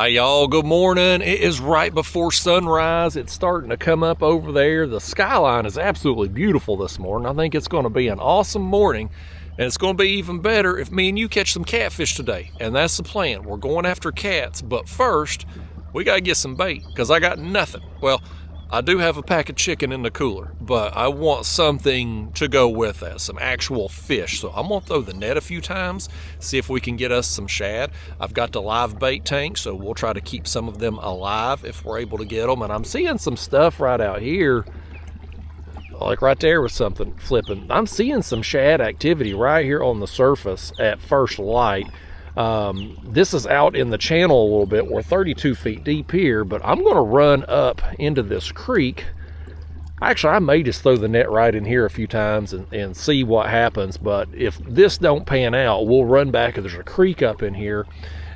Hey y'all, good morning. It is right before sunrise. It's starting to come up over there. The skyline is absolutely beautiful this morning. I think it's going to be an awesome morning, and it's going to be even better if me and you catch some catfish today. And that's the plan. We're going after cats, but first we got to get some bait because I got nothing. Well, I do have a pack of chicken in the cooler, but I want something to go with that, some actual fish. So I'm gonna throw the net a few times, see if we can get us some shad. I've got the live bait tank, so we'll try to keep some of them alive if we're able to get them. And I'm seeing some stuff right out here, like right there with something flipping. I'm seeing some shad activity right here on the surface at first light. This is out in the channel a little bit. We're 32 feet deep here, but I'm going to run up into this creek. Actually, I may just throw the net right in here a few times and see what happens. But if this don't pan out, we'll run back. There's a creek up in here,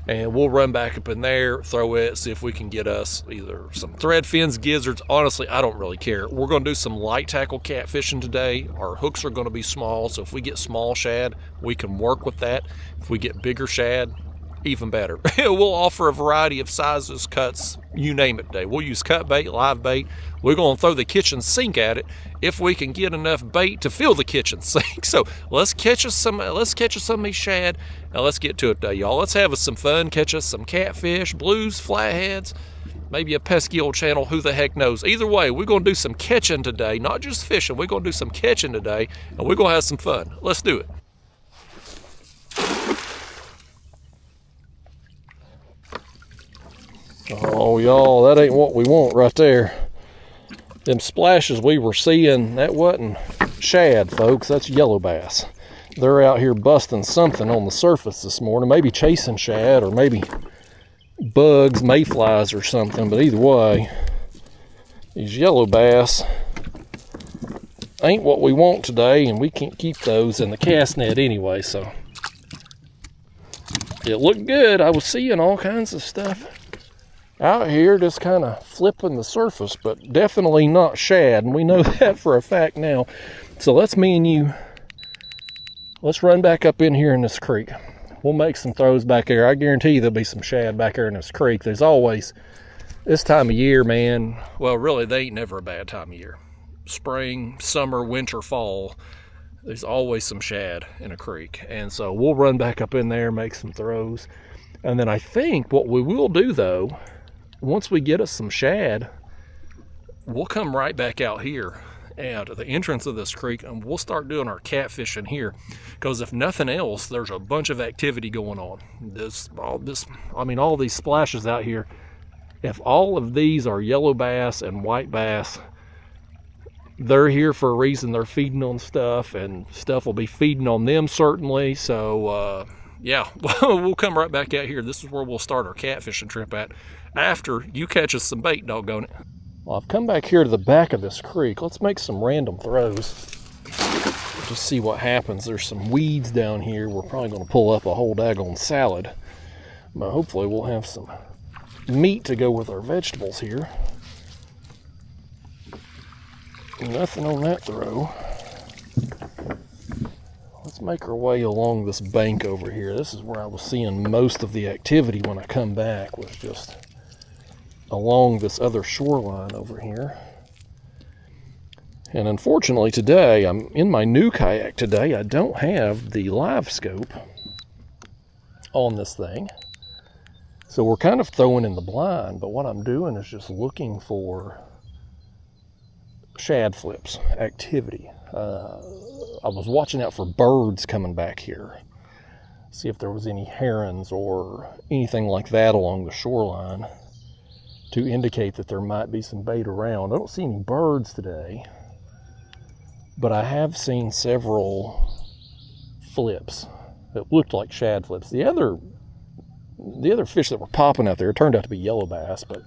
and we'll run back up in there, throw it, see if we can get us either some thread fins, gizzards. Honestly, I don't really care. We're going to do some light tackle catfishing today. Our hooks are going to be small, so if we get small shad, we can work with that. If we get bigger shad, even better. We'll offer a variety of sizes, cuts, you name it today. We'll use cut bait, live bait. We're going to throw the kitchen sink at it if we can get enough bait to fill the kitchen sink. So let's catch us some of these shad, and let's get to it today, y'all. Let's have us some fun, catch us some catfish, blues, flatheads, maybe a pesky old channel, who the heck knows. Either way, we're going to do some catching today, not just fishing. We're going to do some catching today, and we're going to have some fun. Let's do it. Oh, y'all, that ain't what we want right there. Them splashes we were seeing, that wasn't shad, folks. That's yellow bass. They're out here busting something on the surface this morning, maybe chasing shad or maybe bugs, mayflies or something. But either way, these yellow bass ain't what we want today, and we can't keep those in the cast net anyway. So it looked good. I was seeing all kinds of stuff out here just kind of flipping the surface, but definitely not shad, and we know that for a fact now. So let's run back up in here in this creek. We'll make some throws back there. I guarantee you there'll be some shad back there in this creek. There's always, this time of year, man, well, really, they ain't never a bad time of year. Spring, summer, winter, fall, there's always some shad in a creek. And so we'll run back up in there, make some throws. And then I think what we will do, though, once we get us some shad, we'll come right back out here at the entrance of this creek, and we'll start doing our catfishing here. Because if nothing else, there's a bunch of activity going on. All these splashes out here, if all of these are yellow bass and white bass, they're here for a reason. They're feeding on stuff, and stuff will be feeding on them certainly. So yeah, we'll come right back out here. This is where we'll start our catfishing trip at, after you catch us some bait, doggone it. Well, I've come back here to the back of this creek. Let's make some random throws. Just see what happens. There's some weeds down here. We're probably going to pull up a whole daggone salad. But hopefully we'll have some meat to go with our vegetables here. Nothing on that throw. Let's make our way along this bank over here. This is where I was seeing most of the activity when I come back, was just along this other shoreline over here. And unfortunately today, I'm in my new kayak today, I don't have the live scope on this thing. So we're kind of throwing in the blind, but what I'm doing is just looking for shad flips activity. I was watching out for birds coming back here, see if there was any herons or anything like that along the shoreline to indicate that there might be some bait around. I don't see any birds today, but I have seen several flips that looked like shad flips. The other fish that were popping out there turned out to be yellow bass, but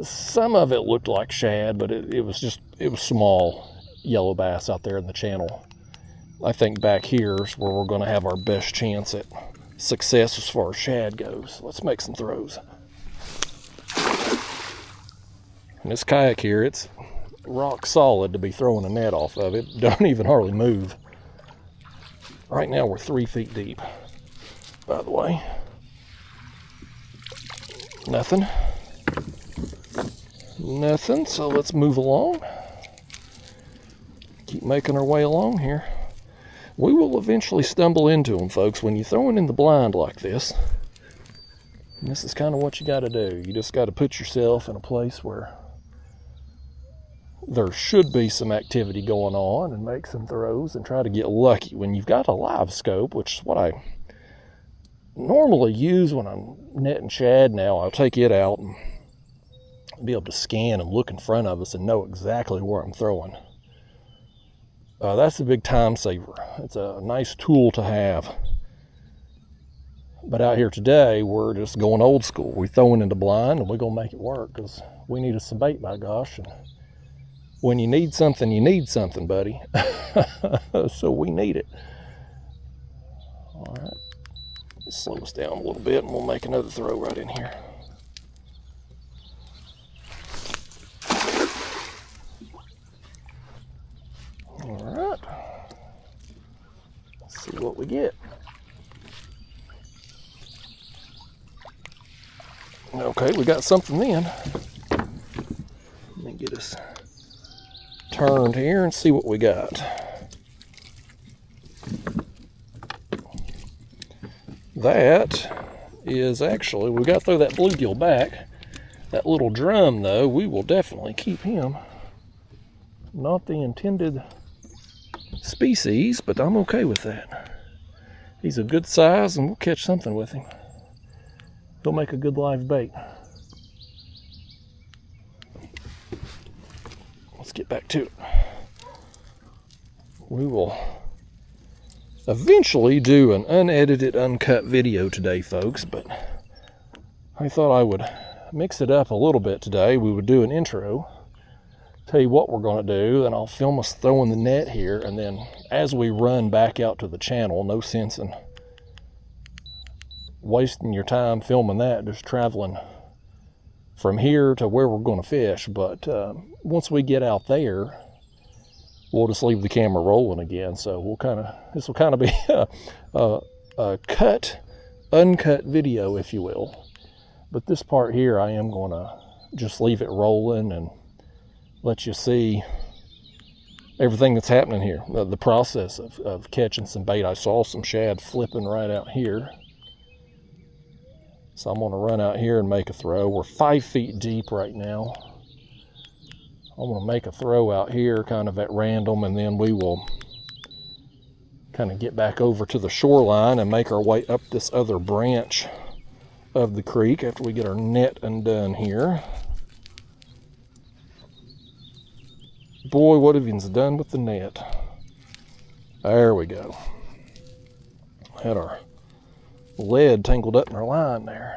some of it looked like shad, but it was small yellow bass out there in the channel. I think back here is where we're going to have our best chance at success as far as shad goes. Let's make some throws. And this kayak here, it's rock solid to be throwing a net off of. It don't even hardly move. Right now we're 3 feet deep, by the way. Nothing. Nothing, so let's move along. Keep making our way along here. We will eventually stumble into them, folks. When you're throwing in the blind like this, and this is kind of what you got to do. You just got to put yourself in a place where there should be some activity going on and make some throws and try to get lucky. When you've got a live scope, which is what I normally use when I'm netting shad now, I'll take it out and be able to scan and look in front of us and know exactly where I'm throwing. That's a big time saver. It's a nice tool to have. But out here today, we're just going old school. We're throwing into blind, and we're going to make it work because we need us some bait, by gosh. And when you need something, buddy. So we need it. All right. Let's slow us down a little bit, and we'll make another throw right in here. All right. Let's see what we get. Okay, we got something in. Let me get us turned here and see what we got. That is actually, we got to throw that bluegill back. That little drum, though, we will definitely keep him. Not the intended species, but I'm okay with that. He's a good size, and we'll catch something with him. He'll make a good live bait. Let's get back to it. We will eventually do an unedited, uncut video today, folks, but I thought I would mix it up a little bit today. We would do an intro, tell you what we're going to do, and I'll film us throwing the net here, and then as we run back out to the channel, no sense in wasting your time filming that, just traveling from here to where we're going to fish. But once we get out there, we'll just leave the camera rolling again. So this will kind of be a uncut video, if you will. But this part here, I am going to just leave it rolling and let you see everything that's happening here. The process of catching some bait. I saw some shad flipping right out here. So I'm going to run out here and make a throw. We're 5 feet deep right now. I'm going to make a throw out here kind of at random, and then we will kind of get back over to the shoreline and make our way up this other branch of the creek after we get our net undone here. Boy, what have you done with the net? There we go. Had our lead tangled up in our line there.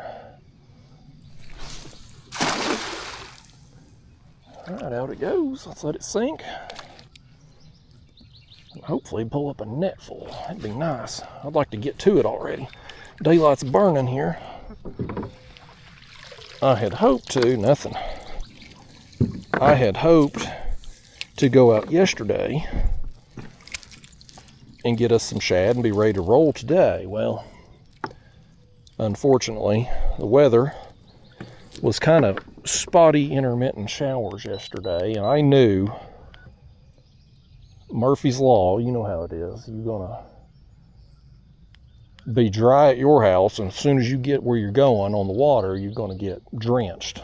All right, out it goes. Let's let it sink. Hopefully pull up a net full. That'd be nice. I'd like to get to it already. Daylight's burning here. I had hoped to, nothing. I had hoped to go out yesterday and get us some shad and be ready to roll today. Well, unfortunately, the weather was kind of spotty, intermittent showers yesterday, and I knew Murphy's Law, you know how it is. You're going to be dry at your house, and as soon as you get where you're going on the water, you're going to get drenched.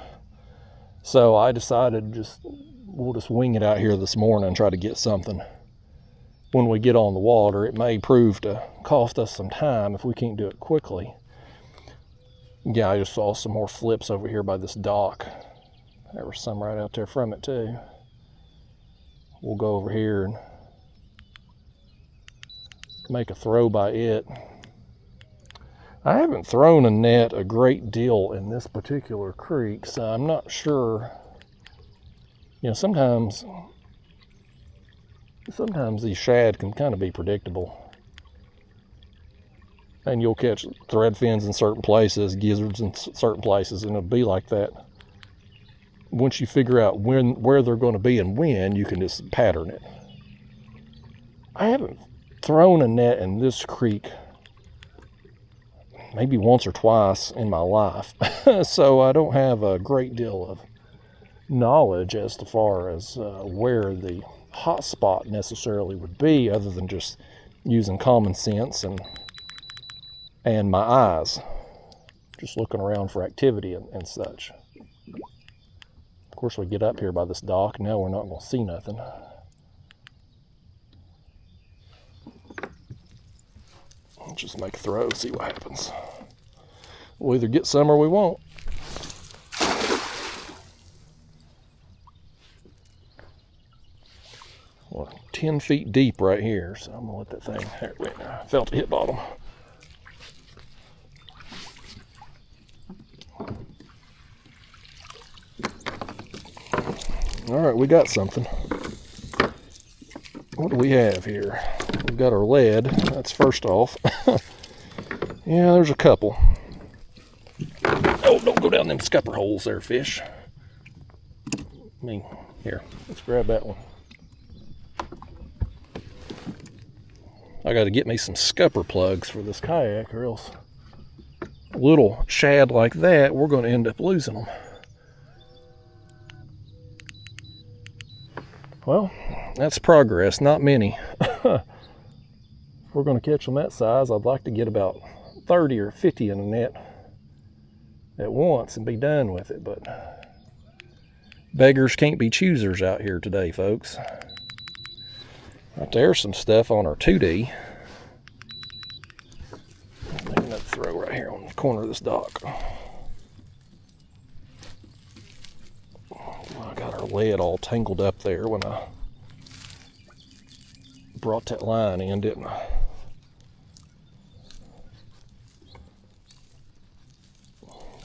So I decided we'll just wing it out here this morning and try to get something when we get on the water. It may prove to cost us some time if we can't do it quickly. Yeah, I just saw some more flips over here by this dock. There was some right out there from it too. We'll go over here and make a throw by it. I haven't thrown a net a great deal in this particular creek, so I'm not sure. You know, sometimes these shad can kind of be predictable. And you'll catch thread fins in certain places, gizzards in certain places, and it'll be like that. Once you figure out where they're going to be and when, you can just pattern it. I haven't thrown a net in this creek maybe once or twice in my life. So I don't have a great deal of knowledge as far as where the hot spot necessarily would be, other than just using common sense and my eyes, just looking around for activity and such. Of course, we get up here by this dock, now we're not going to see nothing. Let's just make a throw, see what happens. We'll either get some or we won't. We're 10 feet deep right here, so I'm gonna let that thing, there it went, I felt it hit bottom. All right, we got something. What do we have here? We've got our lead, that's first off. Yeah, there's a couple. Oh, don't go down them scupper holes there, fish. Here, let's grab that one. I got to get me some scupper plugs for this kayak, or else a little shad like that, we're going to end up losing them. Well, that's progress, not many. If we're going to catch them that size, I'd like to get about 30 or 50 in the net at once and be done with it, but beggars can't be choosers out here today, folks. Right there's some stuff on our 2D. Make another throw right here on the corner of this dock. I got our lead all tangled up there when I brought that line in, didn't I?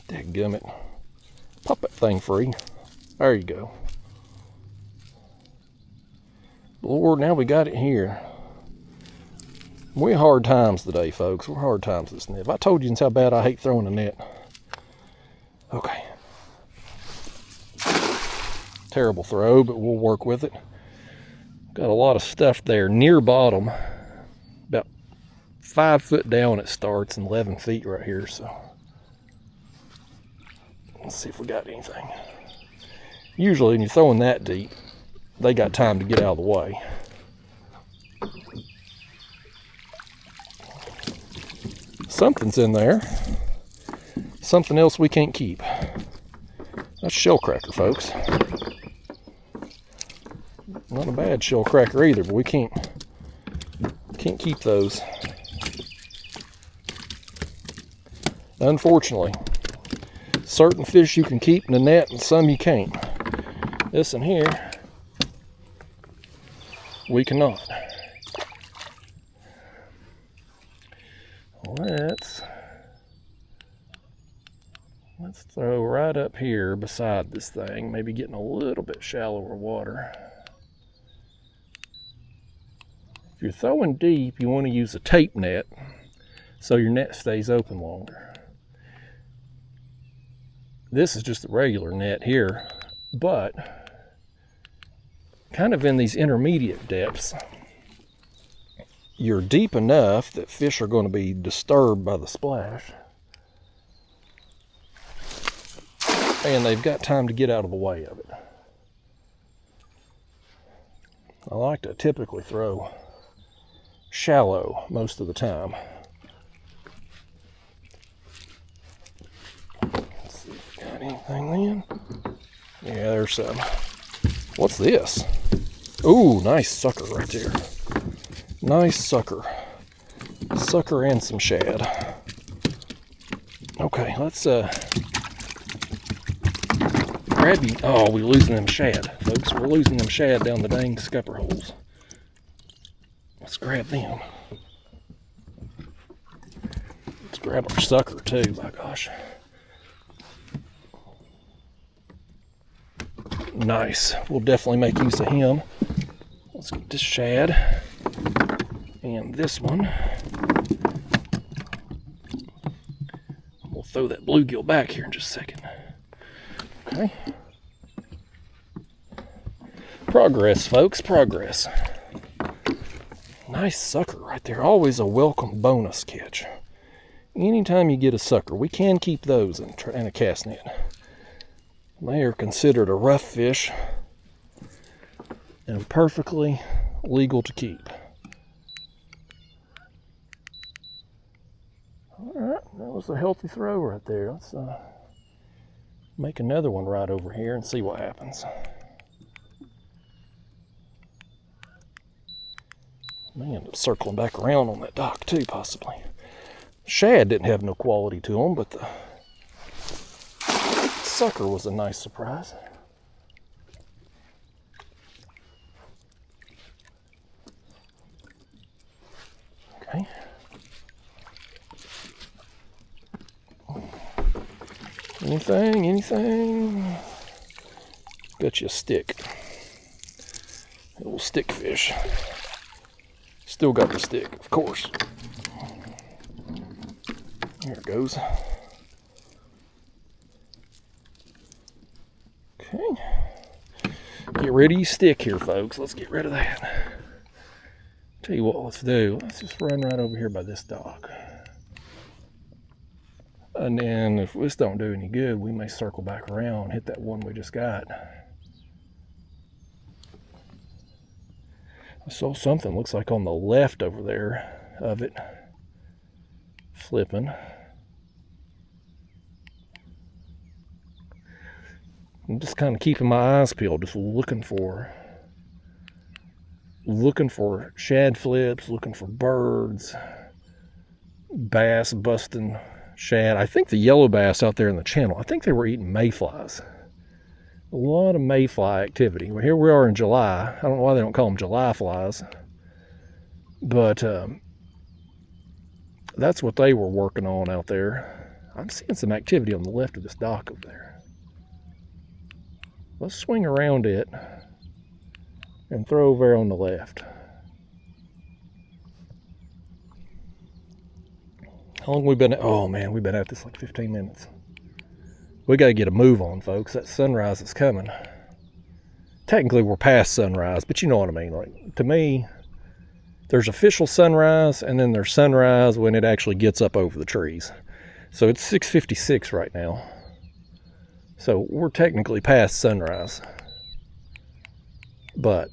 Dadgummit. Pop that thing free. There you go. Lord, now we got it here. We're hard times today, folks. We're hard times this net. If I told you how bad I hate throwing a net. Okay. Terrible throw, but we'll work with it. Got a lot of stuff there near bottom. About 5 foot down it starts and 11 feet right here, so let's see if we got anything. Usually when you're throwing that deep, they got time to get out of the way. Something's in there. Something else we can't keep. That's shell cracker, folks. Not a bad shell cracker either, but we can't keep those. Unfortunately, certain fish you can keep in the net and some you can't. This in here, we cannot. Let's throw right up here beside this thing, maybe getting a little bit shallower water. If you're throwing deep, you want to use a tape net so your net stays open longer. This is just a regular net here, but kind of in these intermediate depths, you're deep enough that fish are going to be disturbed by the splash, and they've got time to get out of the way of it. I like to typically throw shallow most of the time. Let's see if we got anything then. Yeah, there's some. What's this? Ooh, nice sucker right there. Nice sucker. Sucker and some shad. Okay, let's grab you. Oh, we're losing them shad, folks. We're losing them shad down the dang scupper holes. Let's grab them. Let's grab our sucker too, my gosh. Nice. We'll definitely make use of him. Let's get this shad and this one. We'll throw that bluegill back here in just a second. Okay. Progress, folks, progress. Nice sucker right there. Always a welcome bonus catch. anytime you get a sucker, we can keep those in a cast net. They are considered a rough fish and perfectly legal to keep. All right, that was a healthy throw right there. Let's make another one right over here and see what happens. May end up circling back around on that dock too, possibly. Shad didn't have no quality to them, but the sucker was a nice surprise. Okay. Anything? Got you a stick. A little stick fish. Still got the stick, of course. There it goes. Okay. Get rid of your stick here, folks. Let's get rid of that. Tell you what, let's do. Let's just run right over here by this dock. And then if this don't do any good, we may circle back around and hit that one we just got. I saw something, looks like on the left over there of it, flipping. I'm just kind of keeping my eyes peeled, just looking for shad flips, looking for birds, bass busting shad. I think the yellow bass out there in the channel, I think they were eating mayflies. A lot of mayfly activity. Well, here we are in July. I don't know why they don't call them July flies. But that's what they were working on out there. I'm seeing some activity on the left of this dock over there. Let's swing around it and throw over there on the left. How long we been at? Oh man, we've been at this like 15 minutes. We got to get a move on, folks. That sunrise is coming. Technically, we're past sunrise, but you know what I mean. Like, to me, there's official sunrise, and then there's sunrise when it actually gets up over the trees. So it's 6:56 right now. So we're technically past sunrise. But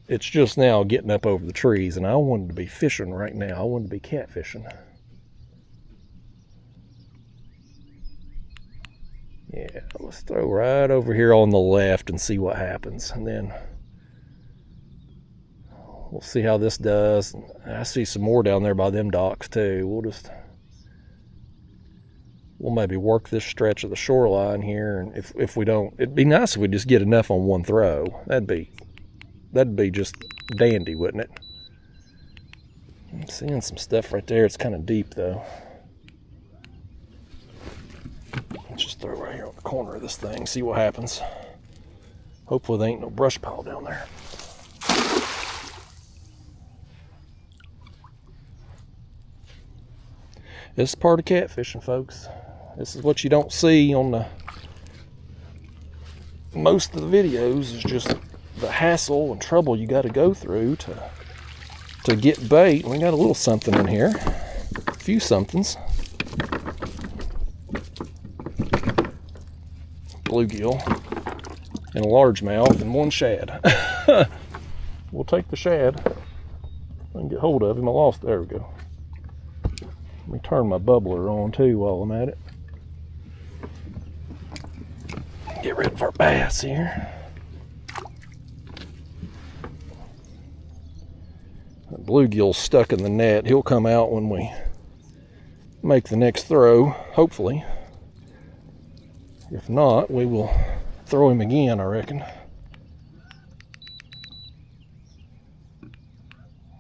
it's just now getting up over the trees, and I wanted to be fishing right now. I wanted to be catfishing. Yeah, let's throw right over here on the left and see what happens. And then we'll see how this does. I see some more down there by them docks too. We'll maybe work this stretch of the shoreline here. And if we don't, it'd be nice if we just get enough on one throw. That'd be just dandy, wouldn't it? I'm seeing some stuff right there. It's kind of deep though. Just throw right here on the corner of this thing, see what happens. Hopefully there ain't no brush pile down there. This is part of catfishing, folks. This is what you don't see on most of the videos, is just the hassle and trouble you got to go through to get bait. We got a little something in here, a few somethings. Bluegill and a largemouth and one shad. We'll take the shad. I can get hold of him. I lost. There we go. Let me turn my bubbler on too while I'm at it. Get rid of our bass here. That bluegill's stuck in the net. He'll come out when we make the next throw, hopefully. If not, we will throw him again, I reckon.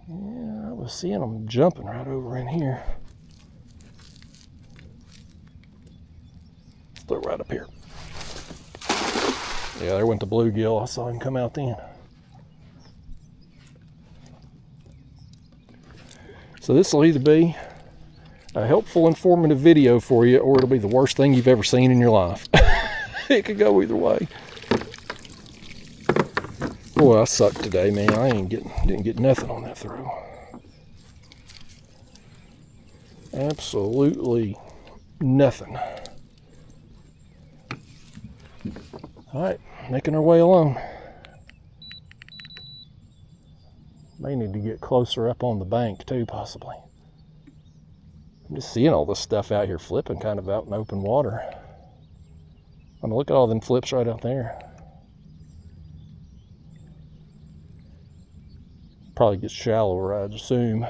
Yeah, I was seeing him jumping right over in here. Let's throw right up here. Yeah, there went the bluegill. I saw him come out then. So this will either be a helpful, informative video for you, or it'll be the worst thing you've ever seen in your life. It could go either way. Boy, I sucked today, man. I didn't get nothing on that throw. Absolutely nothing. All right, making our way along. May need to get closer up on the bank too, possibly. I'm just seeing all this stuff out here flipping kind of out in open water. I mean, look at all them flips right out there. Probably gets shallower, I'd assume,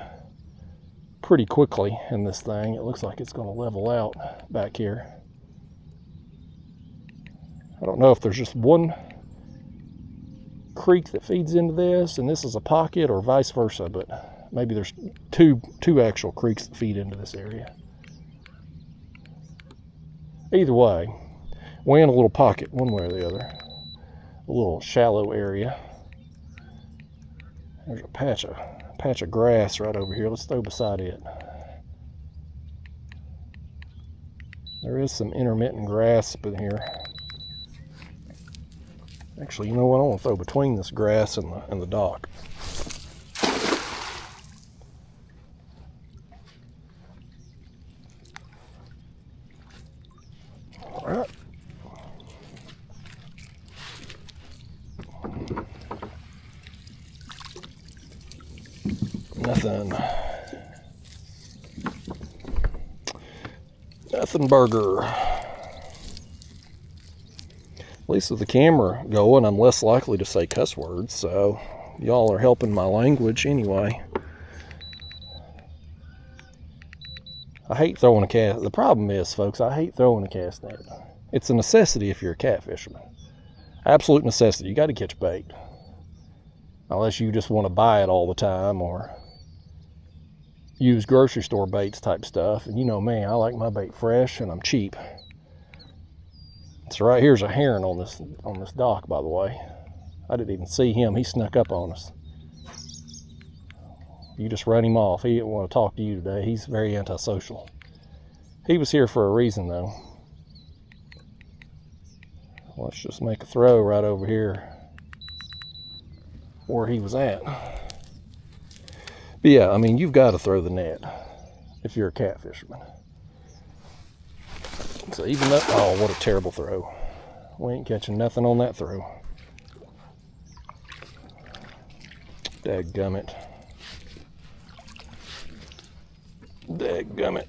pretty quickly in this thing. It looks like it's going to level out back here. I don't know if there's just one creek that feeds into this and this is a pocket, or vice versa, but maybe there's two actual creeks that feed into this area. Either way, we're in a little pocket one way or the other, a little shallow area. There's a patch of grass right over here. Let's throw beside it. There is some intermittent grass up in here. Actually, you know what? I want to throw between this grass and the dock. All right. Nothing burger. At least with the camera going, I'm less likely to say cuss words, so y'all are helping my language anyway. I hate throwing a cast. The problem is, folks, I hate throwing a cast net. It's a necessity if you're a catfisherman. Absolute necessity. You got to catch bait. Unless you just want to buy it all the time or use grocery store baits type stuff. And you know me, I like my bait fresh and I'm cheap. So right here's a heron on this dock, by the way. I didn't even see him. He snuck up on us. You just run him off. He didn't want to talk to you today. He's very antisocial. He was here for a reason, though. Let's just make a throw right over here where he was at. But yeah, I mean, you've got to throw the net if you're a catfisherman. So even though, oh, what a terrible throw. We ain't catching nothing on that throw. Dadgummit. Dadgummit.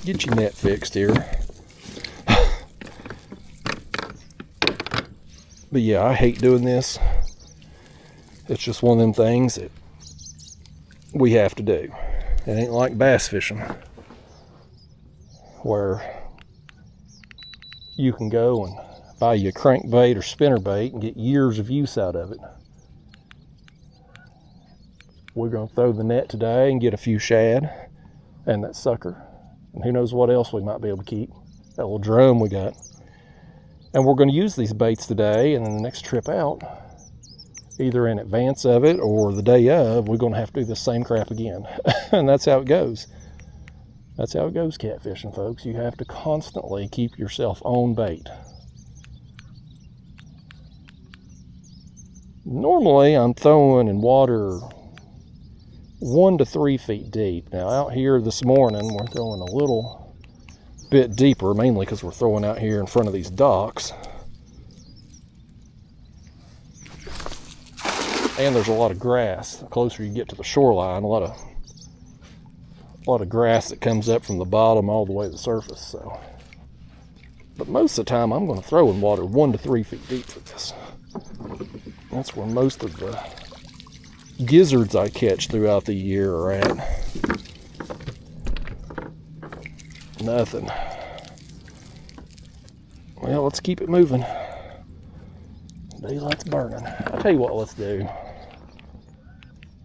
Get your net fixed here. But yeah, I hate doing this. It's just one of them things that we have to do. It ain't like bass fishing, where you can go and buy you a crankbait or spinnerbait and get years of use out of it. We're going to throw the net today and get a few shad and that sucker. And who knows what else we might be able to keep. That little drum we got. And we're going to use these baits today, and then the next trip out, either in advance of it or the day of, we're going to have to do the same crap again. And that's how it goes. That's how it goes catfishing, folks. You have to constantly keep yourself on bait. Normally, I'm throwing in water 1 to 3 feet deep. Now, out here this morning, we're throwing a little bit deeper, mainly because we're throwing out here in front of these docks. And there's a lot of grass. The closer you get to the shoreline, a lot of grass that comes up from the bottom all the way to the surface. So, but most of the time, I'm going to throw in water 1 to 3 feet deep for this. That's where most of the gizzards I catch throughout the year are at. Nothing. Well, let's keep it moving. Daylight's burning. I'll tell you what, let's do.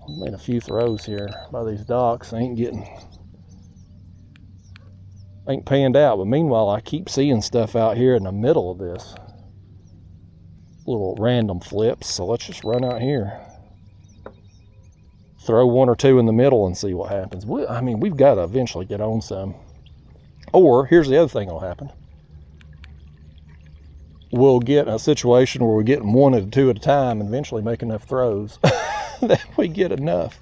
We've made a few throws here by these docks. Ain't panned out, but meanwhile I keep seeing stuff out here in the middle of this. Little random flips, so let's just run out here. Throw 1 or 2 in the middle and see what happens. I mean, we've got to eventually get on some. Or, here's the other thing that'll happen. We'll get in a situation where we're getting 1 or 2 at a time and eventually make enough throws that we get enough.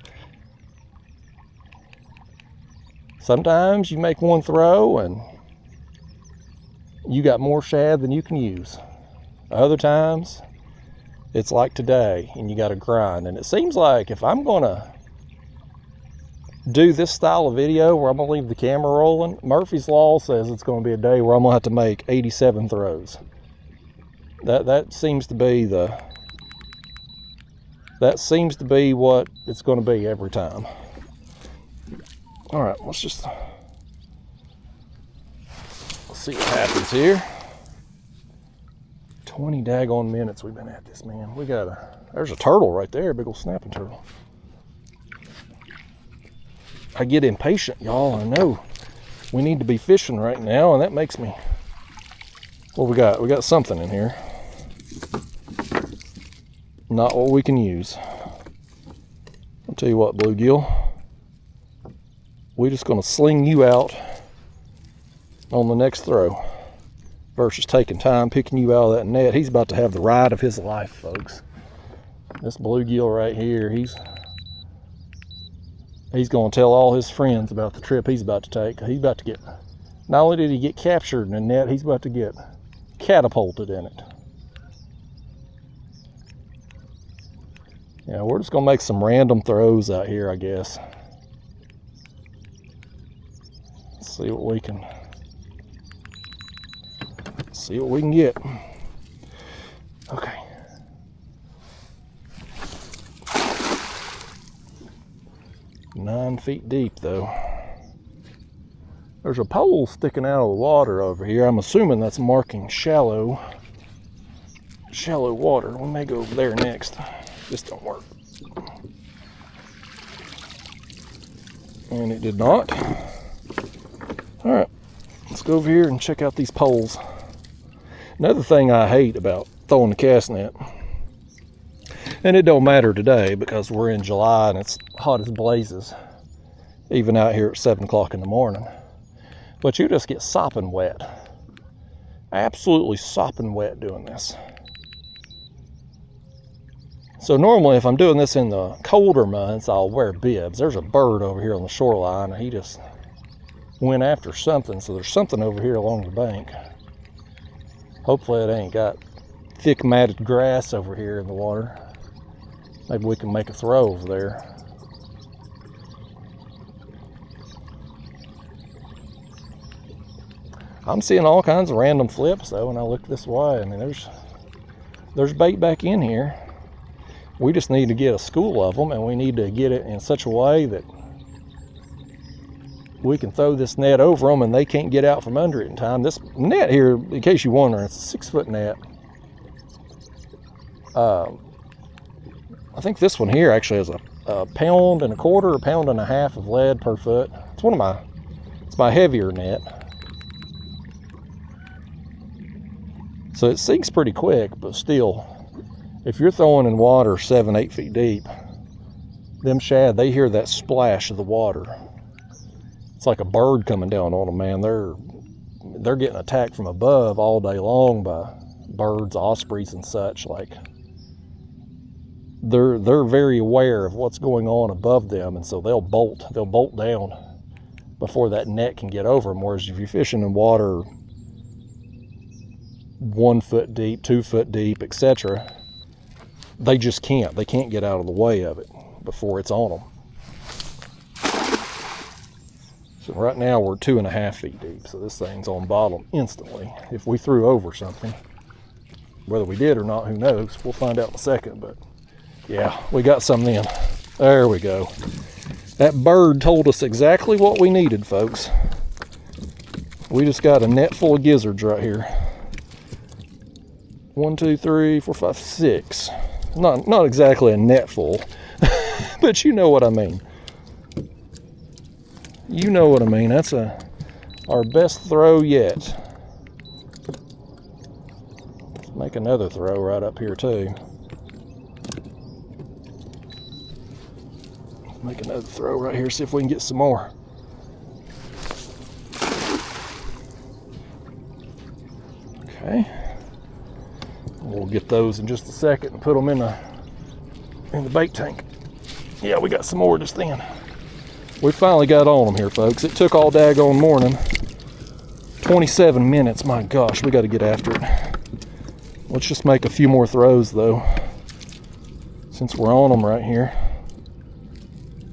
Sometimes you make one throw and you got more shad than you can use. Other times, it's like today and you got to grind. And it seems like if I'm going to do this style of video where I'm going to leave the camera rolling, Murphy's Law says it's going to be a day where I'm going to have to make 87 throws. That seems to be what it's going to be every time. All right, let's see what happens here. 20 daggone minutes we've been at this, man. There's a turtle right there, big old snapping turtle. I get impatient, y'all. I know we need to be fishing right now, and that makes me. What we got? We got something in here. Not what we can use. I'll tell you what, bluegill. We're just going to sling you out on the next throw versus taking time picking you out of that net. He's about to have the ride of his life, folks. This bluegill right here, he's going to tell all his friends about the trip he's about to take. He's about to get, not only did he get captured in a net, he's about to get catapulted in it. Yeah, we're just going to make some random throws out here, I guess. See what we can get. Okay. Nine feet deep though. There's a pole sticking out of the water over here. I'm assuming that's marking shallow water. We may go over there next. This don't work. And it did not. All right, let's go over here and check out these poles. Another thing I hate about throwing the cast net, and it don't matter today because we're in July and it's hot as blazes, even out here at 7 o'clock in the morning, but you just get sopping wet. Absolutely sopping wet doing this. So normally if I'm doing this in the colder months, I'll wear bibs. There's a bird over here on the shoreline, and he just went after something, so there's something over here along the bank. Hopefully it ain't got thick matted grass over here in the water. Maybe we can make a throw over there. I'm seeing all kinds of random flips though when I look this way. I mean, there's bait back in here. We just need to get a school of them, and we need to get it in such a way that we can throw this net over them and they can't get out from under it in time. This net here, in case you're wondering, it's a 6 foot net. I think this one here actually has a pound and a quarter or pound and a half of lead per foot. It's my heavier net. So it sinks pretty quick, but still, if you're throwing in water 7-8 feet deep, them shad, they hear that splash of the water. It's like a bird coming down on them, man. They're getting attacked from above all day long by birds, ospreys, and such. Like they're very aware of what's going on above them, and so they'll bolt down before that net can get over them. Whereas if you're fishing in water 1 foot deep, 2 foot deep, etc., they just can't. They can't get out of the way of it before it's on them. So right now we're 2.5 feet deep, so this thing's on bottom instantly. If we threw over something, whether we did or not, who knows? We'll find out in a second, but yeah, we got something in. There we go. That bird told us exactly what we needed, folks. We just got a net full of gizzards right here. 1, 2, 3, 4, 5, 6. Not exactly a net full, but you know what I mean. You know what I mean. That's our best throw yet. Let's make another throw right up here too. Let's make another throw right here, see if we can get some more. Okay. We'll get those in just a second and put them in the bait tank. Yeah, we got some more just then. We finally got on them here, folks. It took all daggone morning. 27 minutes, my gosh, we got to get after it. Let's just make a few more throws, though, since we're on them right here.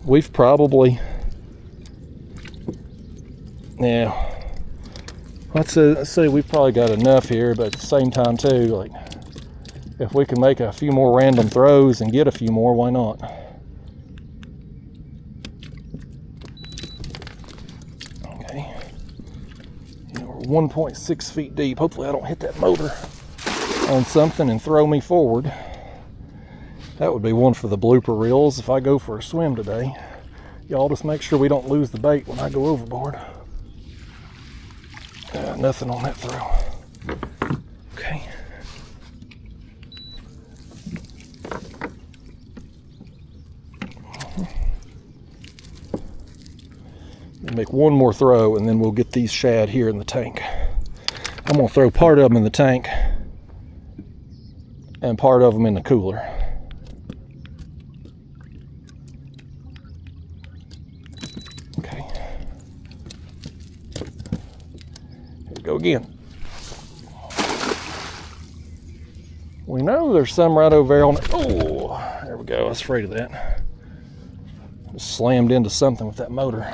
We've probably, yeah, let's say we've probably got enough here, but at the same time, too, like, if we can make a few more random throws and get a few more, why not? Okay. Yeah, we're 1.6 feet deep. Hopefully I don't hit that motor on something and throw me forward. That would be one for the blooper reels if I go for a swim today. Y'all just make sure we don't lose the bait when I go overboard. Nothing on that throw. Okay. Make one more throw and then we'll get these shad here in the tank. I'm gonna throw part of them in the tank and part of them in the cooler. Okay. Here we go again. We know there's some right over there on it. Oh, there we go. I was afraid of that. Just slammed into something with that motor.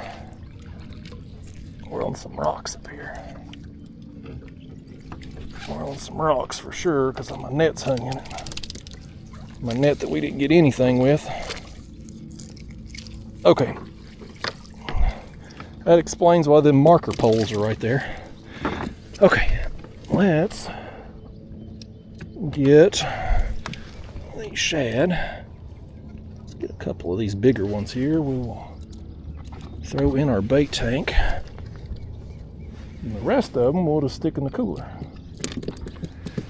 We're on some rocks up here. We're on some rocks for sure because my net's hung in it. My net that we didn't get anything with. Okay. That explains why the marker poles are right there. Okay. Let's get these shad. Let's get a couple of these bigger ones here. We will throw in our bait tank. And the rest of them we'll just stick in the cooler.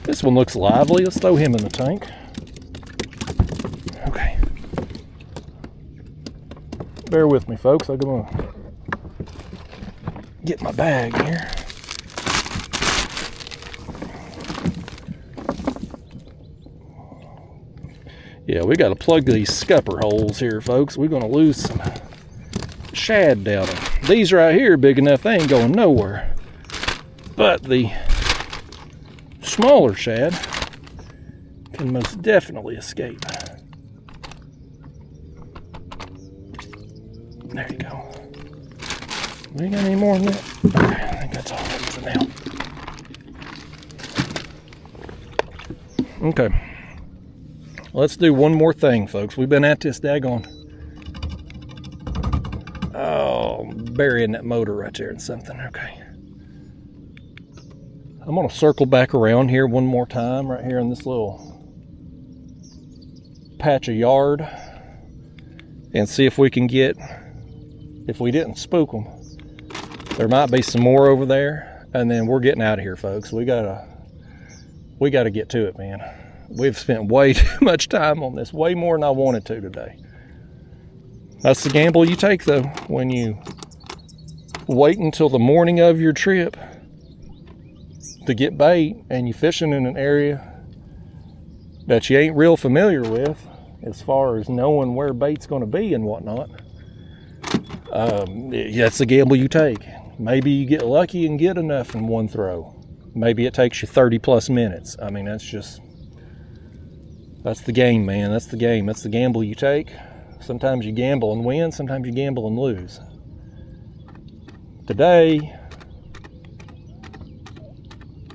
This one looks lively. Let's throw him in the tank. Okay. Bear with me, folks. I'm gonna get my bag here. Yeah, we got to plug these scupper holes here, folks. We're gonna lose some shad down them. These right here are big enough they ain't going nowhere. But the smaller shad can most definitely escape. There you go. We got any more than that? Okay, I think that's all of them for now. Okay. Let's do one more thing, folks. We've been at this daggone. Oh, burying that motor right there in something. Okay. I'm going to circle back around here one more time right here in this little patch of yard and see if we can get, if we didn't spook them, there might be some more over there, and then we're getting out of here, folks. We gotta get to it, man. We've spent way too much time on this, way more than I wanted to today. That's the gamble you take, though, when you wait until the morning of your trip to get bait and you're fishing in an area that you ain't real familiar with as far as knowing where bait's going to be and whatnot. That's the gamble you take. Maybe you get lucky and get enough in one throw. Maybe it takes you 30 plus minutes. I mean, that's the game, man. That's the game. That's the gamble you take. Sometimes you gamble and win, sometimes you gamble and lose. Today,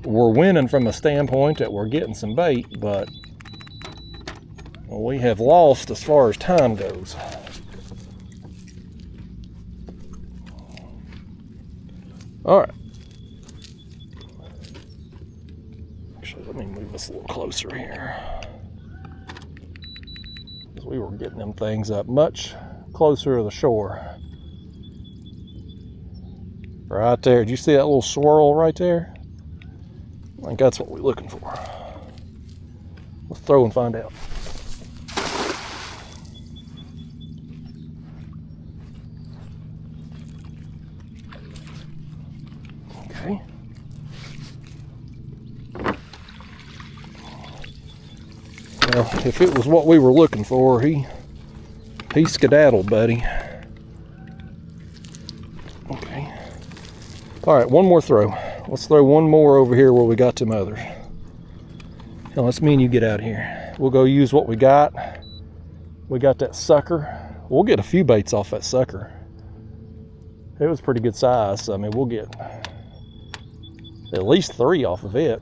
we're winning from a standpoint that we're getting some bait, but we have lost as far as time goes. All right. Actually, let me move this a little closer here. Because we were getting them things up much closer to the shore. Right there. Did you see that little swirl right there? I think that's what we're looking for. Let's throw and find out. Okay. Well, if it was what we were looking for, he skedaddled, buddy. All right, one more throw. Let's throw one more over here where we got them others. Now let's me and you get out of here. We'll go use what we got. We got that sucker. We'll get a few baits off that sucker. It was pretty good size. So, I mean, we'll get at least 3 off of it.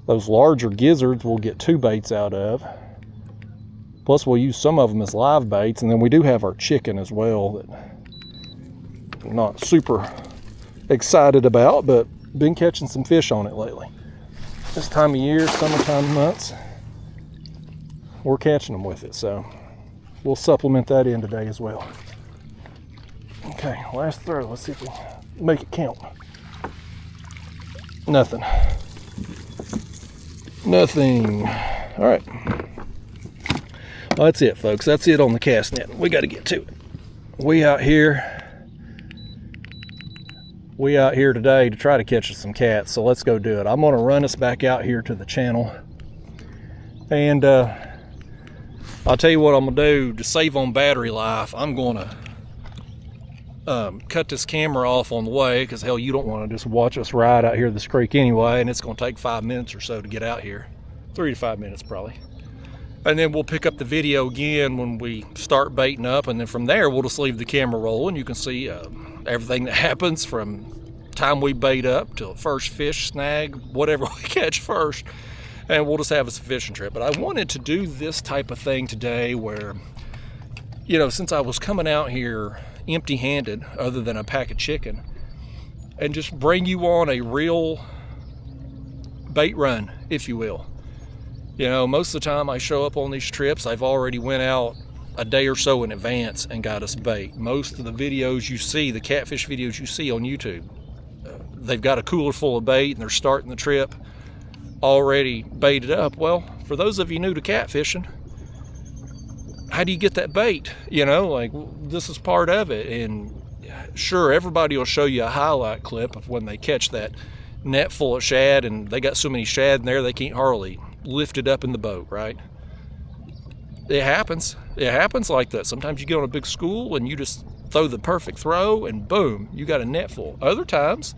Those larger gizzards we'll get 2 baits out of. Plus we'll use some of them as live baits, and then we do have our chicken as well that I'm not super excited about, but been catching some fish on it lately. This time of year, summertime months, we're catching them with it, so we'll supplement that in today as well. Okay, last throw. Let's see if we make it count. Nothing. Nothing. All right. Well, that's it, folks. That's it on the cast net. We got to get to it. We out here today to try to catch us some cats, so let's go do it. I'm going to run us back out here to the channel, and I'll tell you what I'm going to do to save on battery life. I'm going to cut this camera off on the way, because hell, you don't want to just watch us ride out here this creek anyway, and it's going to take 5 minutes or so to get out here. 3 to 5 minutes probably. And then we'll pick up the video again when we start baiting up, and then from there we'll just leave the camera rolling. You can see everything that happens from time we bait up till first fish snag, whatever we catch first, and we'll just have us a fishing trip. But I wanted to do this type of thing today where, you know, since I was coming out here empty-handed other than a pack of chicken, and just bring you on a real bait run, if you will. You know, most of the time I show up on these trips, I've already went out a day or so in advance and got us bait. Most of the videos you see, the catfish videos you see on YouTube, they've got a cooler full of bait and they're starting the trip already baited up. Well, for those of you new to catfishing, how do you get that bait? You know, like, this is part of it. And sure, everybody will show you a highlight clip of when they catch that net full of shad, and they got so many shad in there they can't hardly lift it up in the boat, right? It happens. It happens like that. Sometimes you get on a big school and you just throw the perfect throw and boom, you got a net full. Other times,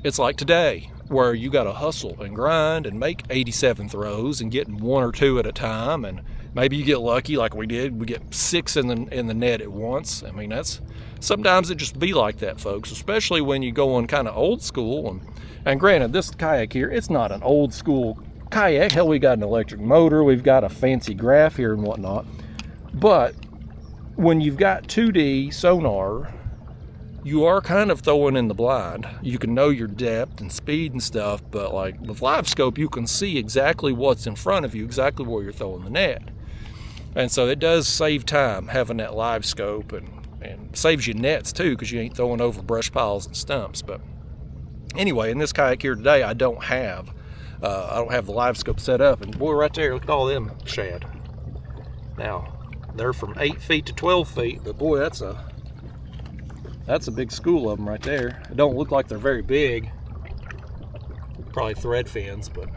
it's like today, where you got to hustle and grind and make 87 throws and getting 1 or 2 at a time, and maybe you get lucky like we did. We get 6 in the net at once. I mean, that's sometimes it just be like that, folks, especially when you go on kind of old school. And granted, this kayak here, it's not an old school kayak. Hell, we got an electric motor, we've got a fancy graph here and whatnot, but when you've got 2D sonar, you are kind of throwing in the blind. You can know your depth and speed and stuff, but like with live scope, you can see exactly what's in front of you, exactly where you're throwing the net. And so it does save time having that live scope, and saves you nets too, because you ain't throwing over brush piles and stumps. But anyway, in this kayak here today, I don't have the live scope set up, and boy, right there, look at all them shad. Now, they're from 8 feet to 12 feet, but boy, that's a big school of them right there. It don't look like they're very big. Probably thread fins, but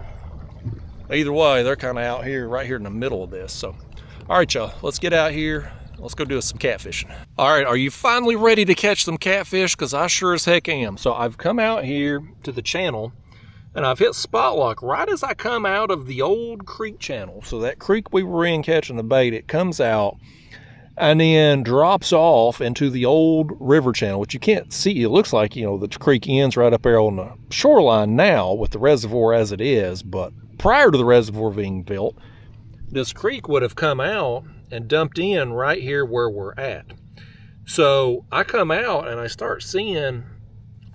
either way, they're kind of out here, right here in the middle of this. So, all right, y'all, let's get out here. Let's go do some catfishing. All right, are you finally ready to catch some catfish? Because I sure as heck am. So I've come out here to the channel, and I've hit spot lock right as I come out of the old creek channel. So that creek we were in catching the bait, it comes out and then drops off into the old river channel, which you can't see. It looks like, you know, the creek ends right up there on the shoreline now with the reservoir as it is. But prior to the reservoir being built, this creek would have come out and dumped in right here where we're at. So I come out and I start seeing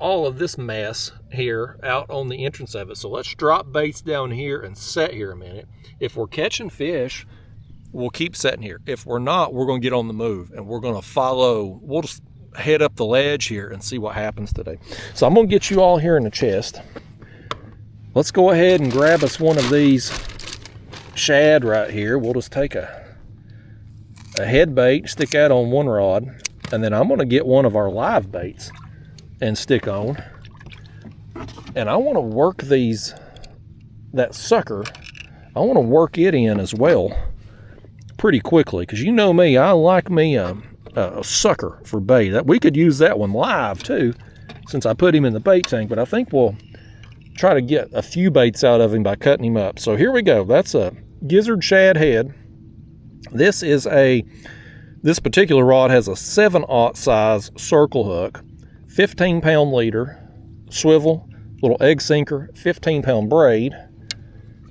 all of this mess here out on the entrance of it. So let's drop baits down here and set here a minute. If we're catching fish, we'll keep setting here. If we're not, we're going to get on the move and we're going to follow. We'll just head up the ledge here and see what happens today. So I'm going to get you all here in the chest. Let's go ahead and grab us one of these shad right here. We'll just take a head bait, stick that on one rod, and then I'm going to get one of our live baits and stick on. And I want to work that sucker, I want to work it in as well pretty quickly, because you know me, I like me a sucker for bait. We could use that one live too, since I put him in the bait tank, but I think we'll try to get a few baits out of him by cutting him up. So here we go. That's a gizzard shad head. This particular rod has a 7/0 size circle hook, 15-pound leader, swivel, little egg sinker, 15-pound braid.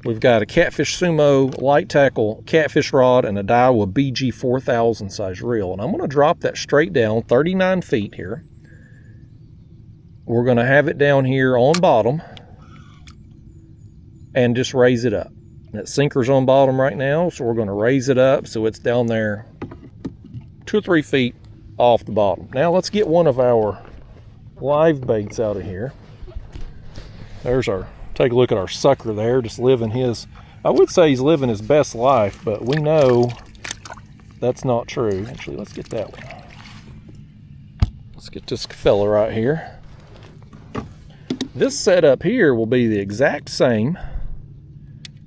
We've got a Catfish Sumo light tackle catfish rod and a Daiwa BG 4000 size reel. And I'm going to drop that straight down 39 feet here. We're going to have it down here on bottom and just raise it up. That sinker's on bottom right now, so we're going to raise it up so it's down there 2 or 3 feet off the bottom. Now let's get one of our live baits out of here. There's our, take a look at our sucker there, just living his, I would say he's living his best life, but we know that's not true. Actually, let's get that one. Let's get this fella right here. This setup here will be the exact same,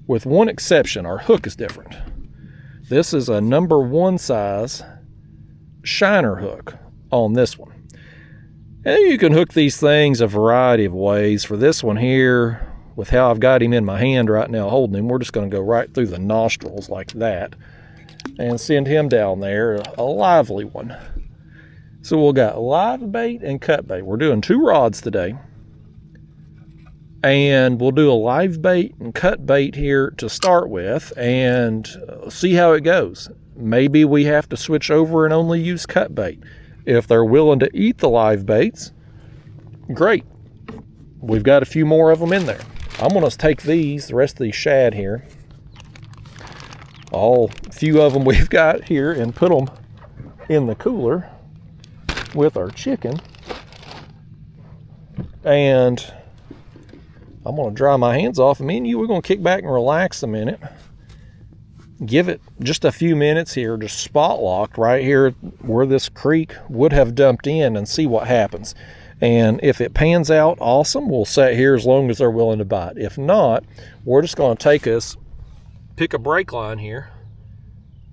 with one exception. Our hook is different. This is a number 1 size shiner hook on this one. And you can hook these things a variety of ways. For this one here, with how I've got him in my hand right now holding him, we're just going to go right through the nostrils like that and send him down there, a lively one. So we'll got live bait and cut bait. We're doing 2 rods today. And we'll do a live bait and cut bait here to start with and see how it goes. Maybe we have to switch over and only use cut bait. If they're willing to eat the live baits, great. We've got a few more of them in there. I'm going to take these, the rest of these shad here, all few of them we've got here, and put them in the cooler with our chicken. And I'm going to dry my hands off. Me and you, we're going to kick back and relax a minute. Give it just a few minutes here, just spot locked right here where this creek would have dumped in, and see what happens. And if it pans out, awesome. We'll sit here as long as they're willing to bite. If not, we're just going to pick a brake line here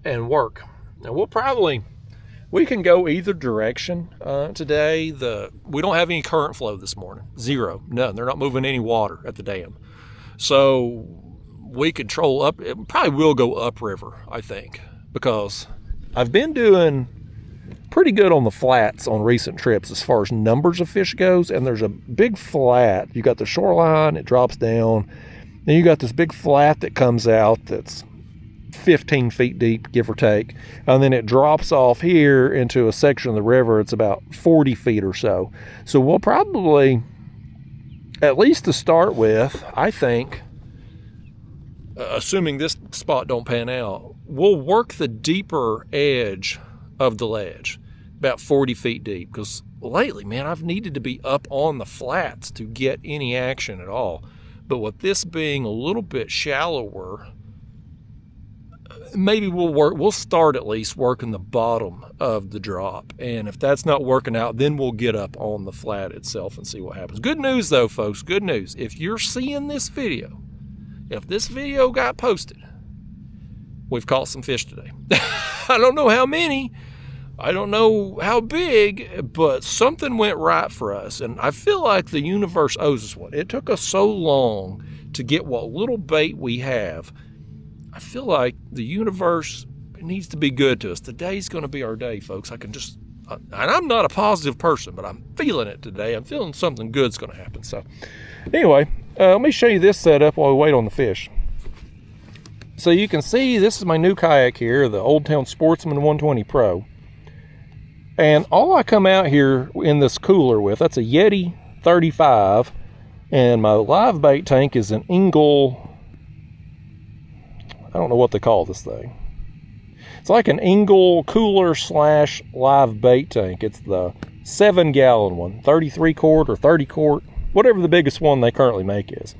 and work. Now we can go either direction today. We don't have any current flow this morning. Zero, none. They're not moving any water at the dam. So we could troll up. It probably will go upriver, I think, because I've been doing pretty good on the flats on recent trips as far as numbers of fish goes. And there's a big flat. You got the shoreline, it drops down. Then you got this big flat that comes out that's 15 feet deep, give or take, and then it drops off here into a section of the river. It's about 40 feet or so. So we'll probably, at least to start with, I think, assuming this spot don't pan out, we'll work the deeper edge of the ledge, about 40 feet deep, because lately, man, I've needed to be up on the flats to get any action at all. But with this being a little bit shallower, maybe we'll start at least working the bottom of the drop. And if that's not working out, then we'll get up on the flat itself and see what happens. Good news though, folks, good news. If you're seeing this video, if this video got posted, we've caught some fish today. I don't know how many, I don't know how big, but something went right for us. And I feel like the universe owes us one. It took us so long to get what little bait we have. I feel like the universe needs to be good to us. Today's going to be our day, folks. And I'm not a positive person, but I'm feeling it today. I'm feeling something good's going to happen. So anyway, let me show you this setup while we wait on the fish. So you can see this is my new kayak here, the Old Town Sportsman 120 Pro. And all I come out here in this cooler with, that's a Yeti 35. And my live bait tank is an Engel, I don't know what they call this thing. It's like an Engel cooler / live bait tank. It's the 7-gallon one, 33 quart or 30 quart, whatever the biggest one they currently make is.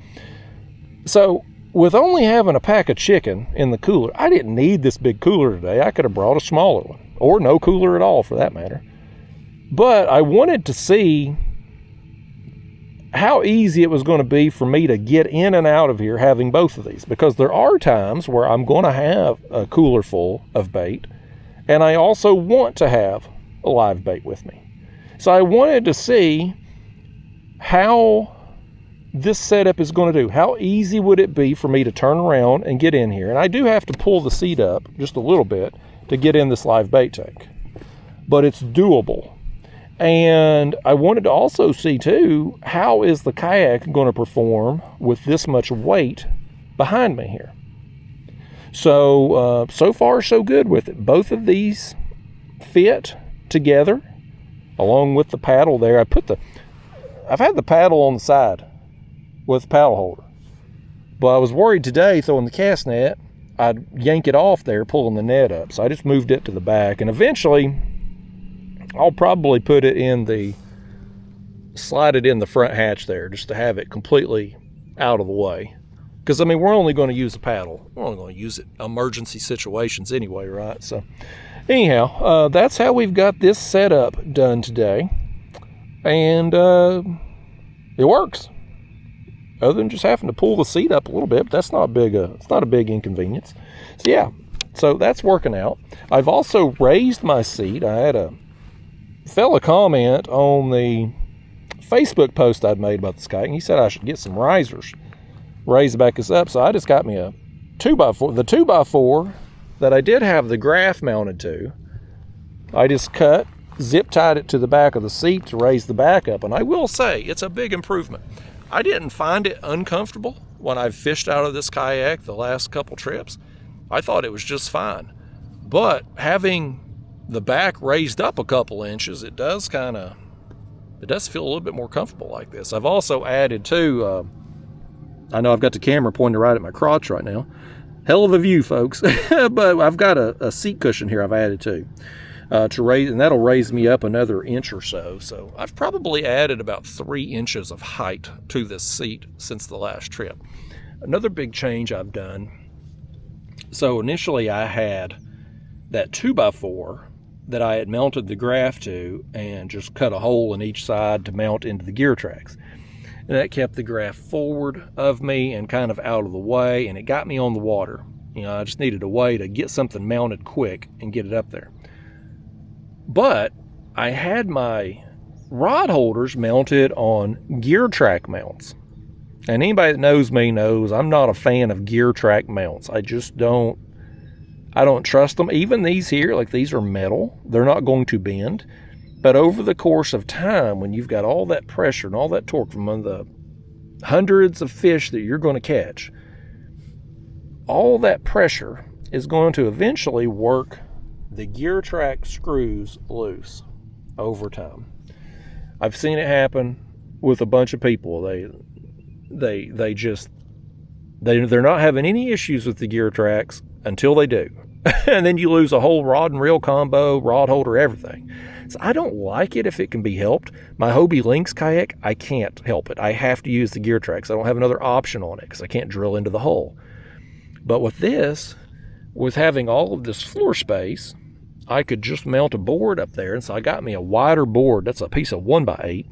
So with only having a pack of chicken in the cooler, I didn't need this big cooler today. I could have brought a smaller one, or no cooler at all for that matter. But I wanted to see how easy it was going to be for me to get in and out of here having both of these, because there are times where I'm going to have a cooler full of bait and I also want to have a live bait with me. So I wanted to see how this setup is going to do. How easy would it be for me to turn around and get in here? And I do have to pull the seat up just a little bit to get in this live bait tank, but it's doable. And I wanted to also see too, how is the kayak going to perform with this much weight behind me here? So, so far so good with it. Both of these fit together along with the paddle there. I've had the paddle on the side with the paddle holder, but I was worried today throwing the cast net, I'd yank it off there, pulling the net up. So I just moved it to the back, and eventually I'll probably slide it in the front hatch there just to have it completely out of the way. Because, I mean, we're only going to use the paddle. We're only going to use it in emergency situations anyway, right? So, anyhow, that's how we've got this setup done today. And it works. Other than just having to pull the seat up a little bit, but that's not big. It's not a big inconvenience. So, yeah, so that's working out. I've also raised my seat. I had a fella comment on the Facebook post I'd made about this kayak, and he said I should get some risers, raise back us up. So I just got me a 2x4. The 2x4 that I did have the graph mounted to, I just zip tied it to the back of the seat to raise the back up. And I will say it's a big improvement. I didn't find it uncomfortable when I fished out of this kayak the last couple trips. I thought it was just fine. But having the back raised up a couple inches, it does feel a little bit more comfortable like this. I've also added too, I know I've got the camera pointed right at my crotch right now. Hell of a view, folks. But I've got a seat cushion here I've added too, to raise, and that'll raise me up another inch or so. So I've probably added about 3 inches of height to this seat since the last trip. Another big change I've done. So initially I had that 2x4 that I had mounted the graph to and just cut a hole in each side to mount into the gear tracks. And that kept the graph forward of me and kind of out of the way, and it got me on the water. You know, I just needed a way to get something mounted quick and get it up there. But I had my rod holders mounted on gear track mounts. And anybody that knows me knows I'm not a fan of gear track mounts. I don't trust them. Even these here, like these are metal. They're not going to bend. But over the course of time, when you've got all that pressure and all that torque from the hundreds of fish that you're going to catch, all that pressure is going to eventually work the gear track screws loose over time. I've seen it happen with a bunch of people. They're not having any issues with the gear tracks until they do. And then you lose a whole rod and reel combo, rod holder, everything. So I don't like it if it can be helped. My Hobie Lynx kayak, I can't help it. I have to use the gear tracks. I don't have another option on it because I can't drill into the hole. But with this, with having all of this floor space, I could just mount a board up there. And so I got me a wider board. That's a piece of 1x8.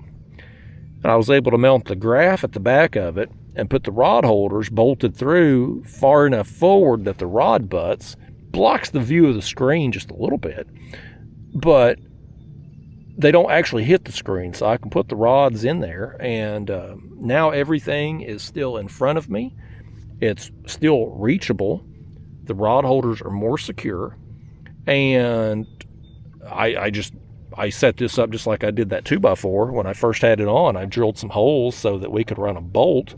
And I was able to mount the graph at the back of it and put the rod holders bolted through far enough forward that the rod butts blocks the view of the screen just a little bit, but they don't actually hit the screen. So I can put the rods in there, and now everything is still in front of me. It's still reachable. The rod holders are more secure, and I set this up just like I did that 2x4 when I first had it on. I drilled some holes so that we could run a bolt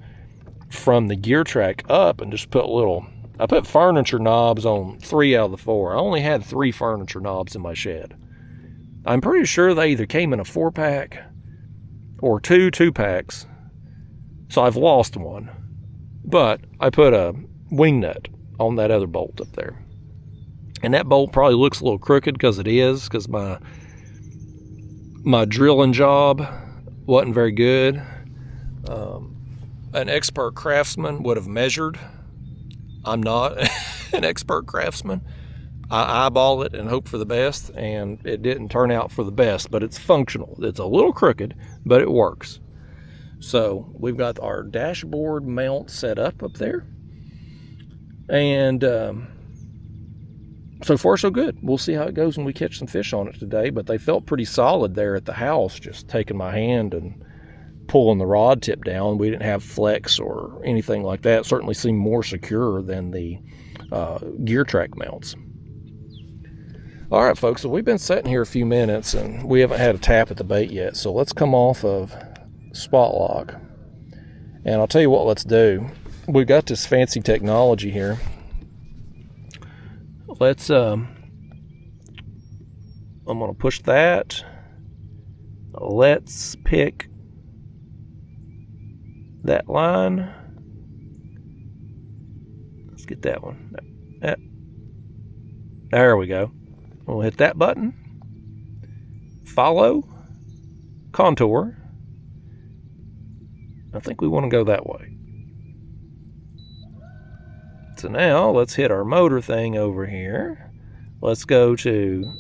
from the gear track up and just I put furniture knobs on 3 out of the 4. I only had 3 furniture knobs in my shed. I'm pretty sure they either came in a 4-pack or 2 2-packs. So I've lost one. But I put a wing nut on that other bolt up there. And that bolt probably looks a little crooked because my drilling job wasn't very good. An expert craftsman would have measured. I'm not an expert craftsman. I eyeball it and hope for the best, and it didn't turn out for the best, but it's functional. It's a little crooked, but it works. So we've got our dashboard mount set up there, and so far so good. We'll see how it goes when we catch some fish on it today, but they felt pretty solid there at the house, just taking my hand and pulling the rod tip down. We didn't have flex or anything like that. It certainly seemed more secure than the gear track mounts. All right, folks, so we've been sitting here a few minutes and we haven't had a tap at the bait yet. So let's come off of spot lock. And I'll tell you what, let's do. We've got this fancy technology here. Let's, I'm going to push that. Let's pick that line. Let's get that one. There we go. We'll hit that button. Follow. Contour. I think we want to go that way. So now let's hit our motor thing over here. Let's go to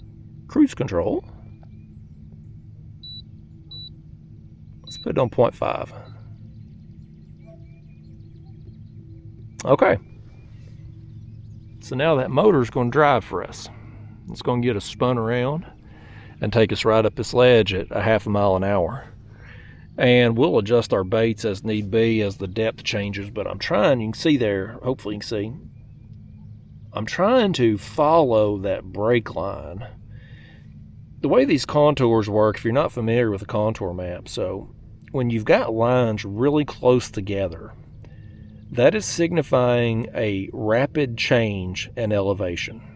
cruise control. Let's put it on 0.5. Okay. So now that motor's going to drive for us. It's going to get us spun around and take us right up this ledge at a half a mile an hour. And we'll adjust our baits as need be as the depth changes, but I'm trying, you can see there, hopefully you can see, I'm trying to follow that brake line. The way these contours work, if you're not familiar with the contour map, so when you've got lines really close together, that is signifying a rapid change in elevation.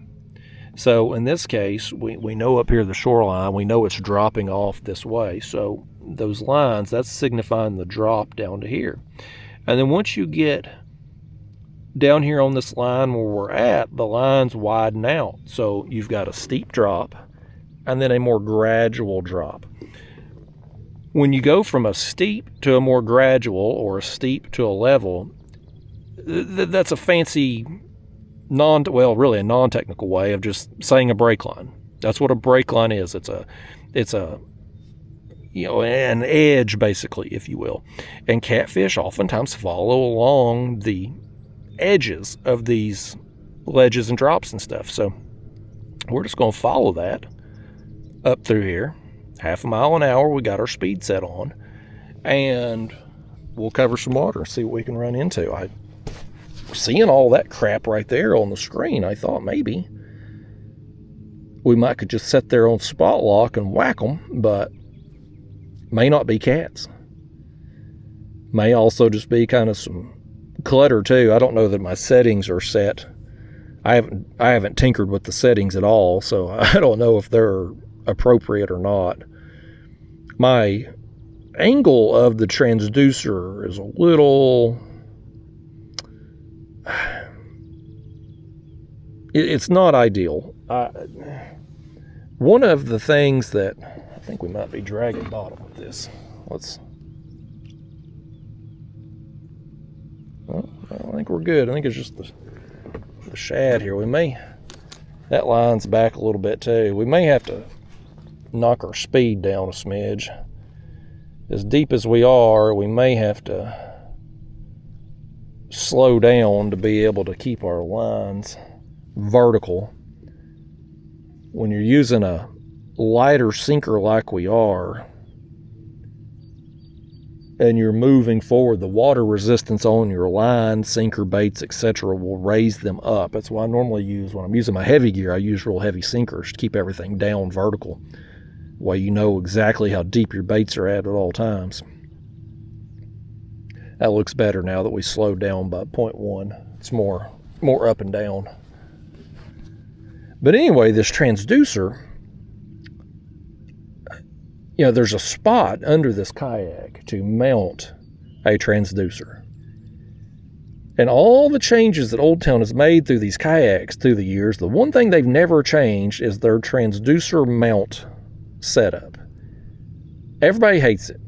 So in this case, we know up here the shoreline, we know it's dropping off this way. So those lines, that's signifying the drop down to here. And then once you get down here on this line where we're at, the lines widen out. So you've got a steep drop and then a more gradual drop. When you go from a steep to a more gradual or a steep to a level, that's a fancy really a non-technical way of just saying a brake line. That's what a brake line is. It's a an edge, basically, if you will. And catfish oftentimes follow along the edges of these ledges and drops and stuff. So we're just going to follow that up through here. Half a mile an hour, we got our speed set on, and we'll cover some water and see what we can run into. Seeing all that crap right there on the screen, I thought maybe we might could just sit there on spot lock and whack them, but may not be cats. May also just be kind of some clutter too. I don't know that my settings are set. I haven't tinkered with the settings at all, so I don't know if they're appropriate or not. My angle of the transducer is a little... It's not ideal. One of the things that I think we might be dragging bottom with this. Well, I think we're good. I think it's just the shad here. That line's back a little bit too. We may have to knock our speed down a smidge. As deep as we are, we may have to slow down to be able to keep our lines vertical. When you're using a lighter sinker like we are, and you're moving forward, the water resistance on your line, sinker, baits, etc. will raise them up. That's why I normally use, when I'm using my heavy gear, I use real heavy sinkers to keep everything down vertical. Way you know exactly how deep your baits are at all times. That looks better now that we slowed down by 0.1. It's more up and down. But anyway, this transducer, there's a spot under this kayak to mount a transducer. And all the changes that Old Town has made through these kayaks through the years, the one thing they've never changed is their transducer mount setup. Everybody hates it.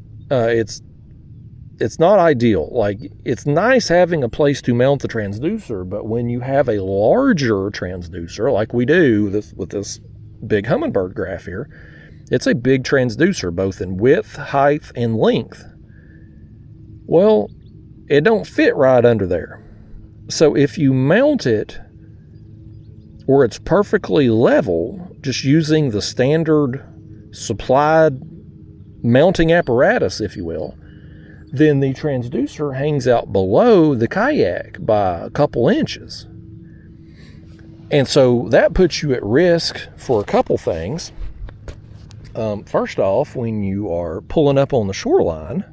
It's not ideal. Like, it's nice having a place to mount the transducer, but when you have a larger transducer, like we do with this big Humminbird graph here, it's a big transducer, both in width, height, and length. Well, it don't fit right under there. So if you mount it where it's perfectly level, just using the standard supplied mounting apparatus, if you will, then the transducer hangs out below the kayak by a couple inches. And so that puts you at risk for a couple things. First off, when you are pulling up on the shoreline,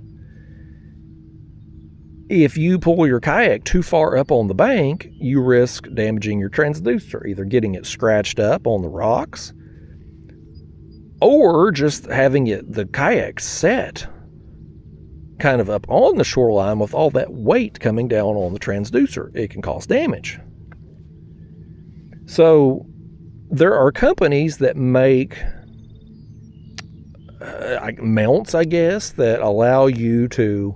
if you pull your kayak too far up on the bank, you risk damaging your transducer, either getting it scratched up on the rocks or just having the kayak set kind of up on the shoreline with all that weight coming down on the transducer. It can cause damage. So there are companies that make mounts, I guess, that allow you to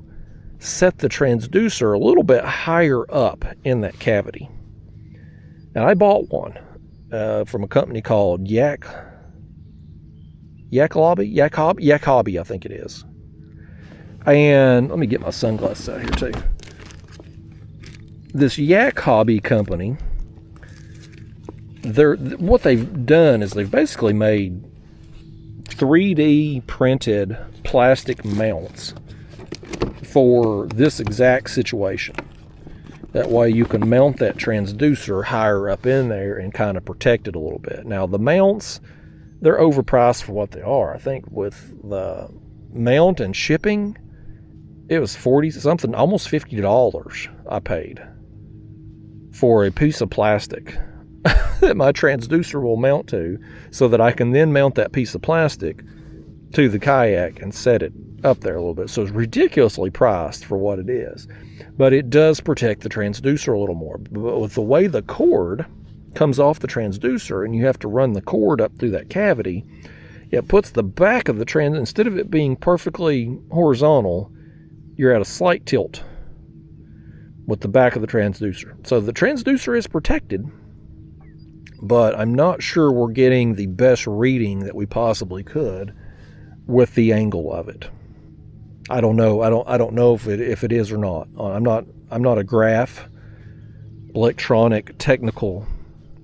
set the transducer a little bit higher up in that cavity. And I bought one from a company called Yak Hobby, I think it is. And let me get my sunglasses out here too. This Yak Hobby company, what they've done is they've basically made 3D printed plastic mounts for this exact situation. That way you can mount that transducer higher up in there and kind of protect it a little bit. Now the mounts, they're overpriced for what they are. I think with the mount and shipping, it was 40 something, almost $50 I paid for a piece of plastic that my transducer will mount to, so that I can then mount that piece of plastic to the kayak and set it up there a little bit. So it's ridiculously priced for what it is, but it does protect the transducer a little more. But with the way the cord comes off the transducer and you have to run the cord up through that cavity, it puts the back of the instead of it being perfectly horizontal, you're at a slight tilt with the back of the transducer. So the transducer is protected, but I'm not sure we're getting the best reading that we possibly could with the angle of it. I don't know. I don't know if it is or not. I'm not a graph, electronic, technical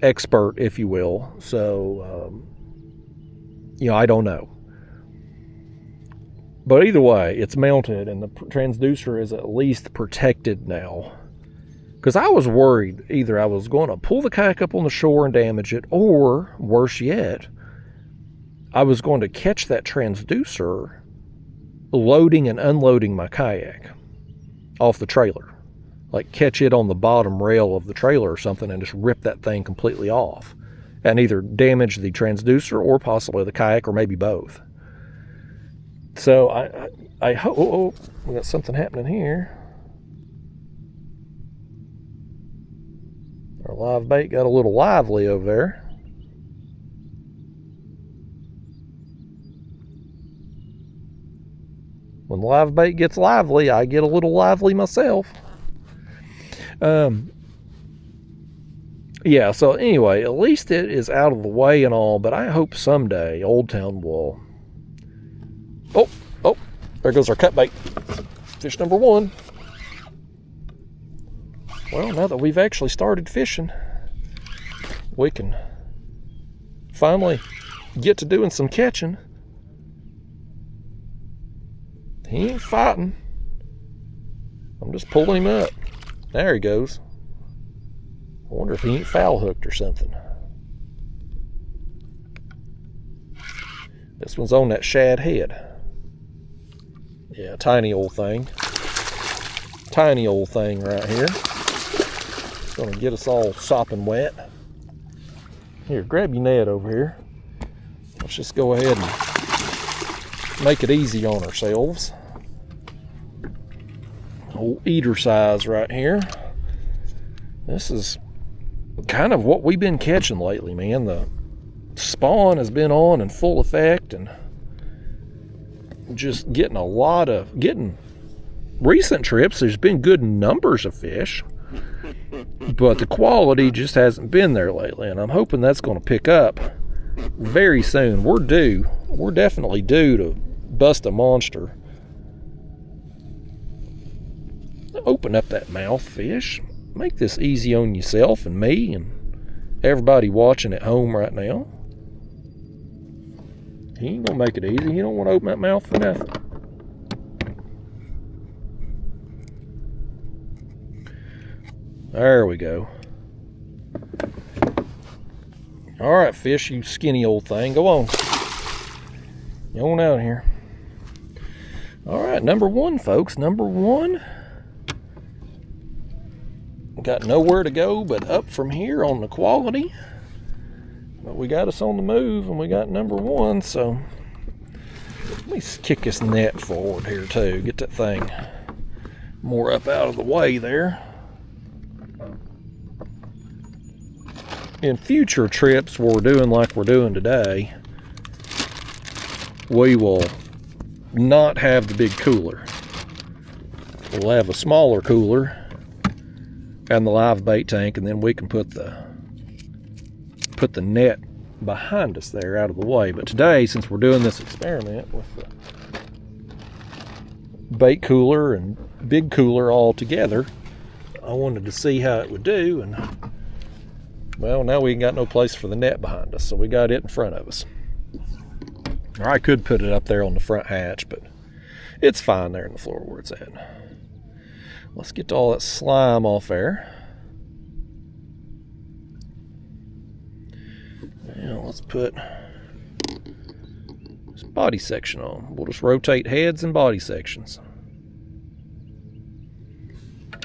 expert, if you will. So, I don't know. But either way, it's mounted and the transducer is at least protected now. Because I was worried either I was going to pull the kayak up on the shore and damage it, or worse yet, I was going to catch that transducer loading and unloading my kayak off the trailer. Like catch it on the bottom rail of the trailer or something and just rip that thing completely off and either damage the transducer or possibly the kayak, or maybe both. So I hope, we got something happening here. Our live bait got a little lively over there. When live bait gets lively, I get a little lively myself. Yeah, so anyway, at least it is out of the way and all, but I hope someday Old Town will... Oh, there goes our cut bait. Fish number one. Well, now that we've actually started fishing, we can finally get to doing some catching. He ain't fighting. I'm just pulling him up. There he goes. I wonder if he ain't foul hooked or something. This one's on that shad head. Yeah, tiny old thing. Tiny old thing right here. It's gonna get us all sopping wet. Here, grab your net over here. Let's just go ahead and make it easy on ourselves. Old eater size right here. This is kind of what we've been catching lately, man. The spawn has been on in full effect, and just getting recent trips. There's been good numbers of fish, but the quality just hasn't been there lately, and I'm hoping that's going to pick up very soon. We're definitely due to bust a monster. Open up that mouth, fish. Make this easy on yourself and me and everybody watching at home right now. He ain't gonna make it easy. You don't want to open that mouth for nothing. There we go. All right, fish, you skinny old thing. Go on. Go on out here. All right, number one, folks. Number one. Got nowhere to go but up from here on the quality. But we got us on the move, and we got number one, so let me kick this net forward here, too. Get that thing more up out of the way there. In future trips where we're doing like we're doing today, we will not have the big cooler. We'll have a smaller cooler and the live bait tank, and then we can put the net behind us there out of the way. But today, since we're doing this experiment with the bait cooler and big cooler all together, I wanted to see how it would do, and well, now we ain't got no place for the net behind us, so we got it in front of us. Or I could put it up there on the front hatch, but it's fine there in the floor where it's at. Let's get all that slime off there. Now let's put this body section on. We'll just rotate heads and body sections.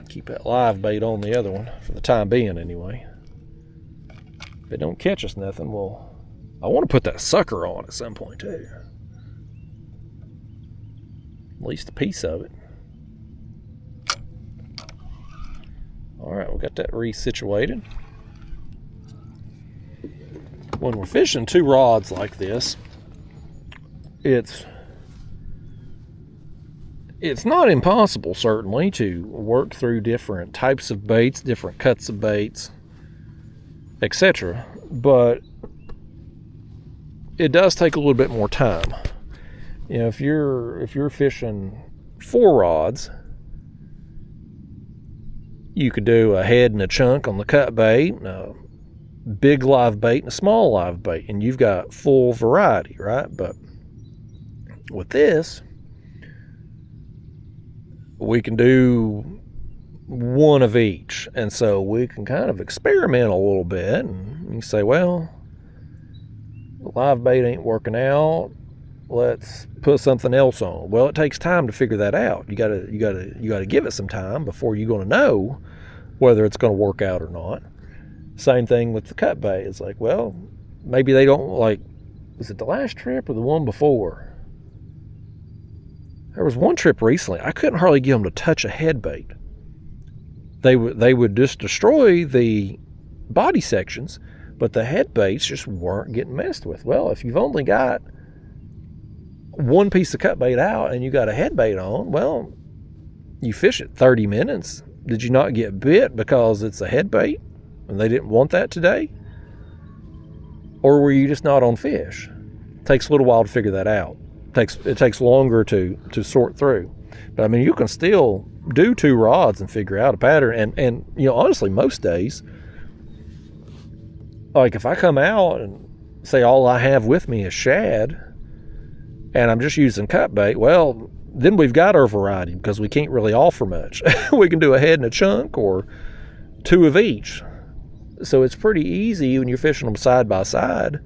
Keep that live bait on the other one, for the time being anyway. If it don't catch us nothing, I want to put that sucker on at some point too. At least a piece of it. Alright, we got that resituated. When we're fishing two rods like this, it's not impossible, certainly, to work through different types of baits, different cuts of baits, etc. But it does take a little bit more time. You know, if you're fishing 4 rods, you could do a head and a chunk on the cut bait, a big live bait and a small live bait, and you've got full variety, right? But with this, we can do one of each, and so we can kind of experiment a little bit, and you say, well, the live bait ain't working out, let's put something else on. Well, it takes time to figure that out. You gotta give it some time before you're going to know whether it's going to work out or not. Same thing with the cut bait. It's like, well, maybe they don't like, was it the last trip or the one before? There was one trip recently, I couldn't hardly get them to touch a head bait. They would just destroy the body sections, but the head baits just weren't getting messed with. Well, if you've only got one piece of cut bait out and you got a head bait on, well, you fish it 30 minutes. Did you not get bit because it's a head bait and they didn't want that today? Or were you just not on fish? It takes a little while to figure that out. It takes longer to sort through. But I mean, you can still do 2 rods and figure out a pattern. And you know, honestly, most days, like if I come out and say all I have with me is shad and I'm just using cut bait, well, then we've got our variety because we can't really offer much. We can do a head and a chunk or 2 of each. So it's pretty easy when you're fishing them side by side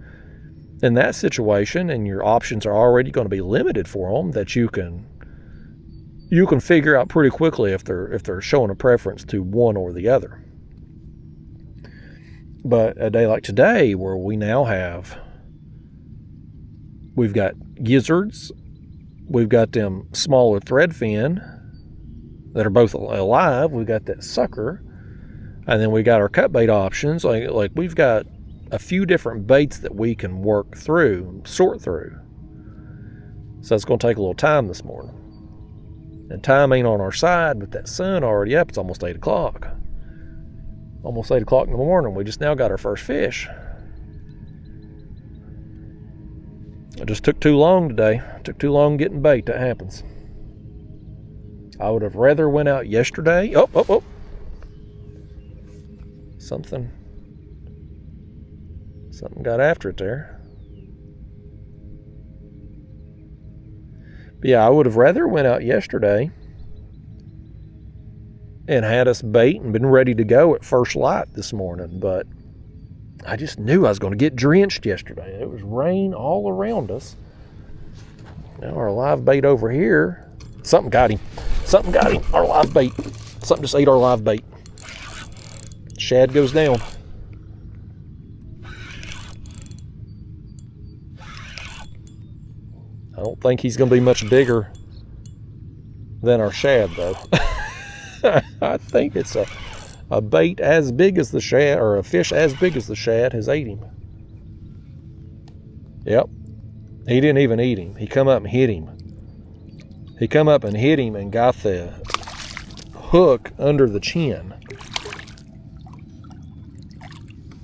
in that situation, and your options are already going to be limited for them, that you can figure out pretty quickly if they're showing a preference to one or the other. But a day like today, where we've got gizzards, we've got them smaller thread fin that are both alive, we've got that sucker, and then we got our cut bait options. Like we've got a few different baits that we can work through, sort through. So it's going to take a little time this morning. And time ain't on our side, but that sun already up. It's almost 8 o'clock. Almost 8 o'clock in the morning. We just now got our first fish. It just took too long today. It took too long getting bait. That happens. I would have rather went out yesterday. Oh. Something got after it there. But yeah, I would have rather went out yesterday and had us bait and been ready to go at first light this morning, but I just knew I was going to get drenched yesterday. It was rain all around us. Now our live bait over here, something got him. Something got him, our live bait. Something just ate our live bait. Shad goes down. I don't think he's going to be much bigger than our shad, though. I think it's a bait as big as the shad, or a fish as big as the shad has ate him. Yep. He didn't even eat him. He come up and hit him. He come up and hit him and got the hook under the chin.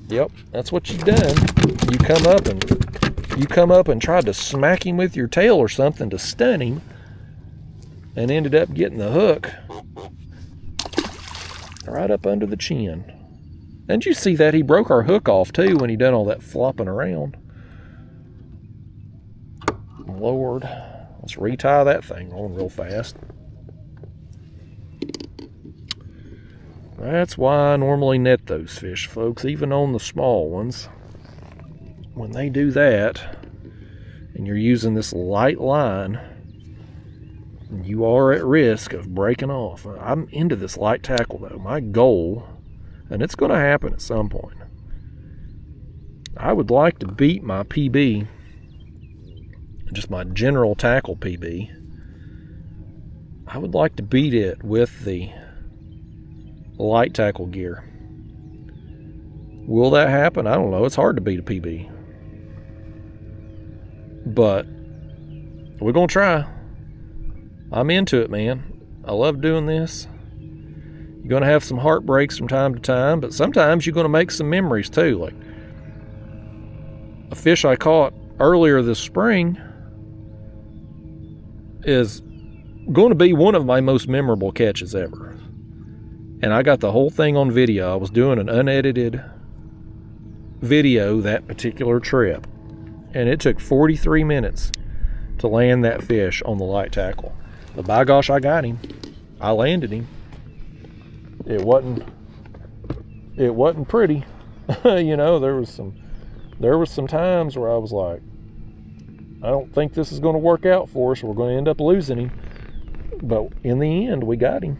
Yep, that's what you done. You come up and tried to smack him with your tail or something to stun him, and ended up getting the hook right up under the chin. Didn't you see that? He broke our hook off too when he done all that flopping around. Lord, let's retie that thing on real fast. That's why I normally net those fish, folks, even on the small ones. When they do that, and you're using this light line, you are at risk of breaking off. I'm into this light tackle, though. My goal, and it's going to happen at some point, I would like to beat my PB, just my general tackle PB. I would like to beat it with the light tackle gear. Will that happen? I don't know. It's hard to beat a PB. But we're going to try. I'm into it, man. I love doing this. You're going to have some heartbreaks from time to time, but sometimes you're going to make some memories too. Like a fish I caught earlier this spring is going to be one of my most memorable catches ever. And I got the whole thing on video. I was doing an unedited video that particular trip, and it took 43 minutes to land that fish on the light tackle. But by gosh, I got him. I landed him. It wasn't pretty. You know, there was some times where I was like, I don't think this is going to work out for us. We're going to end up losing him. But in the end, we got him.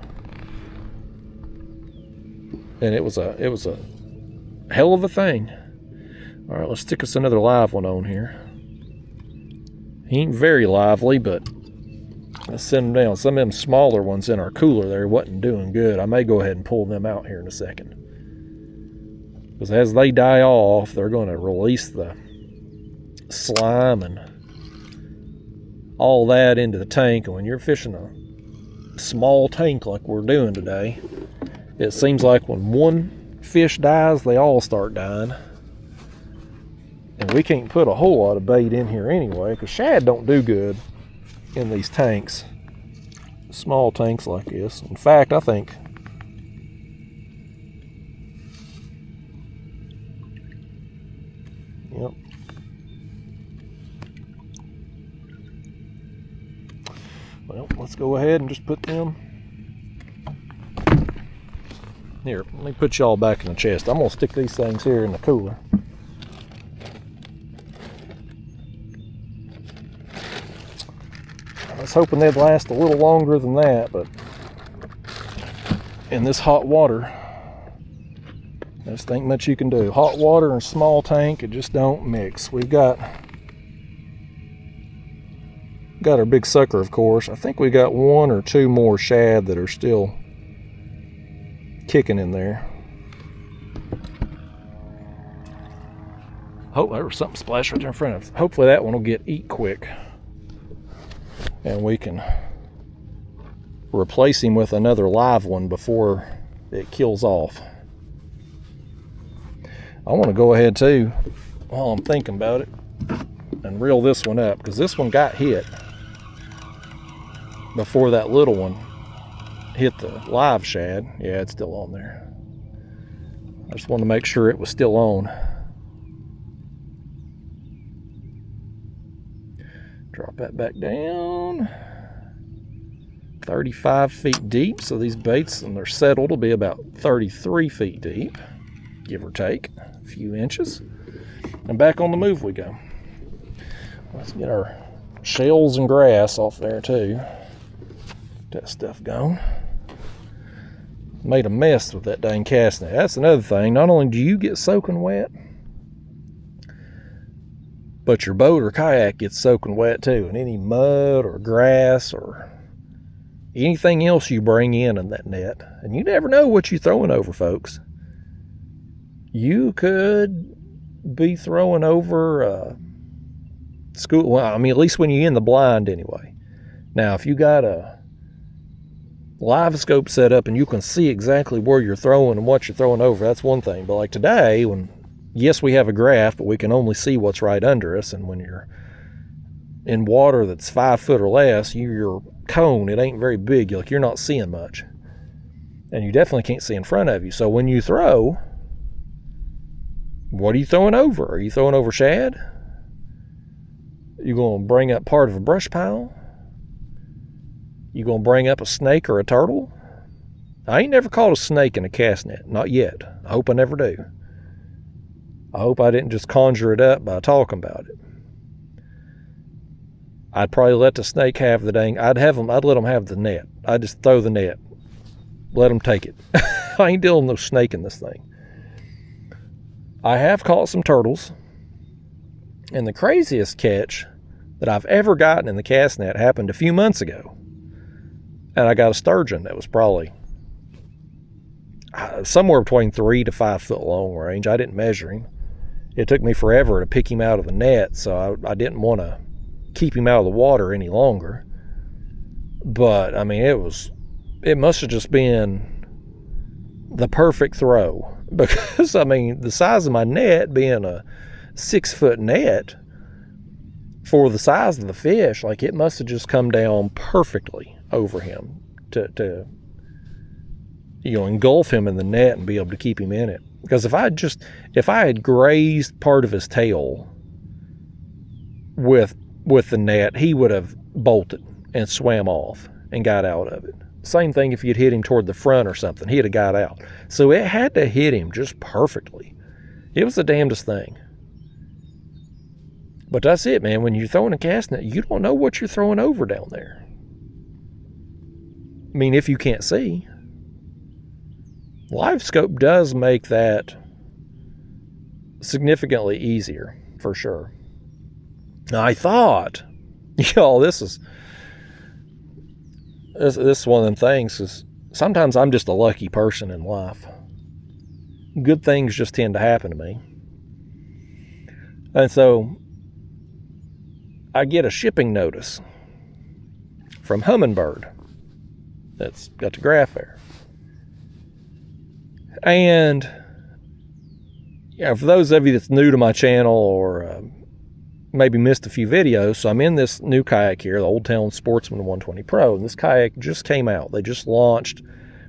And it was a hell of a thing. All right, let's stick us another live one on here. He ain't very lively, but let's send him down. Some of them smaller ones in our cooler there wasn't doing good. I may go ahead and pull them out here in a second. Because as they die off, they're going to release the slime and all that into the tank. And when you're fishing a small tank like we're doing today, it seems like when one fish dies, they all start dying. And we can't put a whole lot of bait in here anyway, because shad don't do good in these tanks, small tanks like this. In fact, I think yep. Well, let's go ahead and just put them here. Let me put y'all back in the chest. I'm gonna stick these things here in the cooler. I was hoping they'd last a little longer than that, but in this hot water, I just ain't much you can do. Hot water and small tank, it just don't mix. We've got our big sucker, of course. I think we got one or two more shad that are still kicking in there. Oh, there was something splashed right there in front of us. Hopefully that one will eat quick, and we can replace him with another live one before it kills off. I want to go ahead too, while I'm thinking about it, and reel this one up, because this one got hit before that little one hit the live shad. Yeah, it's still on there. I just want to make sure it was still on. Drop that back down. 35 feet deep. So these baits, when they're settled, will be about 33 feet deep, give or take a few inches. And back on the move we go. Let's get our shells and grass off there too. Get that stuff going. Made a mess with that dang cast net. That's another thing. Not only do you get soaking wet, but your boat or kayak gets soaking wet too. And any mud or grass or anything else you bring in that net. And you never know what you're throwing over, folks. You could be throwing over school. Well, I mean, at least when you're in the blind anyway. Now, if you got a live scope set up and you can see exactly where you're throwing and what you're throwing over, that's one thing. But like today, when, yes, we have a graph, but we can only see what's right under us. And when you're in water that's 5 foot or less, your cone, it ain't very big. Like, you're not seeing much. And you definitely can't see in front of you. So when you throw, what are you throwing over? Are you throwing over shad? You going to bring up part of a brush pile? You going to bring up a snake or a turtle? I ain't never caught a snake in a cast net. Not yet. I hope I never do. I hope I didn't just conjure it up by talking about it. I'd probably let the snake have the dang. I'd let them have the net. I'd just throw the net. Let them take it. I ain't dealing with no snake in this thing. I have caught some turtles. And the craziest catch that I've ever gotten in the cast net happened a few months ago. And I got a sturgeon that was probably somewhere between 3 to 5 foot long range. I didn't measure him. It took me forever to pick him out of the net, so I didn't want to keep him out of the water any longer. But, I mean, it must have just been the perfect throw. Because, I mean, the size of my net being a 6 foot net for the size of the fish, like, it must have just come down perfectly over him to engulf him in the net and be able to keep him in it. Because if I had grazed part of his tail with the net, he would have bolted and swam off and got out of it. Same thing if you'd hit him toward the front or something, he'd have got out. So it had to hit him just perfectly. It was the damnedest thing. But that's it, man. When you're throwing a cast net, you don't know what you're throwing over down there. I mean, if you can't see. Live scope does make that significantly easier, for sure. Now, I thought, this is one of them things, because sometimes I'm just a lucky person in life. Good things just tend to happen to me. And so I get a shipping notice from Humminbird that's got the graph there. And for those of you that's new to my channel or maybe missed a few videos, so I'm in this new kayak here, the Old Town Sportsman 120 Pro, and this kayak just came out. They just launched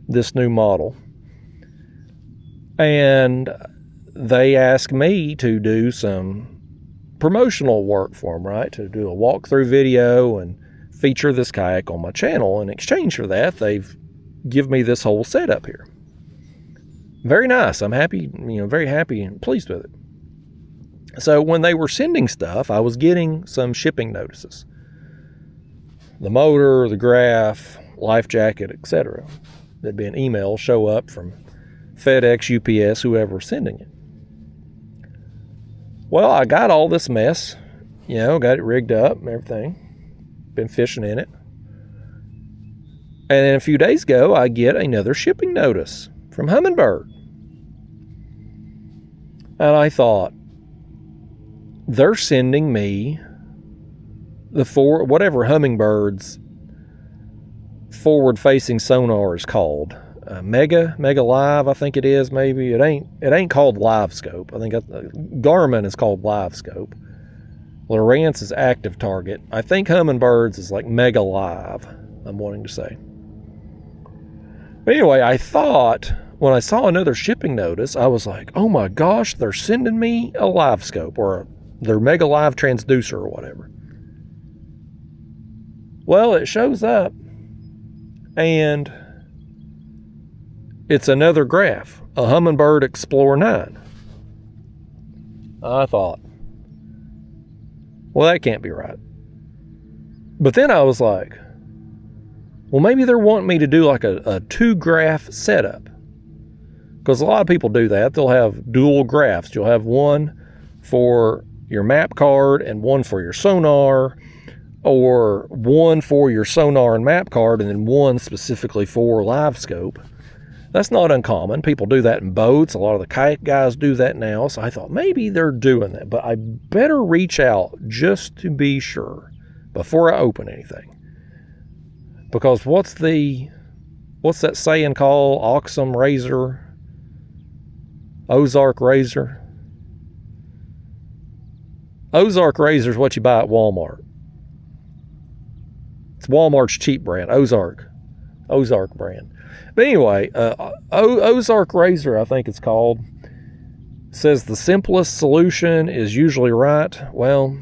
this new model. And they asked me to do some promotional work for them, right? To do a walkthrough video and feature this kayak on my channel. In exchange for that, they've given me this whole setup here. Very nice. I'm happy, very happy and pleased with it. So when they were sending stuff, I was getting some shipping notices. The motor, the graph, life jacket, etc. There'd be an email show up from FedEx, UPS, whoever's sending it. Well, I got all this mess, got it rigged up and everything. Been fishing in it. And then a few days ago, I get another shipping notice from Humminbird. And I thought, they're sending me whatever Hummingbird's forward-facing sonar is called. Mega Live, I think it is, maybe. It ain't called Live Scope. I think Garmin is called Live Scope. Lowrance is Active Target. I think Humminbird's is like Mega Live, I'm wanting to say. But anyway, I thought, when I saw another shipping notice, I was like, oh my gosh, they're sending me a Live Scope or their Mega Live transducer or whatever. Well, it shows up and it's another graph, a Humminbird Explorer 9. I thought, well, that can't be right. But then I was like, well, maybe they're wanting me to do like a 2-graph setup. Because a lot of people do that. They'll have dual graphs. You'll have one for your map card and one for your sonar, or one for your sonar and map card and then one specifically for live scope. That's not uncommon. People do that in boats. A lot of the kayak guys do that now. So I thought maybe they're doing that, but I better reach out just to be sure before I open anything. Because what's that saying called? Oxum razor, Ozark razor. Ozark razor is what you buy at Walmart. It's Walmart's cheap brand, Ozark brand. But anyway, Ozark razor, I think it's called, says the simplest solution is usually right. Well,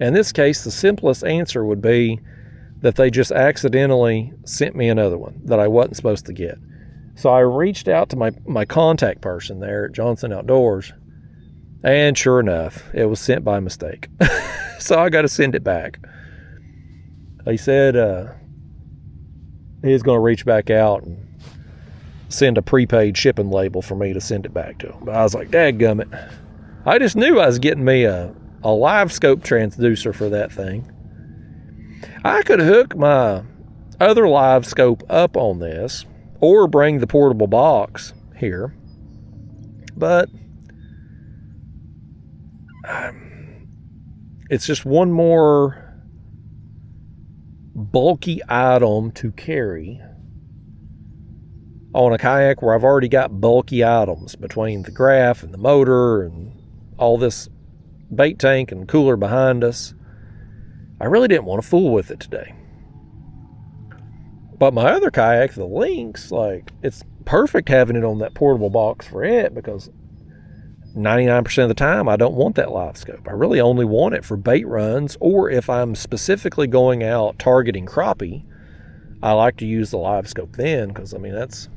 in this case, the simplest answer would be that they just accidentally sent me another one that I wasn't supposed to get. So I reached out to my contact person there at Johnson Outdoors, and sure enough, it was sent by mistake. So I got to send it back. He said he's going to reach back out and send a prepaid shipping label for me to send it back to him. But I was like, dadgummit. I just knew I was getting me a live scope transducer for that thing. I could hook my other live scope up on this or bring the portable box here. But it's just one more bulky item to carry on a kayak where I've already got bulky items between the graph and the motor and all this bait tank and cooler behind us. I really didn't want to fool with it today. But my other kayak, the Lynx, like, it's perfect having it on that portable box for it, because 99% of the time I don't want that live scope. I really only want it for bait runs, or if I'm specifically going out targeting crappie, I like to use the live scope then, because I mean, that's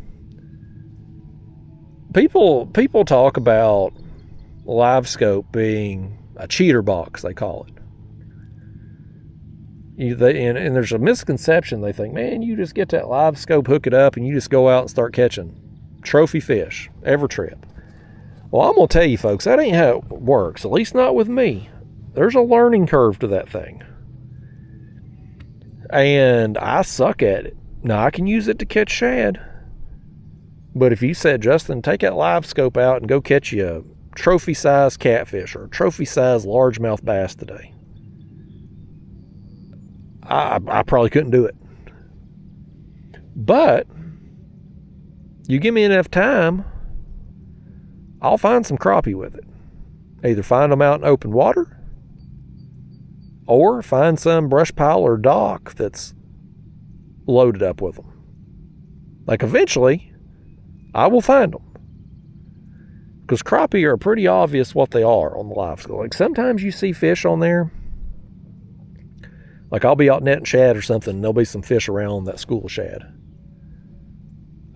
people talk about live scope being a cheater box, they call it. And there's a misconception. They think, man, you just get that live scope, hook it up, and you just go out and start catching trophy fish every trip. Well, I'm going to tell you, folks, that ain't how it works, at least not with me. There's a learning curve to that thing. And I suck at it. Now, I can use it to catch shad. But if you said, Justin, take that live scope out and go catch you a trophy-sized catfish or a trophy-sized largemouth bass today, I probably couldn't do it. But you give me enough time, I'll find some crappie with it. Either find them out in open water, or find some brush pile or dock that's loaded up with them. Like, eventually, I will find them. Because crappie are pretty obvious what they are on the live scope. Like, sometimes you see fish on there. Like, I'll be out netting shad or something, and there'll be some fish around that school of shad.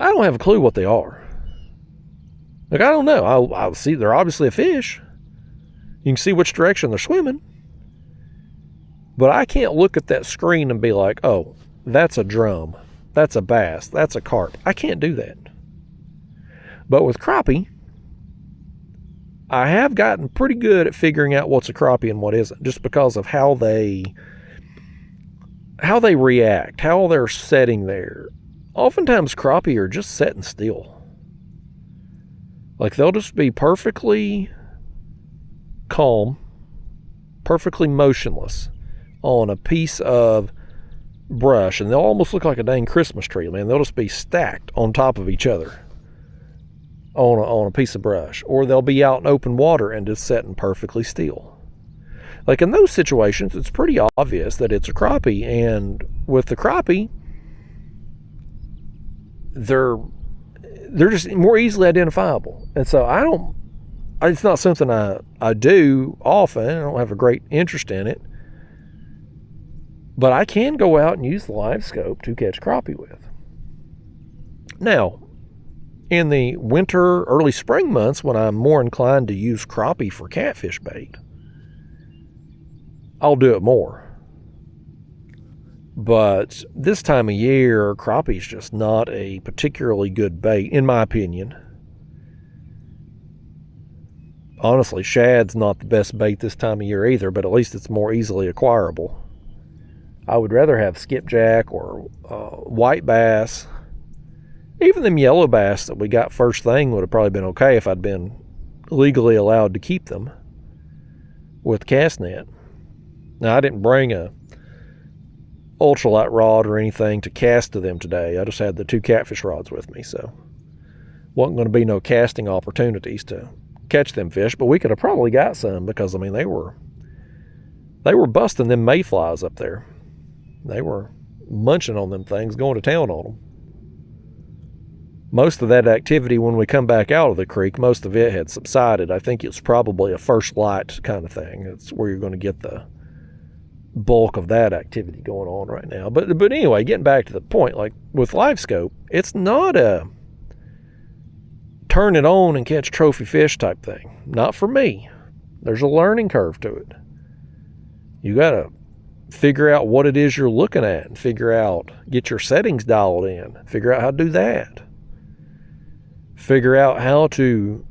I don't have a clue what they are. Like, I don't know. I'll see they're obviously a fish. You can see which direction they're swimming. But I can't look at that screen and be like, oh, that's a drum. That's a bass. That's a carp. I can't do that. But with crappie, I have gotten pretty good at figuring out what's a crappie and what isn't, just because of how they react, how they're setting there. Oftentimes crappie are just setting still. Like, they'll just be perfectly calm, perfectly motionless on a piece of brush, and they'll almost look like a dang Christmas tree, man. They'll just be stacked on top of each other on a piece of brush, or they'll be out in open water and just setting perfectly still. Like, in those situations, it's pretty obvious that it's a crappie, and with the crappie, they're just more easily identifiable. And so it's not something I do often. I don't have a great interest in it, but I can go out and use the live scope to catch crappie with. Now, in the winter, early spring months, when I'm more inclined to use crappie for catfish bait, I'll do it more. But this time of year, crappie's just not a particularly good bait, in my opinion. Honestly, shad's not the best bait this time of year either, but at least it's more easily acquirable. I would rather have skipjack or white bass. Even them yellow bass that we got first thing would have probably been okay if I'd been legally allowed to keep them with cast net. Now, I didn't bring a ultralight rod or anything to cast to them today. I just had the 2 catfish rods with me, so wasn't going to be no casting opportunities to catch them fish, but we could have probably got some because, I mean, they were busting them mayflies up there. They were munching on them things, going to town on them. Most of that activity when we come back out of the creek, most of it had subsided. I think it's probably a first light kind of thing. It's where you're going to get the bulk of that activity going on right now. But anyway, getting back to the point, like with live scope, it's not a turn it on and catch trophy fish type thing. Not for me. There's a learning curve to it. You got to figure out what it is you're looking at and get your settings dialed in, figure out how to do that. Figure out how to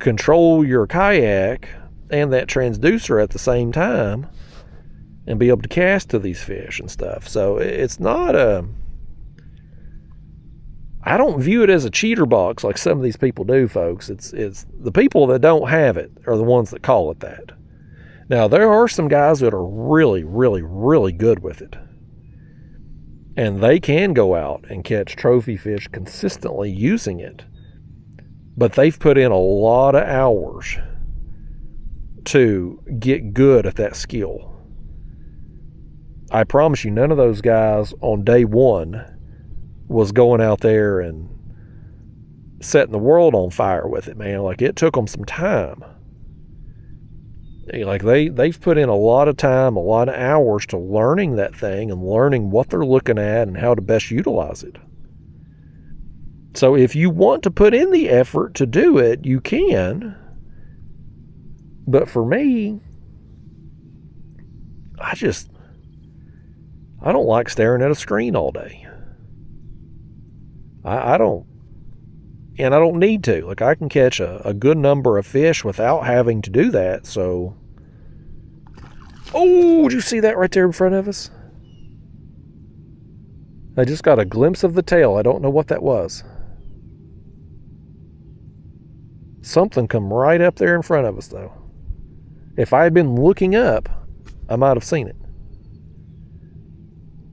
control your kayak and that transducer at the same time and be able to cast to these fish and stuff. So it's not I don't view it as a cheater box like some of these people do, folks. It's the people that don't have it are the ones that call it that. Now, there are some guys that are really, really, really good with it. And they can go out and catch trophy fish consistently using it. But they've put in a lot of hours to get good at that skill. I promise you, none of those guys on day one was going out there and setting the world on fire with it, man. Like, it took them some time. Like, they've put in a lot of time, a lot of hours to learning that thing and learning what they're looking at and how to best utilize it. So if you want to put in the effort to do it, you can. But for me, I don't like staring at a screen all day. I don't. And I don't need to. Like, I can catch a good number of fish without having to do that. So, oh, did you see that right there in front of us? I just got a glimpse of the tail. I don't know what that was. Something come right up there in front of us, though. If I had been looking up, I might have seen it.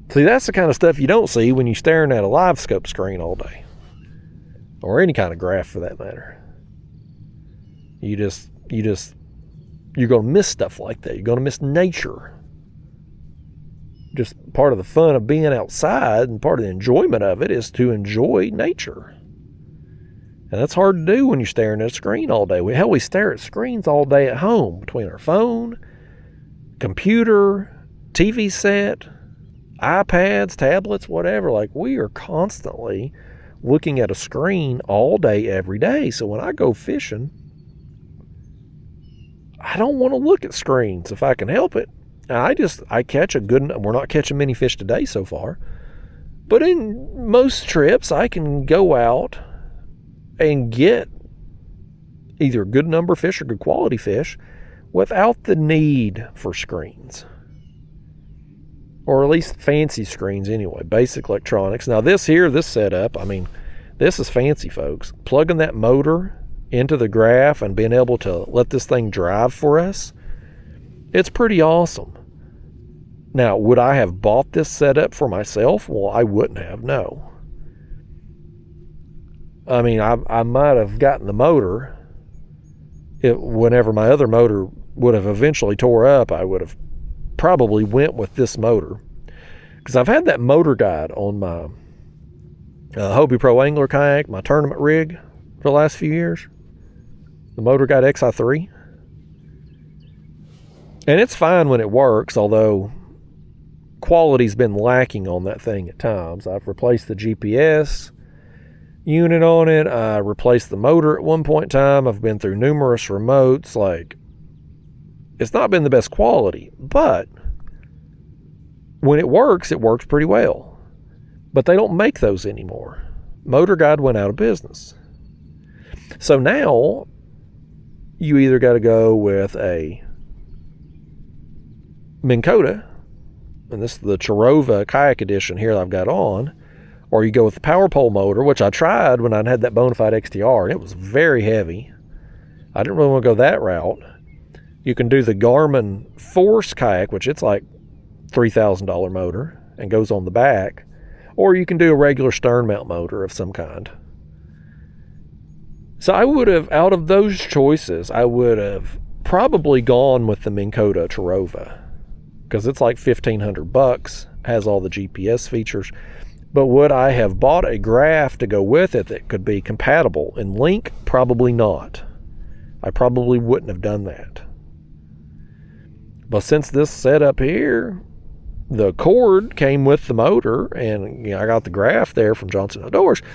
See, that's the kind of stuff you don't see when you're staring at a live scope screen all day. Or any kind of graph for that matter. You're going to miss stuff like that. You're going to miss nature. Just part of the fun of being outside and part of the enjoyment of it is to enjoy nature. And that's hard to do when you're staring at a screen all day. We stare at screens all day at home between our phone, computer, TV set, iPads, tablets, whatever. Like, we are constantly looking at a screen all day, every day. So when I go fishing, I don't want to look at screens if I can help it. I catch we're not catching many fish today so far, but in most trips I can go out and get either a good number of fish or good quality fish without the need for screens. Or at least fancy screens anyway, basic electronics. Now this setup, I mean, this is fancy, folks. Plugging that motor into the graph and being able to let this thing drive for us, it's pretty awesome. Now, would I have bought this setup for myself? Well, I wouldn't have, no. I mean, I might have gotten the motor. Whenever my other motor would have eventually tore up, I would have probably went with this motor. Because I've had that motor guide on my Hobie Pro Angler kayak, my tournament rig, for the last few years. The Motor Guide XI3. And it's fine when it works, although quality's been lacking on that thing at times. I've replaced the GPS. unit on it. I replaced the motor at one point in time. I've been through numerous remotes. Like, it's not been the best quality, but when it works pretty well. But they don't make those anymore. Motor Guide went out of business. So now you either got to go with a Minn Kota, and this is the Chirova Kayak Edition here that I've got on, or you go with the power pole motor, which I tried when I had that Bonafide XTR, and it was very heavy. I didn't really want to go that route. You can do the Garmin Force Kayak, which it's like $3,000 motor and goes on the back, or you can do a regular stern mount motor of some kind. So I would have, out of those choices, I would have probably gone with the Minn Kota Chirova, because it's like $1,500, has all the GPS features. But would I have bought a graph to go with it that could be compatible in link? Probably not. I probably wouldn't have done that. But since this setup here, the cord came with the motor, and I got the graph there from Johnson Outdoors, I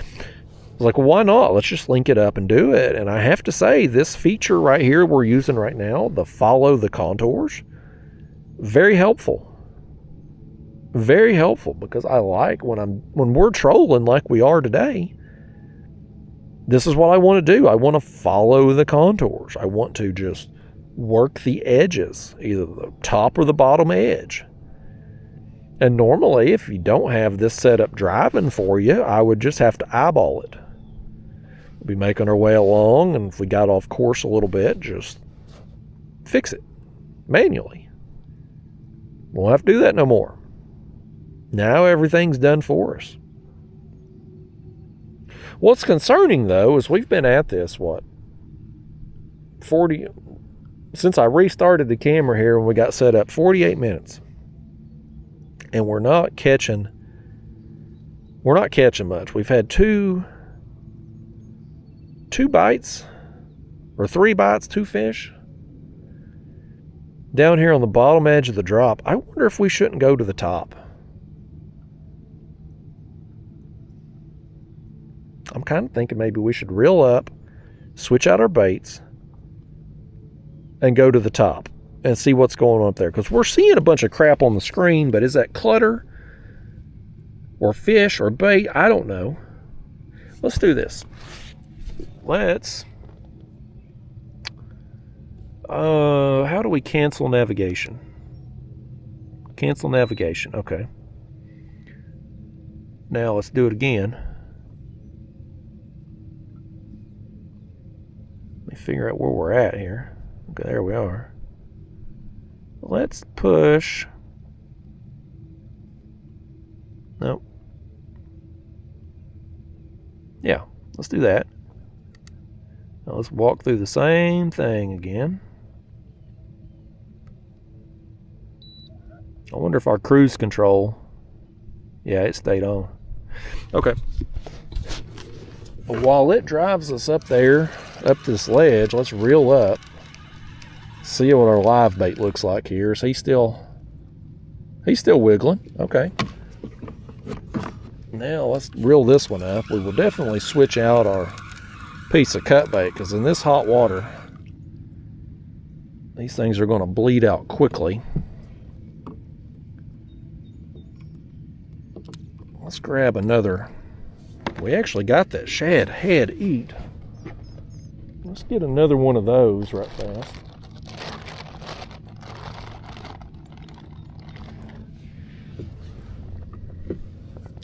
was like, well, why not? Let's just link it up and do it. And I have to say, this feature right here we're using right now, the follow the contours, very helpful. Very helpful, because I like when we're trolling like we are today, this is what I want to do. I want to follow the contours. I want to just work the edges, either the top or the bottom edge. And normally, if you don't have this setup driving for you, I would just have to eyeball it. We'll be making our way along, and if we got off course a little bit, just fix it manually. Won't have to do that no more. Now everything's done for us. What's concerning, though, is we've been at this, 40, since I restarted the camera here when we got set up, 48 minutes. And we're not catching much. We've had two bites, or 3 bites, 2 fish. Down here on the bottom edge of the drop, I wonder if we shouldn't go to the top. I'm kind of thinking maybe we should reel up, switch out our baits, and go to the top and see what's going on up there. Because we're seeing a bunch of crap on the screen, but is that clutter or fish or bait? I don't know. Let's do this. How do we cancel navigation? Cancel navigation, okay. Now let's do it again. Let me figure out where we're at here. Okay, there we are. Let's push. Nope. Yeah, let's do that. Now let's walk through the same thing again. I wonder if our cruise control, yeah, it stayed on. Okay. But while it drives us up there, up this ledge, let's reel up. See what our live bait looks like here. Is he's still wiggling. Okay. Now let's reel this one up. We will definitely switch out our piece of cut bait, because in this hot water, these things are going to bleed out quickly. Let's grab another. We actually got that shad head eat. Let's get another one of those right fast.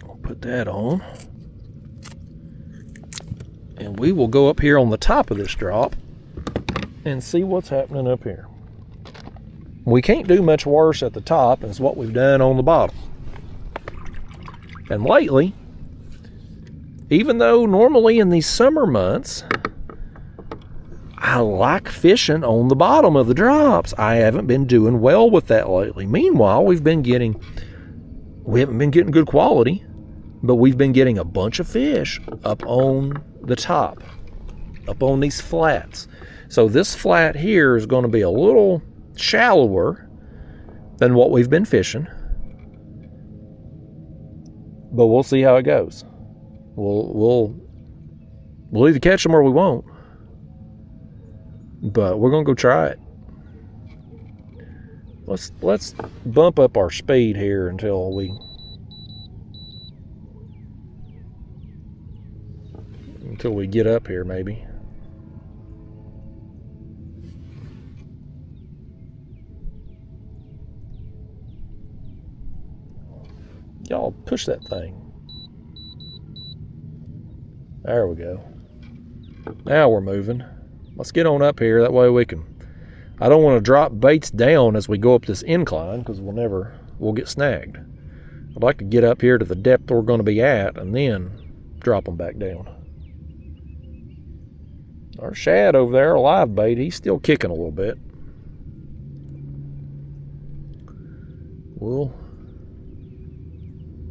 I'll put that on. And we will go up here on the top of this drop and see what's happening up here. We can't do much worse at the top as what we've done on the bottom. And lately, even though normally in these summer months, I like fishing on the bottom of the drops, I haven't been doing well with that lately. Meanwhile, we haven't been getting good quality, but we've been getting a bunch of fish up on the top, up on these flats. So this flat here is going to be a little shallower than what we've been fishing, but we'll see how it goes. We'll We'll either catch them or we won't. But we're going to go try it. Let's bump up our speed here until we get up here, maybe. Y'all push that thing. There we go. Now we're moving. Let's get on up here. That way we can... I don't want to drop baits down as we go up this incline because we'll get snagged. I'd like to get up here to the depth we're going to be at and then drop them back down. Our shad over there, a live bait, he's still kicking a little bit.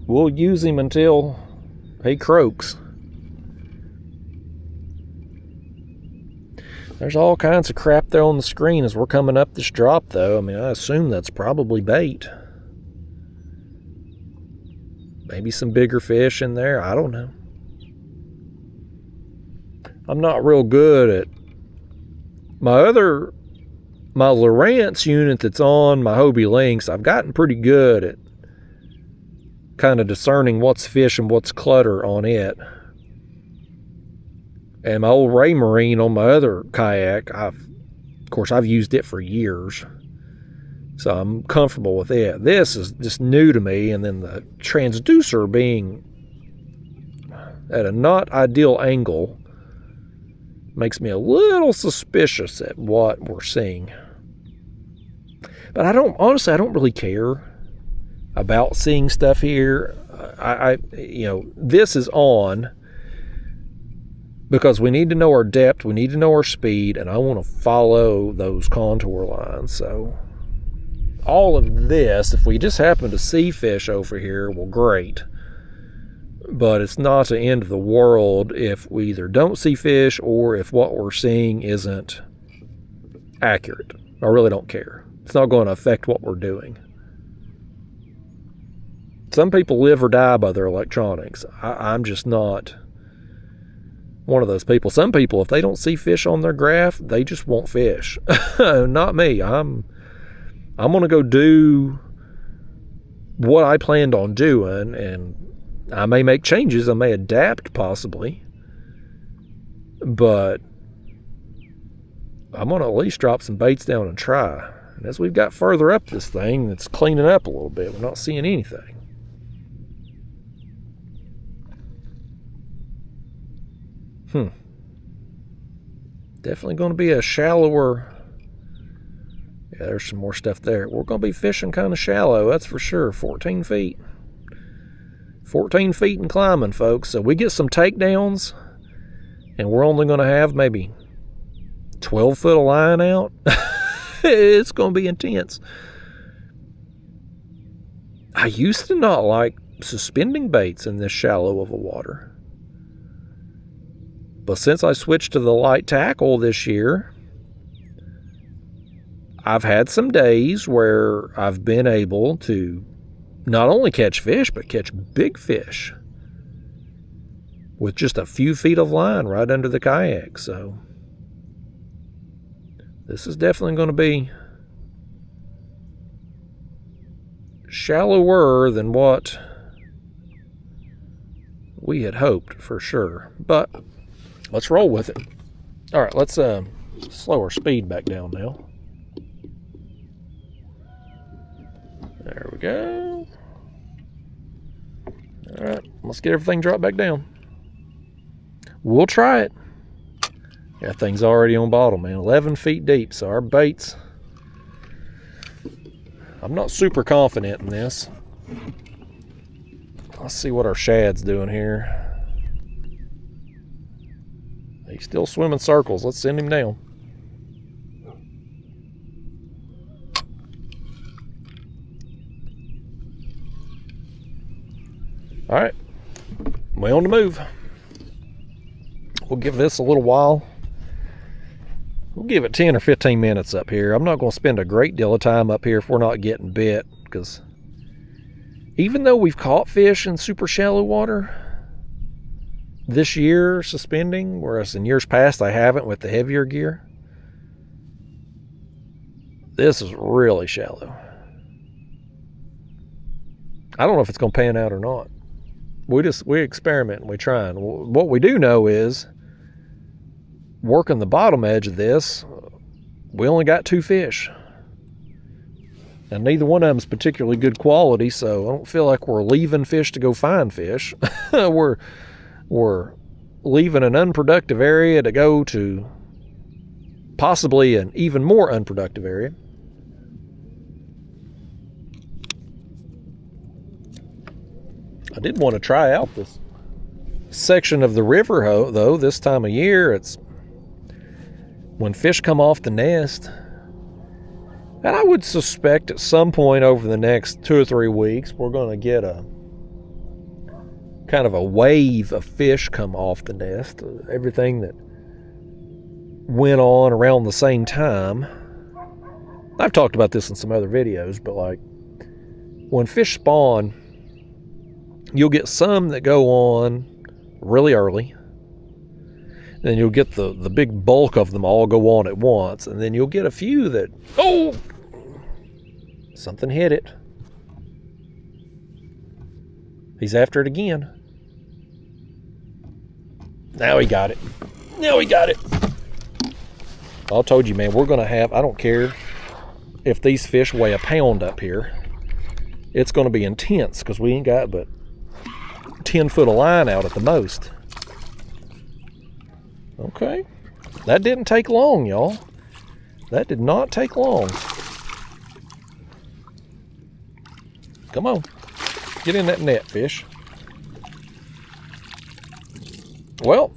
We'll use him until he croaks. There's all kinds of crap there on the screen as we're coming up this drop, though. I mean, I assume that's probably bait. Maybe some bigger fish in there. I don't know. I'm not real good at my Lowrance unit that's on my Hobie Lynx. I've gotten pretty good at kind of discerning what's fish and what's clutter on it. And my old Ray Marine on my other kayak, of course, I've used it for years, so I'm comfortable with it. This is just new to me, and then the transducer being at a not ideal angle makes me a little suspicious at what we're seeing. But honestly, I don't really care about seeing stuff here. This is on because we need to know our depth, we need to know our speed, and I want to follow those contour lines. So all of this, if we just happen to see fish over here, well, great. But it's not the end of the world if we either don't see fish or if what we're seeing isn't accurate. I really don't care. It's not going to affect what we're doing. Some people live or die by their electronics. I'm just not one of those people. Some people, if they don't see fish on their graph, they just won't fish. Not me. I'm going to go do what I planned on doing, and I may make changes. I may adapt, possibly. But I'm going to at least drop some baits down and try. And as we've got further up this thing, it's cleaning up a little bit. We're not seeing anything. Definitely going to be a shallower... Yeah, there's some more stuff there. We're going to be fishing kind of shallow, that's for sure. 14 feet. 14 feet and climbing, folks. So we get some takedowns, and we're only going to have maybe 12 foot of line out. It's going to be intense. I used to not like suspending baits in this shallow of a water. But since I switched to the light tackle this year, I've had some days where I've been able to not only catch fish, but catch big fish with just a few feet of line right under the kayak. So this is definitely going to be shallower than what we had hoped, for sure. But let's roll with it. All right, let's slow our speed back down now. There we go. All right, let's get everything dropped back down. We'll try it. That thing's already on bottom, man. 11 feet deep, so our baits... I'm not super confident in this. Let's see what our shad's doing here. He's still swimming circles. Let's send him down. All right, way on the move. We'll give this a little while. We'll give it 10 or 15 minutes up here. I'm not going to spend a great deal of time up here if we're not getting bit, because even though we've caught fish in super shallow water, this year suspending, whereas in years past I haven't with the heavier gear. This is really shallow. I don't know if it's going to pan out or not. We experiment and we try. And what we do know is, working the bottom edge of this, we only got 2 fish. And neither one of them is particularly good quality, so I don't feel like we're leaving fish to go find fish. we're leaving an unproductive area to go to possibly an even more unproductive area. I did want to try out this section of the river, though. This time of year, it's when fish come off the nest. And I would suspect at some point over the next 2 or 3 weeks, we're going to get a kind of a wave of fish come off the nest. Everything that went on around the same time. I've talked about this in some other videos, but like when fish spawn, you'll get some that go on really early. Then you'll get the big bulk of them all go on at once. And then you'll get a few that, oh, something hit it. He's after it again. Now he got it. Now he got it. I told you, man, we're going to have, I don't care if these fish weigh a pound up here. It's going to be intense because we ain't got but 10 foot of line out at the most. Okay, that didn't take long, y'all. That did not take long. Come on, get in that net, fish. Well,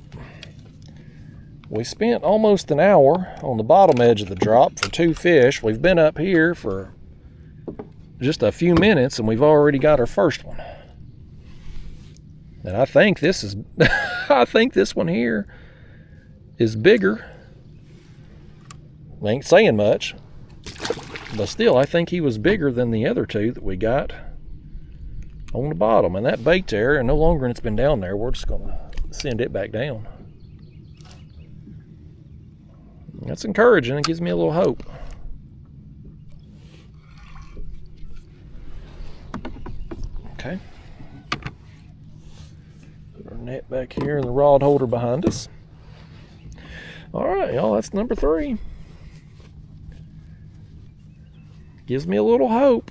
we spent almost an hour on the bottom edge of the drop for 2 fish. We've been up here for just a few minutes and we've already got our first one. And I think this is, I think this one here is bigger. I ain't saying much, but still, I think he was bigger than the other 2 that we got on the bottom. And that bait there, and no longer than it's been down there, we're just gonna send it back down. That's encouraging. It gives me a little hope. Okay. Put our net back here and the rod holder behind us. All right, y'all, that's number 3. Gives me a little hope.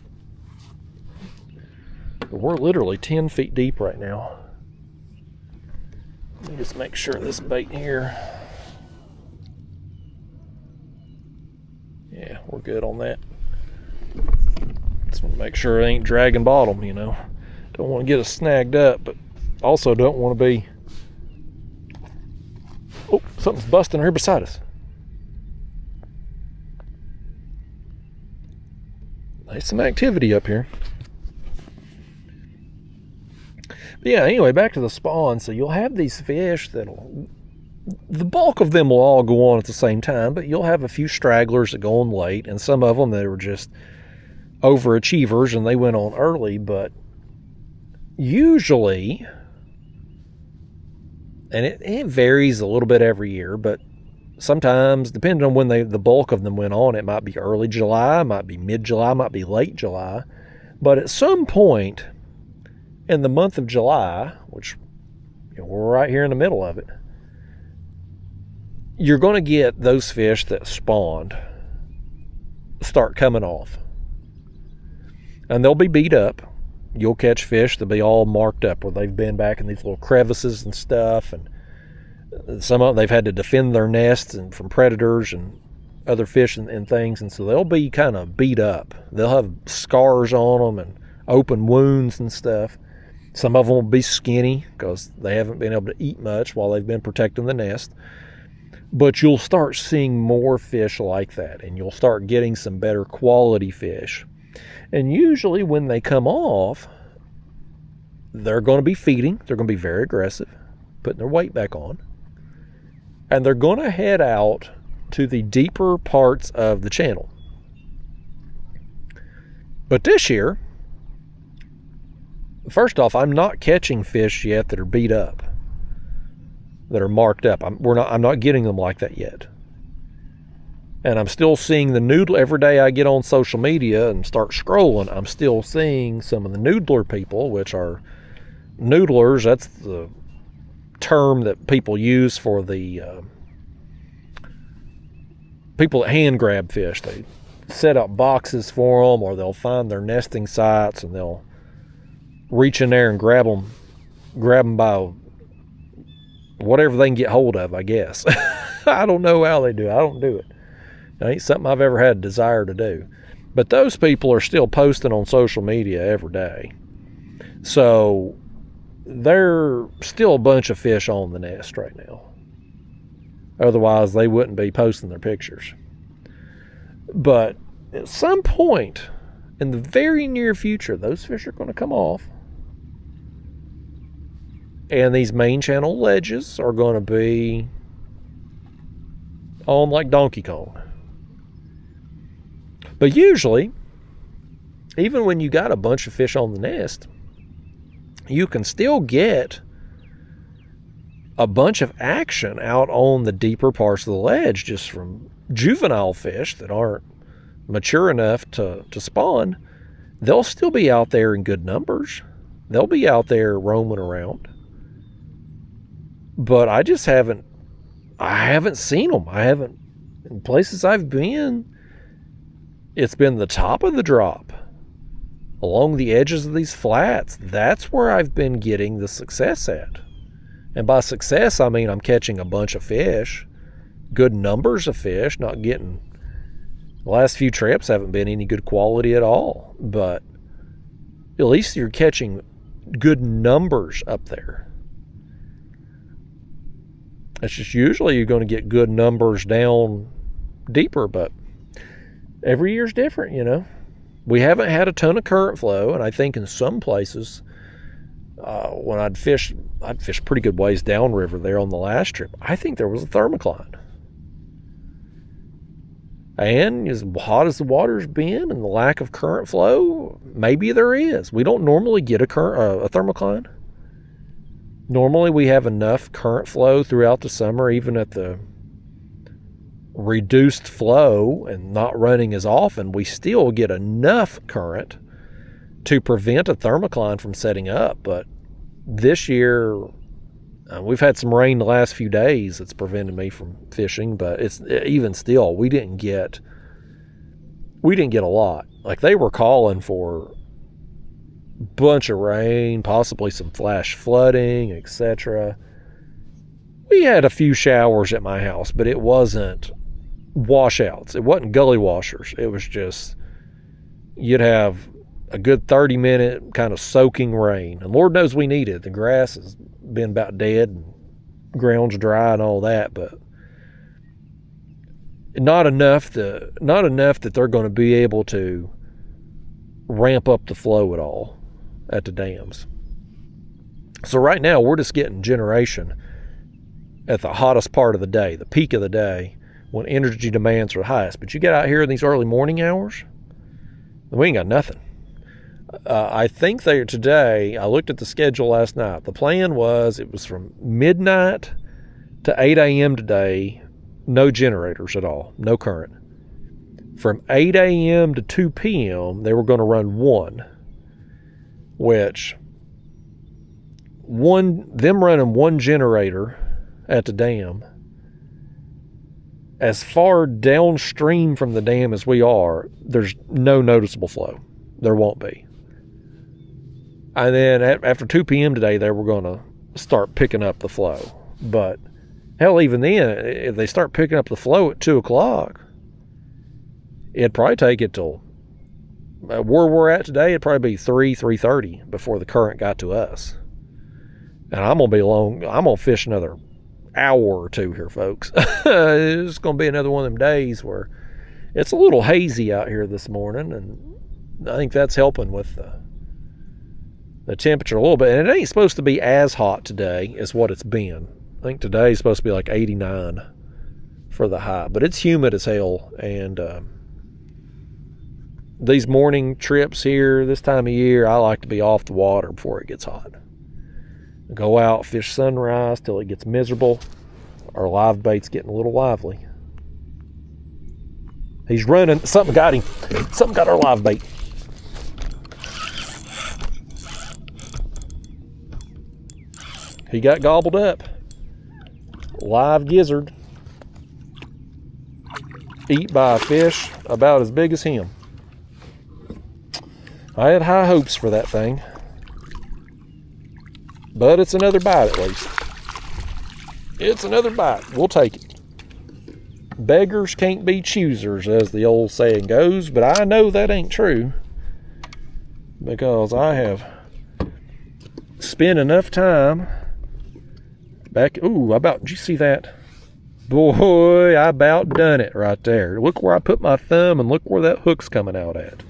But we're literally 10 feet deep right now. Let me just make sure this bait here. Yeah, we're good on that. Just want to make sure it ain't dragging bottom, you know. Don't want to get us snagged up, but also don't want to be... Oh, something's busting here beside us. There's some activity up here. But yeah, anyway, back to the spawn. So you'll have these fish that'll... The bulk of them will all go on at the same time, but you'll have a few stragglers that go on late, and some of them that were just overachievers and they went on early, but usually... And it varies a little bit every year, but sometimes, depending on when the bulk of them went on, it might be early July, might be mid-July, might be late July. But at some point in the month of July, which we're right here in the middle of it, you're going to get those fish that spawned start coming off. And they'll be beat up. You'll catch fish that'll be all marked up where they've been back in these little crevices and stuff, and some of them they've had to defend their nests and from predators and other fish and things, and so they'll be kind of beat up. They'll have scars on them and open wounds and stuff. Some of them will be skinny because they haven't been able to eat much while they've been protecting the nest. But you'll start seeing more fish like that, and you'll start getting some better quality fish. And usually when they come off, they're going to be feeding. They're going to be very aggressive, putting their weight back on. And they're going to head out to the deeper parts of the channel. But this year, first off, I'm not catching fish yet that are beat up. that are marked up. I'm not getting them like that yet. And I'm still seeing the noodle every day I get on social media and start scrolling. I'm still seeing some of the noodler people, which are noodlers. That's the term that people use for the people that hand grab fish. They set up boxes for them, or they'll find their nesting sites and they'll reach in there and grab them by whatever they can get hold of, I guess. I don't know how they do it. I don't do it. It ain't something I've ever had a desire to do. But those people are still posting on social media every day. So there's still a bunch of fish on the nest right now. Otherwise, they wouldn't be posting their pictures. But at some point in the very near future, those fish are going to come off. And these main channel ledges are going to be on like Donkey Kong. But usually, even when you got a bunch of fish on the nest, you can still get a bunch of action out on the deeper parts of the ledge just from juvenile fish that aren't mature enough to spawn. They'll still be out there in good numbers. They'll be out there roaming around. But I haven't seen them. In places I've been, it's been the top of the drop, along the edges of these flats. That's where I've been getting the success at. And by success, I mean I'm catching a bunch of fish, good numbers of fish, not getting, the last few trips haven't been any good quality at all, but at least you're catching good numbers up there. It's just usually you're going to get good numbers down deeper, but every year's different, you know. We haven't had a ton of current flow, and I think in some places, when I'd fish pretty good ways downriver there on the last trip, I think there was a thermocline. And as hot as the water's been and the lack of current flow, maybe there is. We don't normally get a thermocline. Normally we have enough current flow throughout the summer, even at the reduced flow and not running as often, we still get enough current to prevent a thermocline from setting up. But this year, we've had some rain the last few days that's prevented me from fishing, but it's even still, we didn't get a lot. Like, they were calling for a bunch of rain, possibly some flash flooding, etc. We had a few showers at my house, but it wasn't washouts. It wasn't gully washers. It was just, you'd have a good 30-minute kind of soaking rain. And Lord knows we need it. The grass has been about dead and ground's dry and all that, but not enough that they're going to be able to ramp up the flow at all at the dams. So right now we're just getting generation at the hottest part of the day, the peak of the day, when energy demands are highest. But you get out here in these early morning hours, we ain't got nothing. I think today, I looked at the schedule last night. The plan was, it was from midnight to 8 a.m. today, no generators at all, no current. From 8 a.m. to 2 p.m., they were going to run one, which them running one generator at the dam, as far downstream from the dam as we are, there's no noticeable flow. There won't be. And then after 2 p.m. today, they were going to start picking up the flow. But hell, even then, if they start picking up the flow at 2 o'clock, it'd probably take it till where we're at today, it'd probably be 3:30 before the current got to us. And I'm going to fish another hour or two here, folks. It's going to be another one of them days where it's a little hazy out here this morning, and I think that's helping with the temperature a little bit. And it ain't supposed to be as hot today as what it's been. I think today's supposed to be like 89 for the high, but it's humid as hell. And these morning trips here this time of year, I like to be off the water before it gets hot. Go out, fish sunrise till it gets miserable. Our live bait's getting a little lively. He's running. Something got him. Something got our live bait. He got gobbled up. Live gizzard. Eat by a fish about as big as him. I had high hopes for that thing. But it's another bite at least. It's another bite. We'll take it. Beggars can't be choosers, as the old saying goes, but I know that ain't true. Because I have spent enough time back. Ooh, did you see that? Boy, I about done it right there. Look where I put my thumb and look where that hook's coming out at.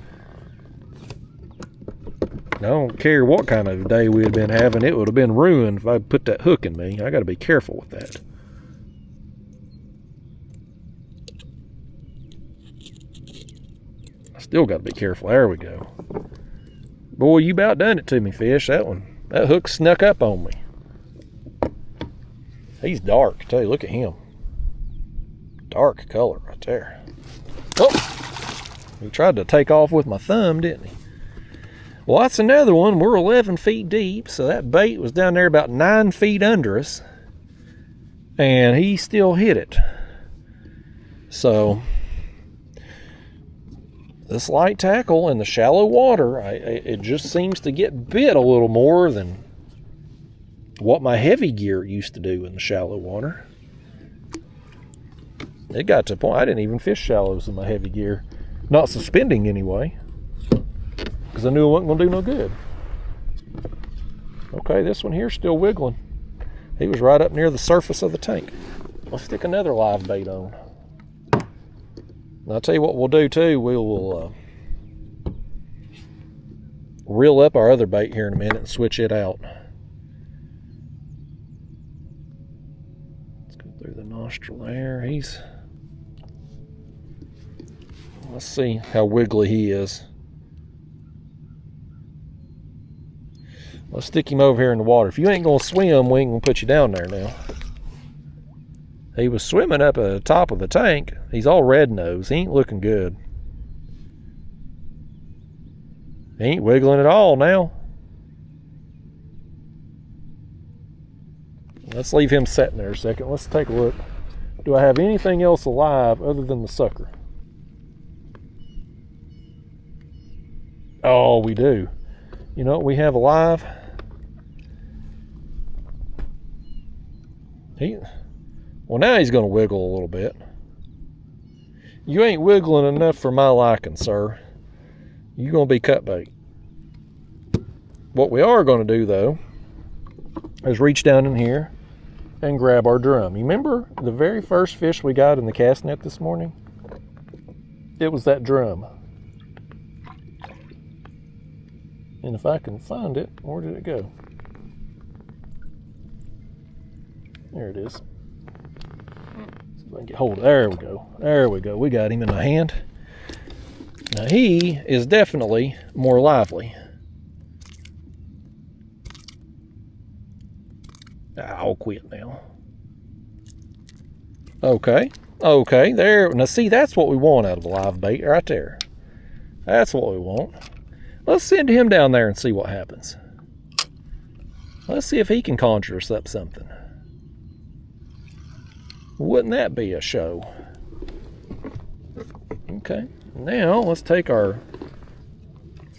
I don't care what kind of day we had been having. It would have been ruined if I put that hook in me. I got to be careful with that. I still got to be careful. There we go. Boy, you about done it to me, fish. That hook snuck up on me. He's dark, I tell you. Look at him. Dark color right there. Oh! He tried to take off with my thumb, didn't he? Well, that's another one. We're 11 feet deep, so that bait was down there about 9 feet under us, and he still hit it. So this light tackle in the shallow water, it just seems to get bit a little more than what my heavy gear used to do in the shallow water. It got to a point I didn't even fish shallows in my heavy gear. Not suspending anyway. Because I knew it wasn't going to do no good. Okay, this one here's still wiggling. He was right up near the surface of the tank. Let's stick another live bait on. And I'll tell you what we'll do too. We will reel up our other bait here in a minute and switch it out. Let's go through the nostril there. Let's see how wiggly he is. Let's stick him over here in the water. If you ain't going to swim, we ain't going to put you down there now. He was swimming up at the top of the tank. He's all red nose. He ain't looking good. He ain't wiggling at all now. Let's leave him sitting there a second. Let's take a look. Do I have anything else alive other than the sucker? Oh, we do. You know what we have alive? Well, now he's going to wiggle a little bit. You ain't wiggling enough for my liking, sir. You're going to be cut bait. What we are going to do, though, is reach down in here and grab our drum. You remember the very first fish we got in the cast net this morning? It was that drum. And if I can find it, where did it go? There it is. See if I can get hold of it. There we go. There we go. We got him in my hand. Now he is definitely more lively. I'll quit now. Okay. Okay. There. Now see, that's what we want out of a live bait right there. That's what we want. Let's send him down there and see what happens. Let's see if he can conjure us up something. Wouldn't that be a show? Okay, now let's take our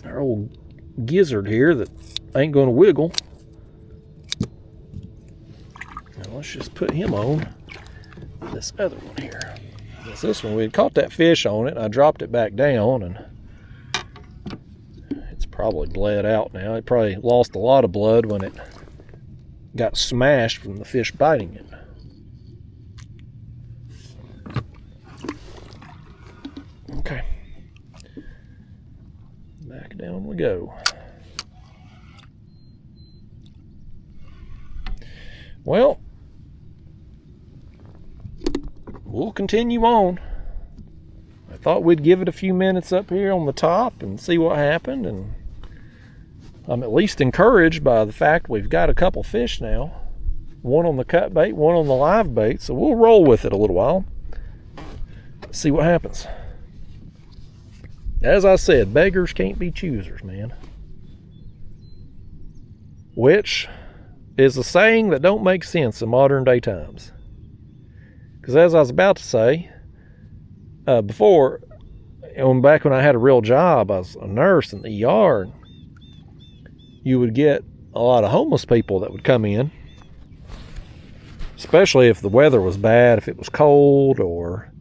old gizzard here that ain't going to wiggle. Now let's just put him on this other one here. This one, we had caught that fish on it, and I dropped it back down, and it's probably bled out now. It probably lost a lot of blood when it got smashed from the fish biting it. Okay. Back down we go. Well, we'll continue on. I thought we'd give it a few minutes up here on the top and see what happened, and I'm at least encouraged by the fact we've got a couple fish now. One on the cut bait, one on the live bait. So we'll roll with it a little while. See what happens. As I said, beggars can't be choosers, man. Which is a saying that don't make sense in modern day times. Because as I was about to say, before, back when I had a real job, I was a nurse in the ER, and you would get a lot of homeless people that would come in, especially if the weather was bad, if it was cold or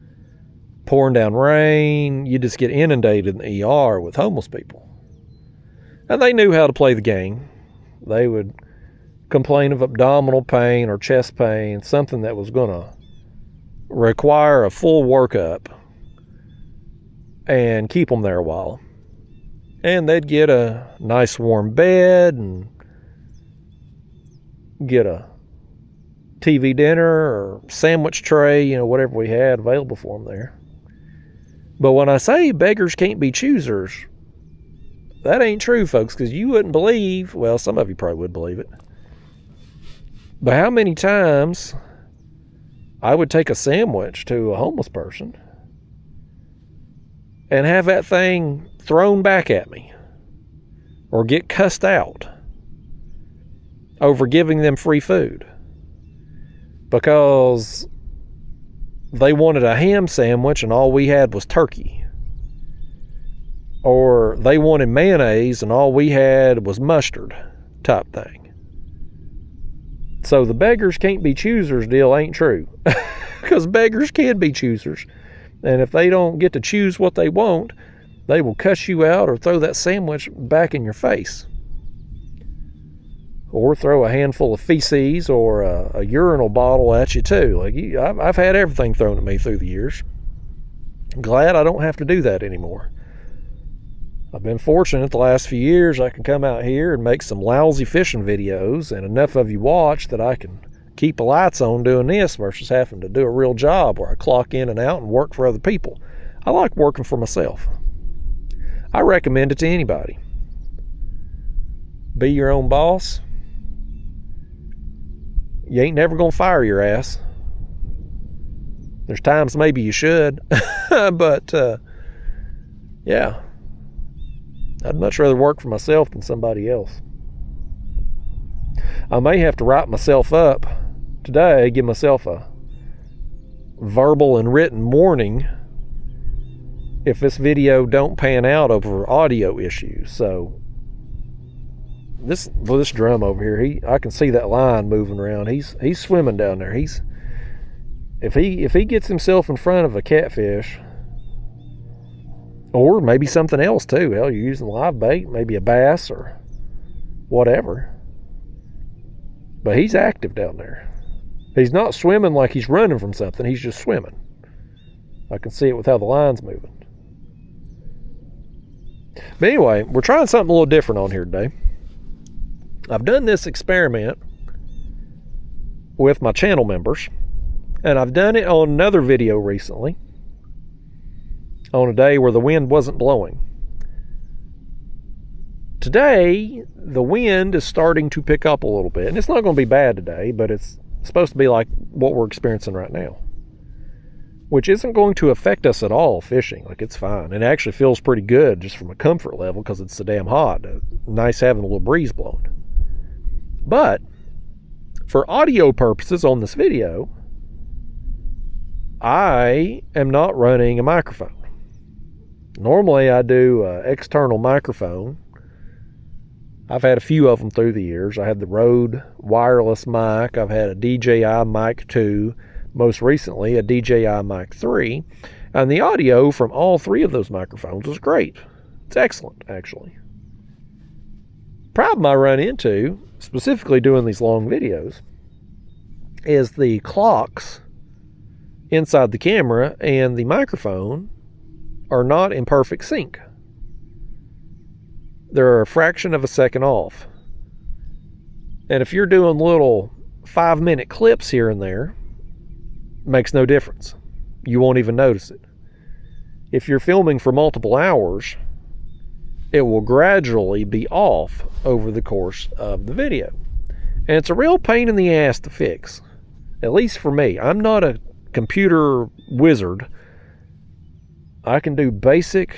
pouring down rain. You just get inundated in the ER with homeless people. And they knew how to play the game. They would complain of abdominal pain or chest pain, something that was going to require a full workup, and keep them there a while. And they'd get a nice warm bed and get a TV dinner or sandwich tray, whatever we had available for them there. But when I say beggars can't be choosers, that ain't true, folks, because you wouldn't believe, well, some of you probably would believe it, but how many times I would take a sandwich to a homeless person and have that thing thrown back at me or get cussed out over giving them free food because they wanted a ham sandwich and all we had was turkey. Or they wanted mayonnaise and all we had was mustard type thing. So the beggars can't be choosers deal ain't true. Because beggars can be choosers. And if they don't get to choose what they want, they will cuss you out or throw that sandwich back in your face. Or throw a handful of feces or a urinal bottle at you too. I've had everything thrown at me through the years. I'm glad I don't have to do that anymore. I've been fortunate the last few years I can come out here and make some lousy fishing videos and enough of you watch that I can keep the lights on doing this versus having to do a real job where I clock in and out and work for other people. I like working for myself. I recommend it to anybody. Be your own boss. You ain't never gonna fire your ass. There's times maybe you should, but yeah. I'd much rather work for myself than somebody else. I may have to write myself up today, give myself a verbal and written warning if this video don't pan out over audio issues. So this drum over here, I can see that line moving around. He's swimming down there. If he gets himself in front of a catfish, or maybe something else too. Hell, you're using live bait, maybe a bass or whatever. But he's active down there. He's not swimming like he's running from something. He's just swimming. I can see it with how the line's moving. But anyway, we're trying something a little different on here today. I've done this experiment with my channel members, and I've done it on another video recently, on a day where the wind wasn't blowing. Today, the wind is starting to pick up a little bit, and it's not going to be bad today, but it's supposed to be like what we're experiencing right now, which isn't going to affect us at all fishing. It's fine. It actually feels pretty good just from a comfort level because it's so damn hot. Nice having a little breeze blowing. But for audio purposes on this video, I am not running a microphone. Normally I do an external microphone. I've had a few of them through the years. I had the Rode wireless mic. I've had a DJI Mic 2. Most recently, a DJI Mic 3. And the audio from all three of those microphones was great. It's excellent, actually. Problem I run into, specifically doing these long videos, is the clocks inside the camera and the microphone are not in perfect sync. They're a fraction of a second off. And if you're doing little 5-minute clips here and there, makes no difference. You won't even notice it. If you're filming for multiple hours it will gradually be off over the course of the video. And it's a real pain in the ass to fix, at least for me. I'm not a computer wizard. I can do basic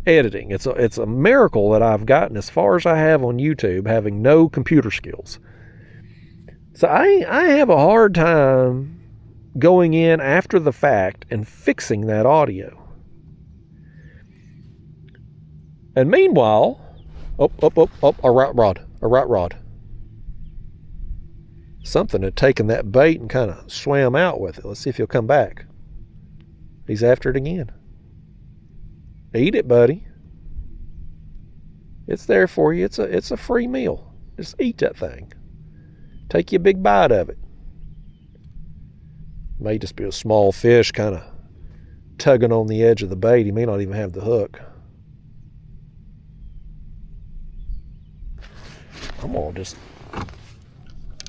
editing. It's a miracle that I've gotten as far as I have on YouTube, having no computer skills. So I have a hard time going in after the fact and fixing that audio. And meanwhile, a rat rod. Something had taken that bait and kind of swam out with it. Let's see if he'll come back. He's after it again. Eat it, buddy. It's there for you. It's a free meal. Just eat that thing. Take you a big bite of it. May just be a small fish kind of tugging on the edge of the bait. He may not even have the hook. I'm gonna just...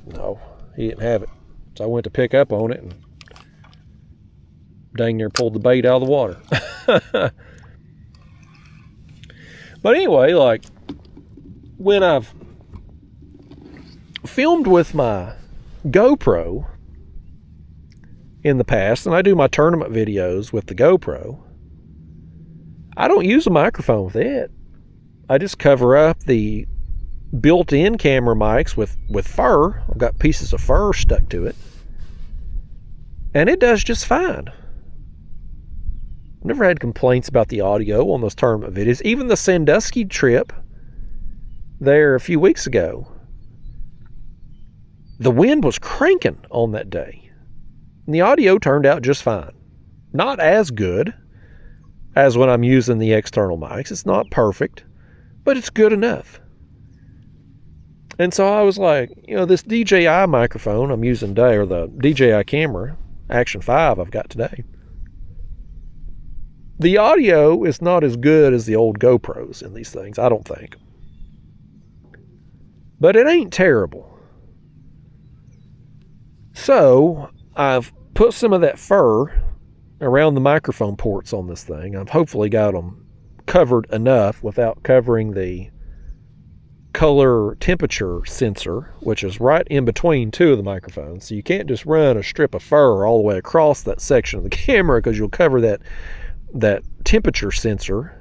No, he didn't have it. So I went to pick up on it and dang near pulled the bait out of the water. But anyway, like, when I've filmed with my GoPro in the past, and I do my tournament videos with the GoPro, I don't use a microphone with it. I just cover up the built-in camera mics with fur. I've got pieces of fur stuck to it, and it does just fine. Never had complaints about the audio on those tournament videos. Even the Sandusky trip there a few weeks ago, the wind was cranking on that day, and the audio turned out just fine. Not as good as when I'm using the external mics. It's not perfect, but it's good enough. And so I was like, this DJI microphone I'm using today, or the DJI camera, Action 5 I've got today, the audio is not as good as the old GoPros in these things, I don't think. But it ain't terrible. So I've put some of that fur around the microphone ports on this thing. I've hopefully got them covered enough without covering the color temperature sensor, which is right in between two of the microphones. So you can't just run a strip of fur all the way across that section of the camera, because you'll cover that temperature sensor,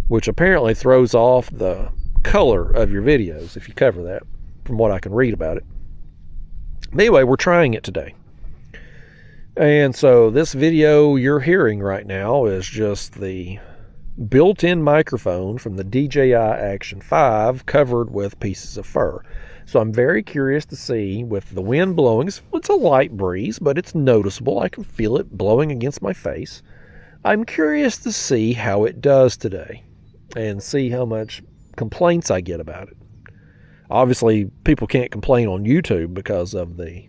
which apparently throws off the color of your videos if you cover that, from what I can read about it. Anyway, we're trying it today. And so this video you're hearing right now is just the built-in microphone from the DJI Action 5 covered with pieces of fur. So I'm very curious to see, with the wind blowing, it's a light breeze, but it's noticeable. I can feel it blowing against my face. I'm curious to see how it does today and see how much complaints I get about it. Obviously, people can't complain on YouTube because of the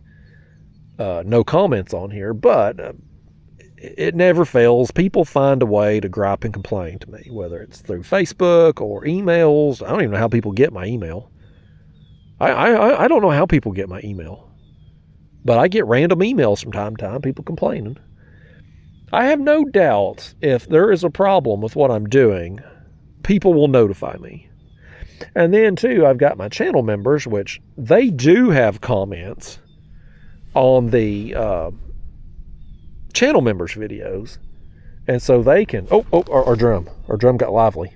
no comments on here, but it never fails. People find a way to gripe and complain to me, whether it's through Facebook or emails. I don't even know how people get my email. I don't know how people get my email, but I get random emails from time to time, people complaining. I have no doubt if there is a problem with what I'm doing, people will notify me. And then too, I've got my channel members, which they do have comments on the channel members videos, and so they can our drum got lively.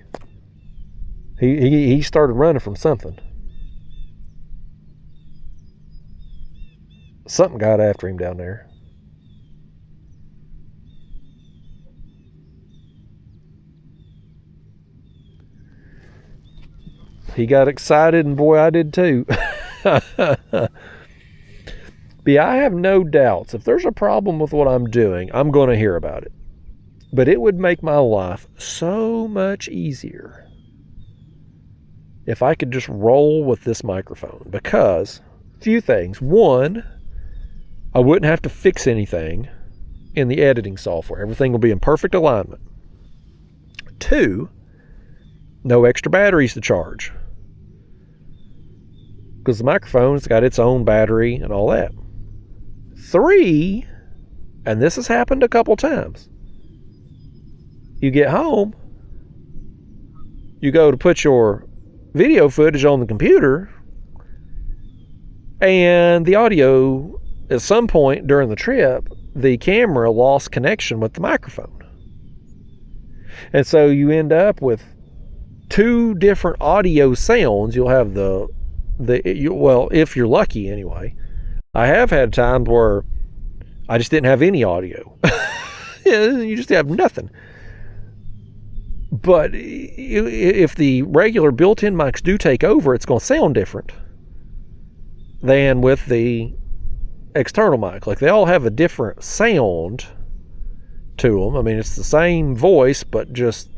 He started running from something got after him down there. He got excited, and boy, I did too. But yeah, I have no doubts. If there's a problem with what I'm doing, I'm going to hear about it. But it would make my life so much easier if I could just roll with this microphone. Because, few things. One, I wouldn't have to fix anything in the editing software. Everything will be in perfect alignment. Two, no extra batteries to charge, because the microphone's got its own battery and all that. Three, and this has happened a couple times, you get home you go to put your video footage on the computer, and the audio, at some point during the trip, the camera lost connection with the microphone. And so you end up with two different audio sounds. You'll have well, if you're lucky anyway. I have had times where I just didn't have any audio. You just have nothing. But if the regular built-in mics do take over, it's going to sound different than with the external mic. Like, they all have a different sound to them. I mean, it's the same voice, but just,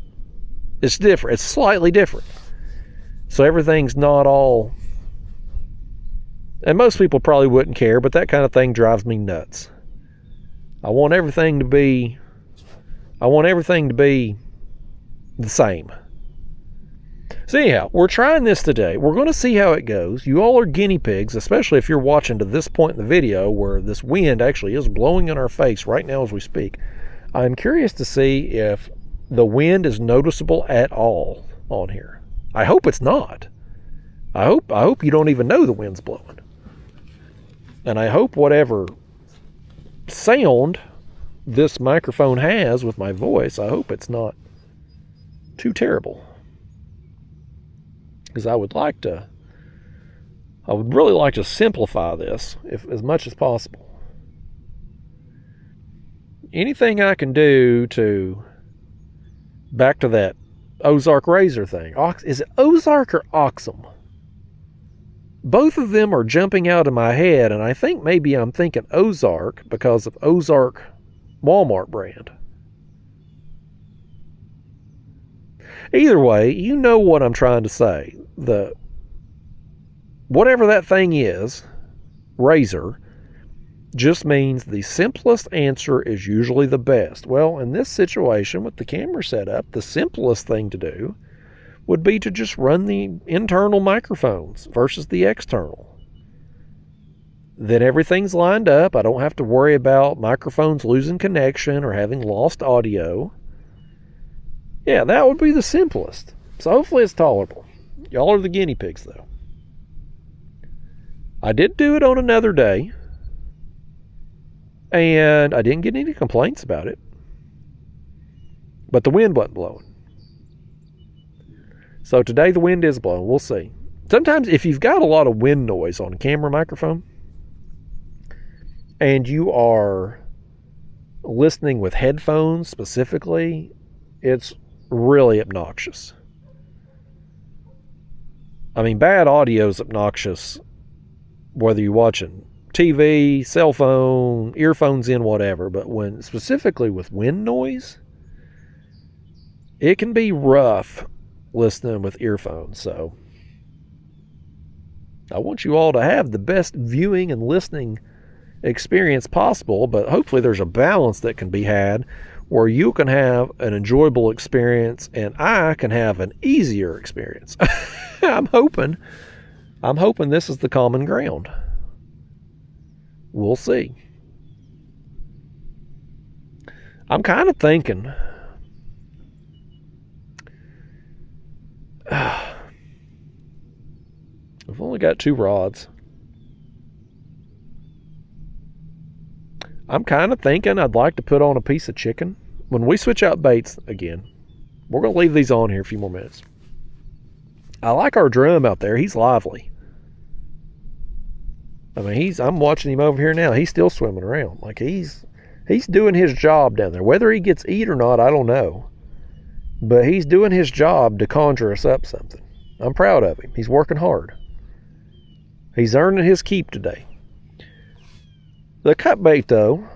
it's different. It's slightly different. So everything's not all, and most people probably wouldn't care, but that kind of thing drives me nuts. I want everything to be the same. So anyhow, we're trying this today. We're going to see how it goes. You all are guinea pigs, especially if you're watching to this point in the video where this wind actually is blowing in our face right now as we speak. I'm curious to see if the wind is noticeable at all on here. I hope it's not. I hope you don't even know the wind's blowing. And I hope whatever sound this microphone has with my voice, I hope it's not too terrible. Because I would really like to simplify this as much as possible. Anything I can do to, back to that Ozark Razor thing. Is it Ozark or Oxum? Both of them are jumping out of my head, and I think maybe I'm thinking Ozark because of Ozark Walmart brand. Either way, you know what I'm trying to say. Whatever that thing is, razor, just means the simplest answer is usually the best. Well, in this situation with the camera setup, the simplest thing to do would be to just run the internal microphones versus the external. Then everything's lined up. I don't have to worry about microphones losing connection or having lost audio. Yeah, that would be the simplest. So hopefully it's tolerable. Y'all are the guinea pigs, though. I did do it on another day, and I didn't get any complaints about it. But the wind wasn't blowing. So today the wind is blowing. We'll see. Sometimes if you've got a lot of wind noise on a camera microphone, and you are listening with headphones specifically, it's really obnoxious. I mean, bad audio is obnoxious whether you're watching TV, cell phone, earphones in, whatever. But when specifically with wind noise, it can be rough listening with earphones. So I want you all to have the best viewing and listening experience possible, but hopefully there's a balance that can be had where you can have an enjoyable experience and I can have an easier experience. I'm hoping this is the common ground. We'll see. I'm kind of thinking I've only got 2 rods. I'm kind of thinking I'd like to put on a piece of chicken. When we switch out baits again, we're going to leave these on here a few more minutes. I like our drum out there. He's lively. I mean, I'm watching him over here now. He's still swimming around. Like he's doing his job down there. Whether he gets eat or not, I don't know. But he's doing his job to conjure us up something. I'm proud of him. He's working hard. He's earning his keep today. The cut bait, though,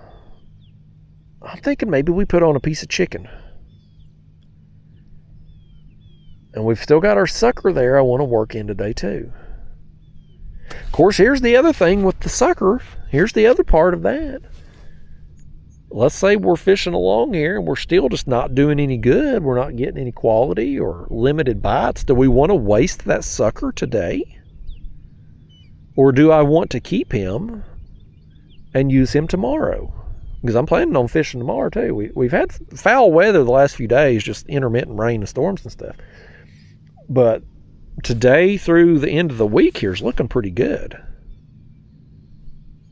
I'm thinking maybe we put on a piece of chicken. And we've still got our sucker there I want to work in today, too. Of course, here's the other thing with the sucker. Here's the other part of that. Let's say we're fishing along here and we're still just not doing any good. We're not getting any quality or limited bites. Do we want to waste that sucker today? Or do I want to keep him and use him tomorrow? Because I'm planning on fishing tomorrow too. We've had foul weather the last few days, just intermittent rain and storms and stuff. But today through the end of the week here is looking pretty good.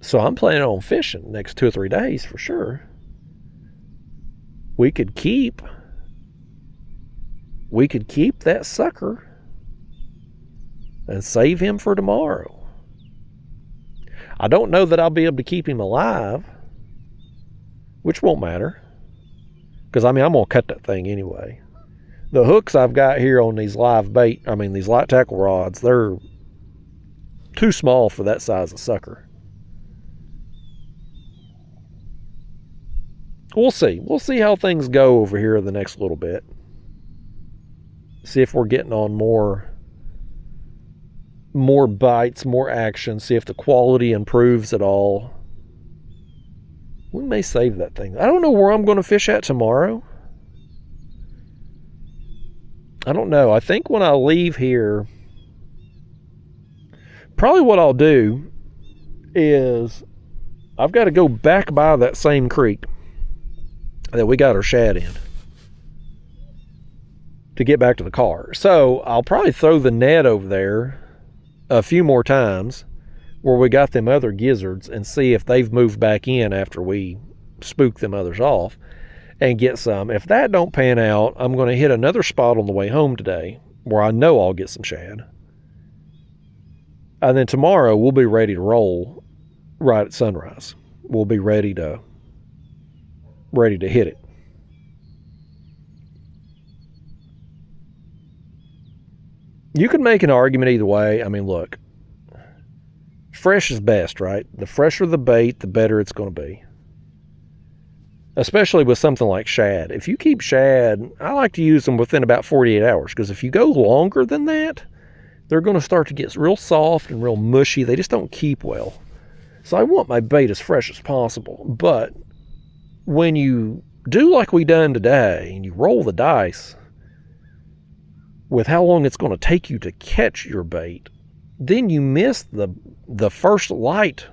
So I'm planning on fishing next 2 or 3 days for sure. We could keep that sucker and save him for tomorrow. I don't know that I'll be able to keep him alive, which won't matter, because I'm going to cut that thing anyway. The hooks I've got here on these these light tackle rods, they're too small for that size of sucker. We'll see. We'll see how things go over here the next little bit. See if we're getting on more bites, more action. See if the quality improves at all. We may save that thing. I don't know where I'm going to fish at tomorrow. I don't know. I think when I leave here, probably what I'll do is I've got to go back by that same creek that we got our shad in to get back to the car. So I'll probably throw the net over there a few more times where we got them other gizzards and see if they've moved back in after we spook them others off and get some. If that don't pan out, I'm going to hit another spot on the way home today where I know I'll get some shad. And then tomorrow we'll be ready to roll right at sunrise. We'll be ready to hit it. You can make an argument either way. I mean, look, fresh is best, right? The fresher the bait, the better it's going to be. Especially with something like shad. If you keep shad, I like to use them within about 48 hours, because if you go longer than that, they're going to start to get real soft and real mushy. They just don't keep well. So I want my bait as fresh as possible. But when you do like we done today and you roll the dice with how long it's going to take you to catch your bait, then you miss the first light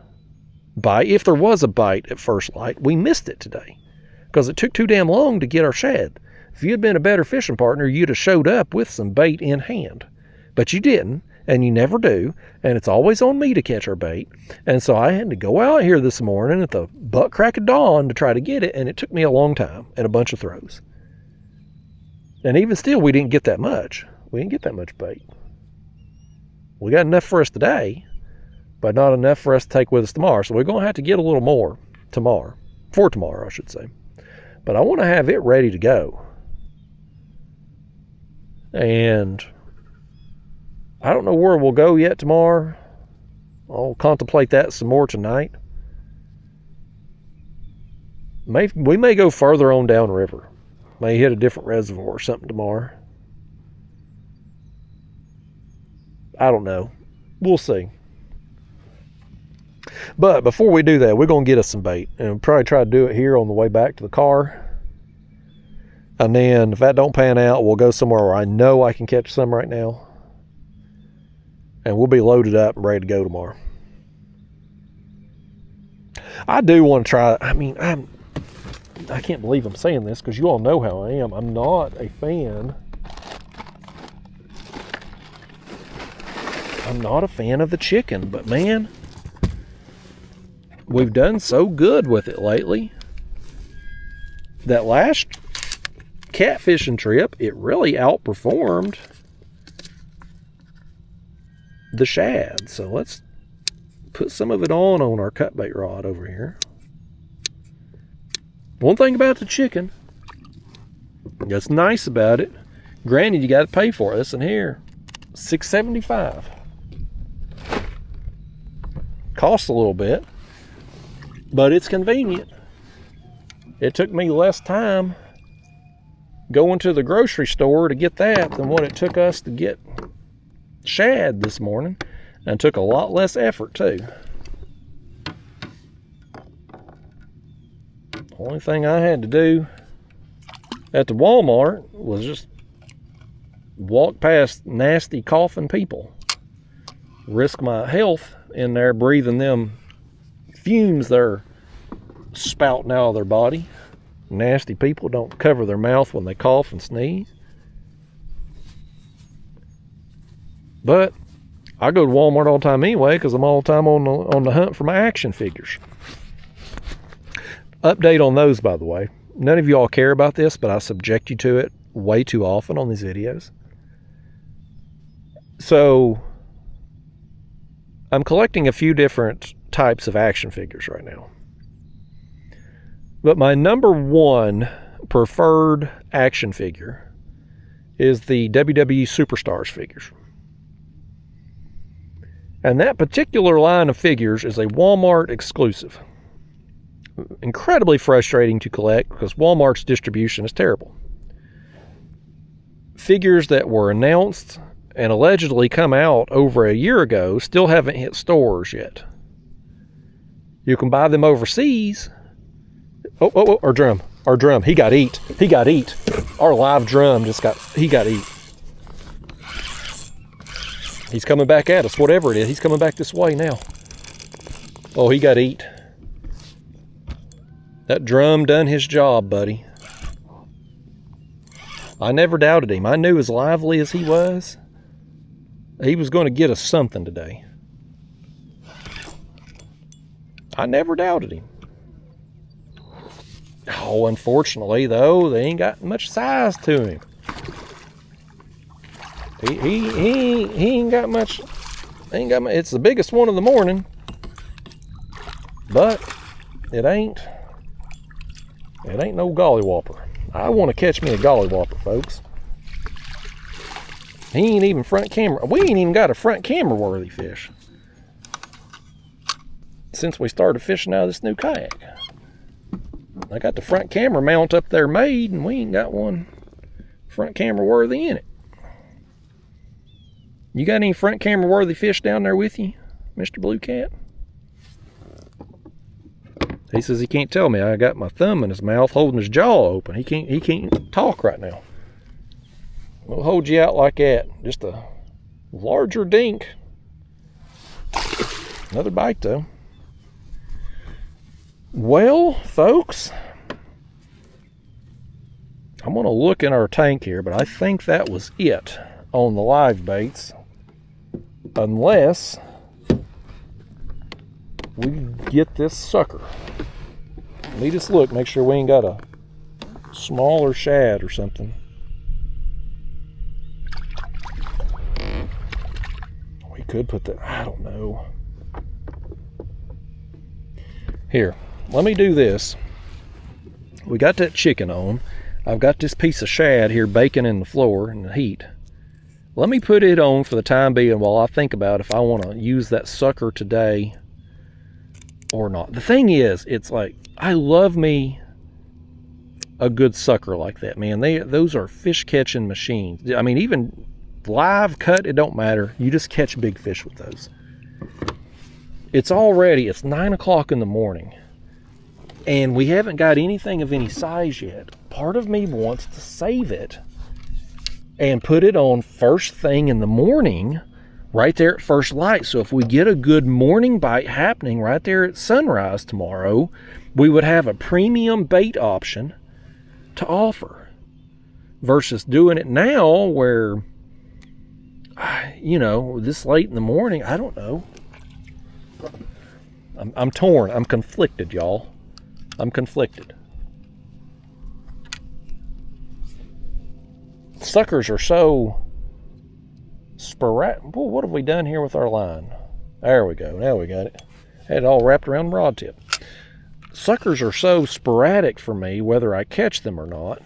bite. If there was a bite at first light, we missed it today because it took too damn long to get our shad. If you had been a better fishing partner, you'd have showed up with some bait in hand. But you didn't, and you never do, and it's always on me to catch our bait. And so I had to go out here this morning at the butt crack of dawn to try to get it, and it took me a long time and a bunch of throws. And even still, we didn't get that much. We didn't get that much bait. We got enough for us today, but not enough for us to take with us tomorrow. So we're going to have to get a little more tomorrow. For tomorrow, I should say. But I want to have it ready to go. And I don't know where we'll go yet tomorrow. I'll contemplate that some more tonight. We may go further on downriver. May hit a different reservoir or something tomorrow. I don't know. We'll see. But before we do that, we're going to get us some bait. And we'll probably try to do it here on the way back to the car. And then if that don't pan out, we'll go somewhere where I know I can catch some right now. And we'll be loaded up and ready to go tomorrow. I do want to try. I mean, I can't believe I'm saying this because you all know how I am. I'm not a fan. I'm not a fan of the chicken, but man, we've done so good with it lately. That last catfishing trip, it really outperformed the shad. So let's put some of it on our cut bait rod over here. One thing about the chicken that's nice about it, granted you got to pay for it. Listen here, $6.75. Costs a little bit, but it's convenient. It took me less time going to the grocery store to get that than what it took us to get shad this morning, and took a lot less effort too. The only thing I had to do at the Walmart was just walk past nasty coughing people, risk my health in there breathing them fumes they're spouting out of their body. Nasty people don't cover their mouth when they cough and sneeze. But I go to Walmart all the time anyway because I'm all the time on the hunt for my action figures. Update on those, by the way. None of you all care about this, but I subject you to it way too often on these videos. So I'm collecting a few different types of action figures right now. But my number one preferred action figure is the WWE Superstars figures. And that particular line of figures is a Walmart exclusive. Incredibly frustrating to collect because Walmart's distribution is terrible. Figures that were announced and allegedly come out over a year ago still haven't hit stores yet. You can buy them overseas. Oh, our drum. He got eat. Our live drum he got eat. He's coming back at us, whatever it is. He's coming back this way now. Oh, he got eat. That drum done his job, buddy. I never doubted him. I knew as lively as he was going to get us something today. I never doubted him. Oh, unfortunately, though, they ain't got much size to him. He ain't got much. It's the biggest one of the morning, but it ain't no gollywhopper. I want to catch me a gollywhopper, folks. He ain't even front camera. We ain't even got a front camera worthy fish since we started fishing out of this new kayak. I got the front camera mount up there made, and we ain't got one front camera worthy in it. You got any front camera worthy fish down there with you, Mr. Blue Cat? He says he can't tell me. I got my thumb in his mouth holding his jaw open. He can't talk right now. We'll hold you out like that. Just a larger dink. Another bite though. Well, folks, I'm going to look in our tank here, but I think that was it on the live baits. Unless we get this sucker. Let me just look, make sure we ain't got a smaller shad or something. We could put that, I don't know. Here, let me do this. We got that chicken on. I've got this piece of shad here baking in the floor in the heat. Let me put it on for the time being while I think about if I want to use that sucker today or not. The thing is, it's like, I love me a good sucker like that, man. Those are fish catching machines. I mean, even live cut, it don't matter. You just catch big fish with those. It's 9 o'clock in the morning, and we haven't got anything of any size yet. Part of me wants to save it and put it on first thing in the morning, right there at first light. So if we get a good morning bite happening right there at sunrise tomorrow, we would have a premium bait option to offer versus doing it now where, this late in the morning, I don't know. I'm torn. I'm conflicted, y'all. I'm conflicted. Suckers are so sporadic. Well, what have we done here with our line? There we go. Now we got it. Had it all wrapped around the rod tip. Suckers are so sporadic for me, whether I catch them or not.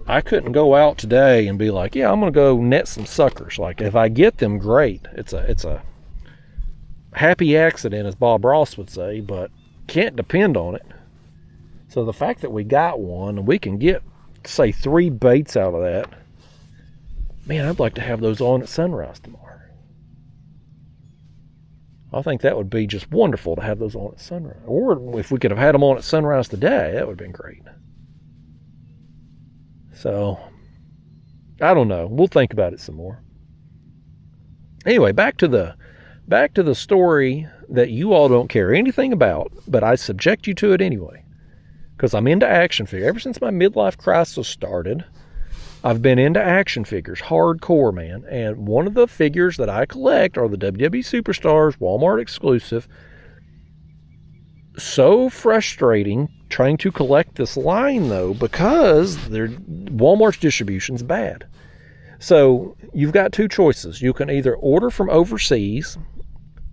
I couldn't go out today and be like, yeah, I'm going to go net some suckers. Like, if I get them, great. It's a happy accident, as Bob Ross would say, but can't depend on it. So the fact that we got one and we can get, say, 3 baits out of that, man, I'd like to have those on at sunrise tomorrow. I think that would be just wonderful to have those on at sunrise. Or if we could have had them on at sunrise today, that would have been great. So, I don't know. We'll think about it some more. Anyway, back to the story that you all don't care anything about, but I subject you to it anyway. Because I'm into action figure. Ever since my midlife crisis started, I've been into action figures, hardcore, man. And one of the figures that I collect are the WWE Superstars, Walmart exclusive. So frustrating trying to collect this line, though, because Walmart's distribution's bad. So you've got two choices. You can either order from overseas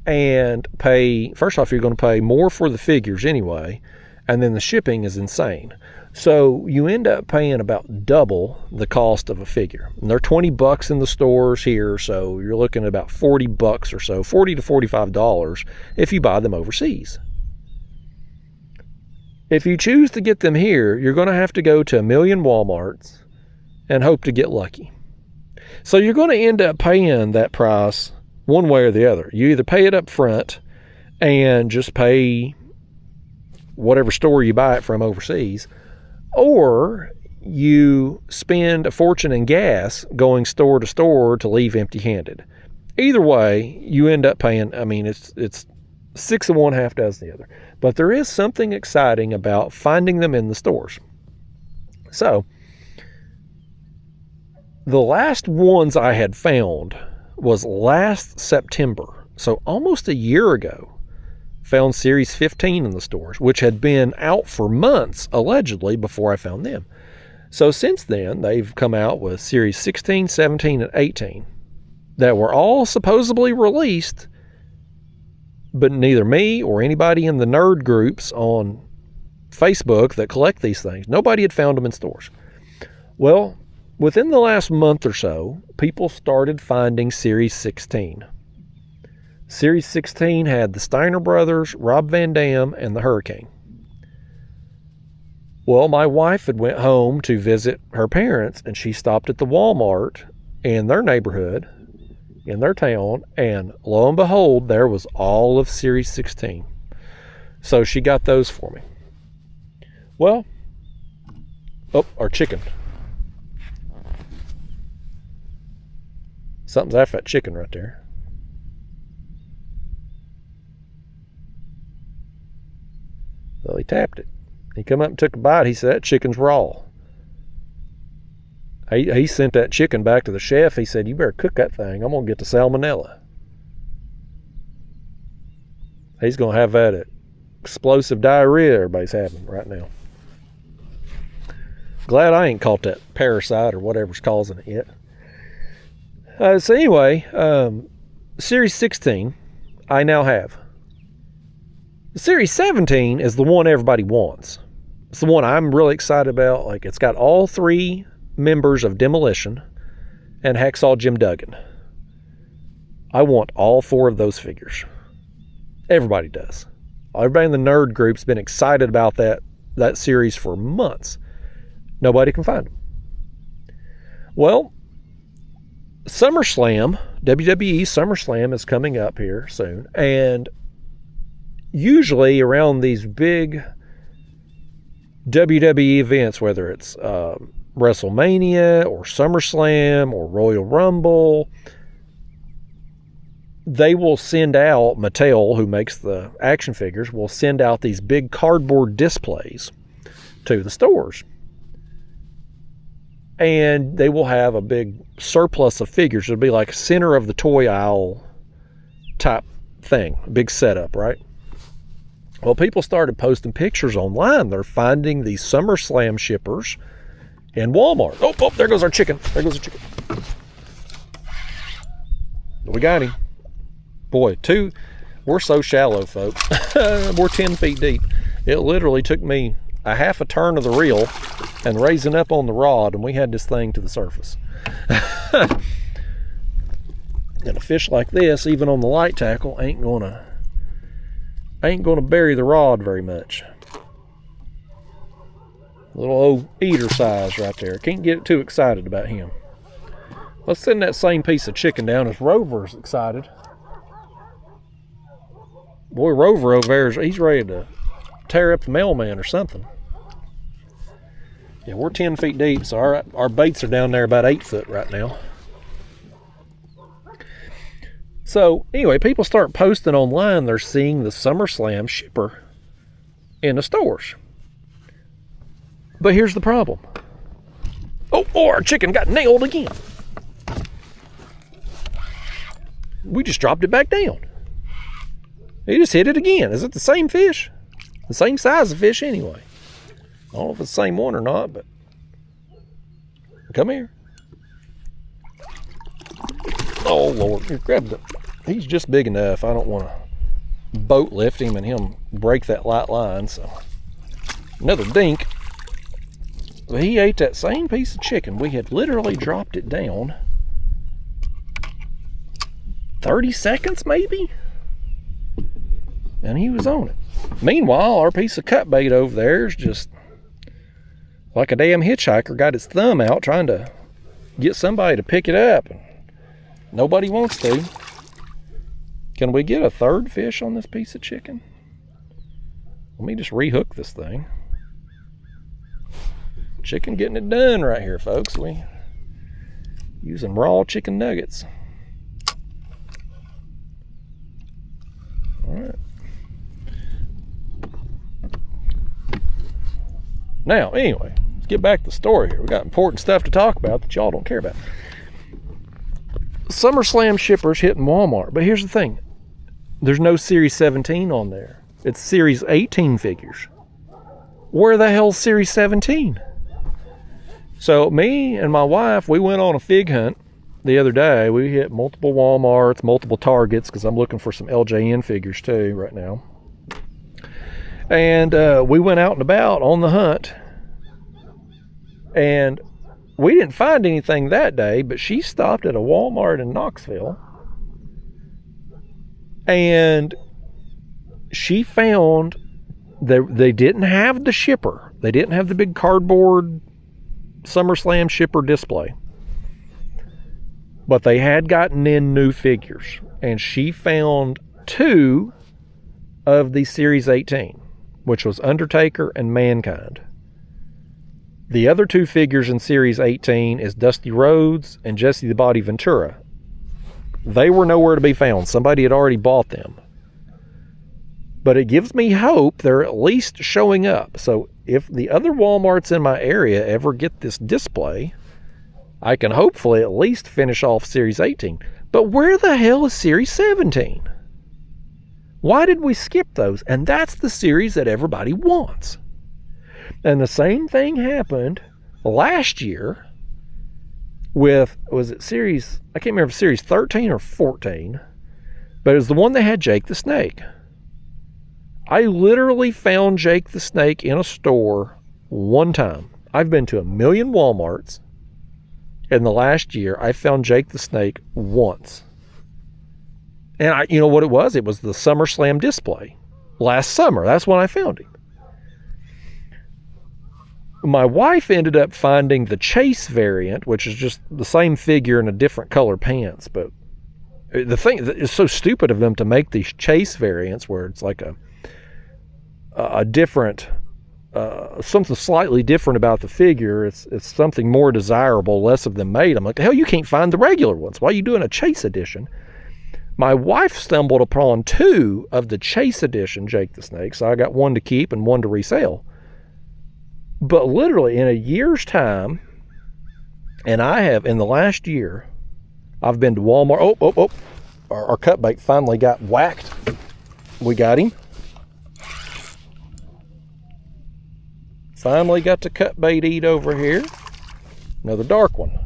and pay, first off, you're going to pay more for the figures anyway, and then the shipping is insane. So you end up paying about double the cost of a figure. And they're $20 in the stores here, so you're looking at about $40 or so, $40 to $45 if you buy them overseas. If you choose to get them here, you're going to have to go to a million Walmarts and hope to get lucky. So you're going to end up paying that price one way or the other. You either pay it up front and just pay whatever store you buy it from overseas, or you spend a fortune in gas going store to store to leave empty-handed. Either way, you end up paying, I mean, it's 6 of one, half dozen the other. But there is something exciting about finding them in the stores. So, the last ones I had found was last September. So almost a year ago, found Series 15 in the stores, which had been out for months, allegedly, before I found them. So since then, they've come out with Series 16, 17, and 18 that were all supposedly released, but neither me or anybody in the nerd groups on Facebook that collect these things, nobody had found them in stores. Well, within the last month or so, people started finding Series 16. Series 16 had the Steiner brothers, Rob Van Dam, and the Hurricane. Well, my wife had went home to visit her parents, and she stopped at the Walmart in their neighborhood, in their town, and lo and behold, there was all of Series 16. So she got those for me. Well, our chicken. Something's after that chicken right there. Well, he tapped it. He come up and took a bite. He said, that chicken's raw. He sent that chicken back to the chef. He said, you better cook that thing. I'm going to get the salmonella. He's going to have that explosive diarrhea everybody's having right now. Glad I ain't caught that parasite or whatever's causing it yet. So anyway, Series 16, I now have. The Series 17 is the one everybody wants. It's the one I'm really excited about. Like, it's got all 3 members of Demolition and Hacksaw Jim Duggan. I want all 4 of those figures. Everybody does. Everybody in the nerd group's been excited about that series for months. Nobody can find them. Well, SummerSlam, WWE SummerSlam is coming up here soon, and usually around these big WWE events, whether it's WrestleMania or SummerSlam or Royal Rumble, they will send out, Mattel, who makes the action figures, will send out these big cardboard displays to the stores. And they will have a big surplus of figures. It'll be like center of the toy aisle type thing, big setup, right? Well, people started posting pictures online. They're finding these SummerSlam shippers in Walmart. Oh, there goes our chicken. There goes the chicken. We got him. Boy, we're so shallow, folks. We're 10 feet deep. It literally took me a half a turn of the reel and raising up on the rod, and we had this thing to the surface. And a fish like this, even on the light tackle, ain't gonna bury the rod very much. Little old eater size right there. Can't get too excited about him. Let's send that same piece of chicken down as Rover's excited. Boy, Rover over there, he's ready to tear up the mailman or something. Yeah, we're 10 feet deep, so our baits are down there about 8 foot right now. So, anyway, people start posting online. They're seeing the SummerSlam shipper in the stores. But here's the problem. Oh, Oh, our chicken got nailed again. We just dropped it back down. He just hit it again. Is it the same fish? The same size of fish anyway. I don't know if it's the same one or not, but come here. Oh, Lord. Here, grab the... He's just big enough. I don't want to boat lift him and him break that light line, so... Another dink. But he ate that same piece of chicken. We had literally dropped it down 30 seconds, maybe? And he was on it. Meanwhile, our piece of cut bait over there is just like a damn hitchhiker got his thumb out trying to get somebody to pick it up. And nobody wants to. Can we get a third fish on this piece of chicken? Let me just rehook this thing. Chicken getting it done right here, folks. We using raw chicken nuggets. All right. Now, anyway, let's get back to the story here. We got important stuff to talk about that y'all don't care about. SummerSlam shippers hitting Walmart, but here's the thing. There's no Series 17 on there. It's Series 18 figures. Where the hell's Series 17? So me and my wife, we went on a fig hunt the other day. We hit multiple Walmarts, multiple Targets, because I'm looking for some LJN figures too right now. And we went out and about on the hunt. And we didn't find anything that day, but she stopped at a Walmart in Knoxville. And she found that they didn't have the shipper. They didn't have the big cardboard SummerSlam shipper display. But they had gotten in new figures. And she found 2 of the Series 18, which was Undertaker and Mankind. The other 2 figures in Series 18 is Dusty Rhodes and Jesse the Body Ventura. They were nowhere to be found. Somebody had already bought them. But it gives me hope they're at least showing up. So if the other Walmarts in my area ever get this display, I can hopefully at least finish off Series 18. But where the hell is Series 17? Why did we skip those? And that's the series that everybody wants. And the same thing happened last year with, was it Series, I can't remember if Series 13 or 14, but it was the one that had Jake the Snake. I literally found Jake the Snake in a store one time. I've been to 1 million Walmarts. In the last year, I found Jake the Snake once. And you know what it was? It was the SummerSlam display. Last summer, that's when I found him. My wife ended up finding the Chase variant, which is just the same figure in a different color pants. But the thing is so stupid of them to make these Chase variants where it's like a different, something slightly different about the figure. It's something more desirable, less of them made. I'm like, the hell, you can't find the regular ones. Why are you doing a Chase edition? My wife stumbled upon 2 of the Chase edition Jake the Snake, so I got one to keep and one to resell. But literally in a year's time, and I have in the last year, I've been to Walmart. Oh, our cut bait finally got whacked. We got him. Finally got the cut bait eat over here. Another dark one.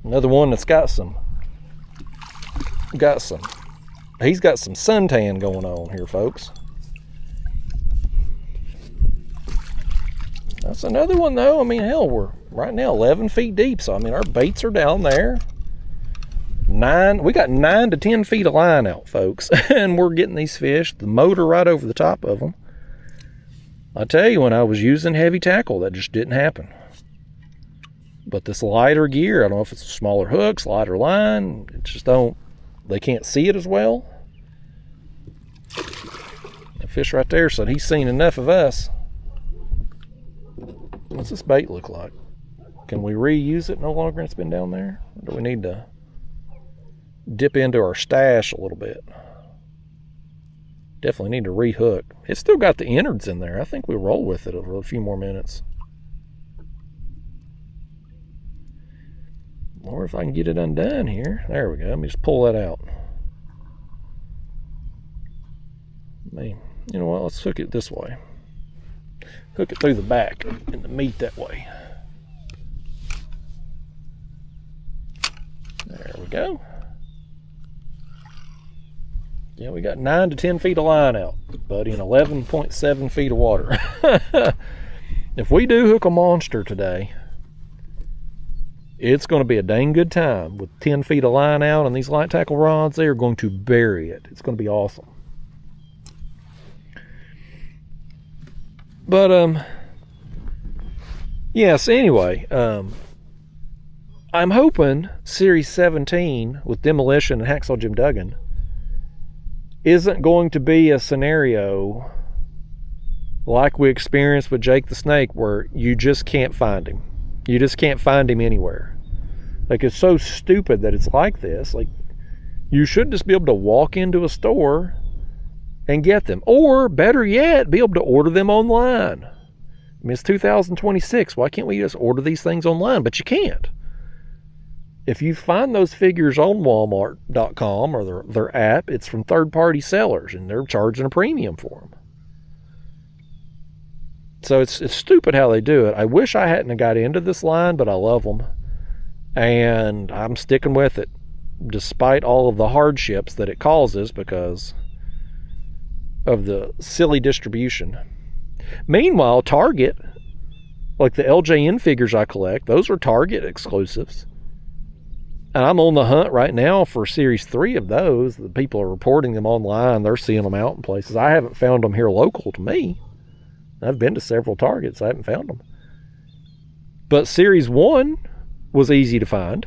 Another one that's got some, he's got some suntan going on here, folks. That's another one though. I mean, hell, we're right now 11 feet deep. So, I mean, our baits are down there. We got 9 to 10 feet of line out, folks. And we're getting these fish, the motor right over the top of them. I tell you, when I was using heavy tackle, that just didn't happen. But this lighter gear, I don't know if it's smaller hooks, lighter line, it just they can't see it as well. The fish right there said he's seen enough of us. What's this bait look like? Can we reuse it no longer it's been down there? Or do we need to dip into our stash a little bit? Definitely need to rehook. It's still got the innards in there. I think we'll roll with it over a few more minutes. Or if I can get it undone here. There we go. Let me just pull that out. You know what? Let's hook it this way. Hook it through the back and the meat that way. There we go. Yeah, we got 9 to 10 feet of line out, buddy, and 11.7 feet of water. If we do hook a monster today, it's going to be a dang good time. With 10 feet of line out and these light tackle rods, they are going to bury it. It's going to be awesome. But, yes, anyway, I'm hoping Series 17 with Demolition and Hacksaw Jim Duggan isn't going to be a scenario like we experienced with Jake the Snake, where you just can't find him. You just can't find him anywhere. Like, it's so stupid that it's like this. Like, you should just be able to walk into a store and get them. Or, better yet, be able to order them online. I mean, it's 2026. Why can't we just order these things online? But you can't. If you find those figures on Walmart.com or their app, it's from third-party sellers, and they're charging a premium for them. So it's stupid how they do it. I wish I hadn't got into this line, but I love them. And I'm sticking with it, despite all of the hardships that it causes because of the silly distribution. Meanwhile, Target, like the LJN figures I collect, those are Target exclusives. And I'm on the hunt right now for Series 3 of those. The people are reporting them online. They're seeing them out in places. I haven't found them here local to me. I've been to several Targets. I haven't found them. But Series 1 was easy to find.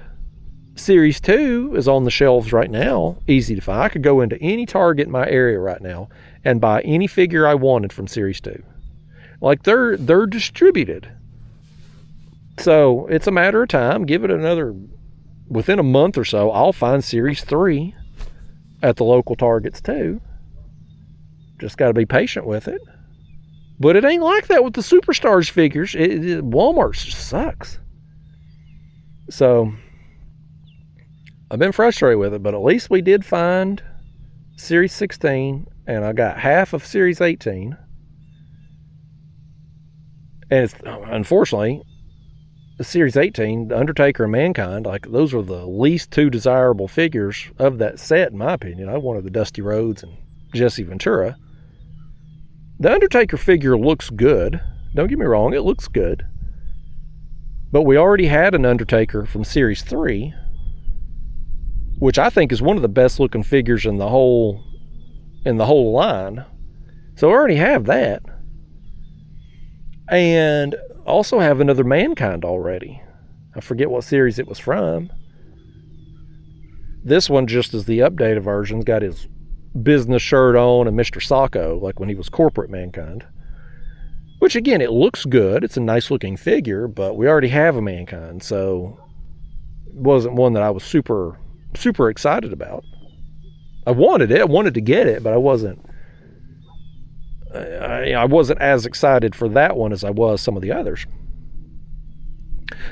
Series 2 is on the shelves right now, easy to find. I could go into any Target in my area right now and buy any figure I wanted from Series 2. Like, they're distributed. So it's a matter of time. Give it another, within a month or so, I'll find Series 3 at the local Targets too. Just got to be patient with it. But it ain't like that with the Superstars figures. Walmart just sucks. So I've been frustrated with it, but at least we did find Series 16, and I got half of Series 18. And it's, unfortunately, the Series 18, the Undertaker and Mankind, like, those are the least two desirable figures of that set, in my opinion. I wanted the Dusty Rhodes and Jesse Ventura. The Undertaker figure looks good. Don't get me wrong, it looks good. But we already had an Undertaker from Series 3, which I think is one of the best looking figures in the whole line. So I already have that. And also have another Mankind already. I forget what series it was from. This one just is the updated version. Got his business shirt on and Mr. Sacco, like when he was corporate Mankind. Which, again, it looks good. It's a nice looking figure, but we already have a Mankind, so it wasn't one that I was super, super excited about. I wanted it. I wanted to get it, but I wasn't as excited for that one as I was some of the others.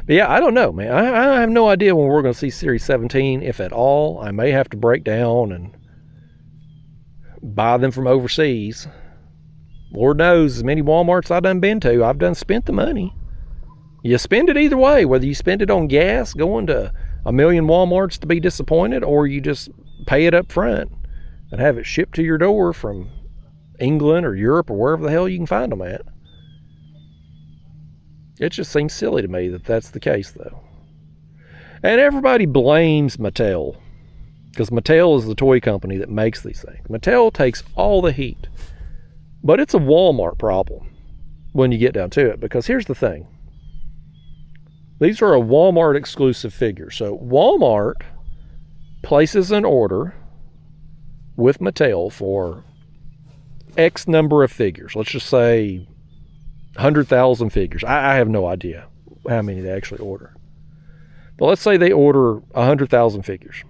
But yeah, I don't know, man. I have no idea when we're going to see Series 17, if at all. I may have to break down and buy them from overseas. Lord knows, as many Walmarts I've done been to, I've done spent the money. You spend it either way, whether you spend it on gas, going to a million Walmarts to be disappointed, or you just pay it up front and have it shipped to your door from England or Europe or wherever the hell you can find them at. It just seems silly to me that that's the case, though. And everybody blames Mattel, because Mattel is the toy company that makes these things. Mattel takes all the heat. But it's a Walmart problem when you get down to it, because here's the thing. These are a Walmart exclusive figure. So Walmart places an order with Mattel for X number of figures. Let's just say 100,000 figures. I have no idea how many they actually order. But let's say they order 100,000 figures.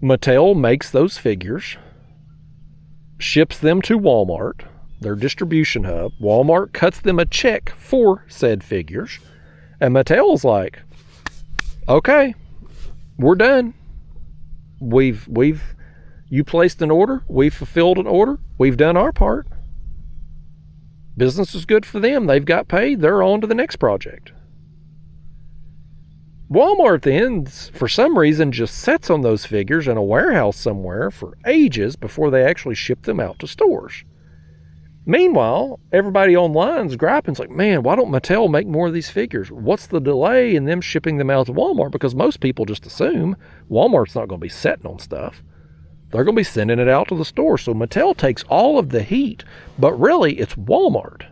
Mattel makes those figures, ships them to Walmart, their distribution hub. Walmart cuts them a check for said figures, And Mattel's like, okay, we're done. You placed an order. We've fulfilled an order. We've done our part. Business is good for them. They've got paid. They're on to the next project. Walmart then, for some reason, just sits on those figures in a warehouse somewhere for ages before they actually ship them out to stores. Meanwhile, everybody online's griping. It's like, man, why don't Mattel make more of these figures? What's the delay in them shipping them out to Walmart? Because most people just assume Walmart's not going to be sitting on stuff. They're going to be sending it out to the store. So Mattel takes all of the heat, but really it's Walmart.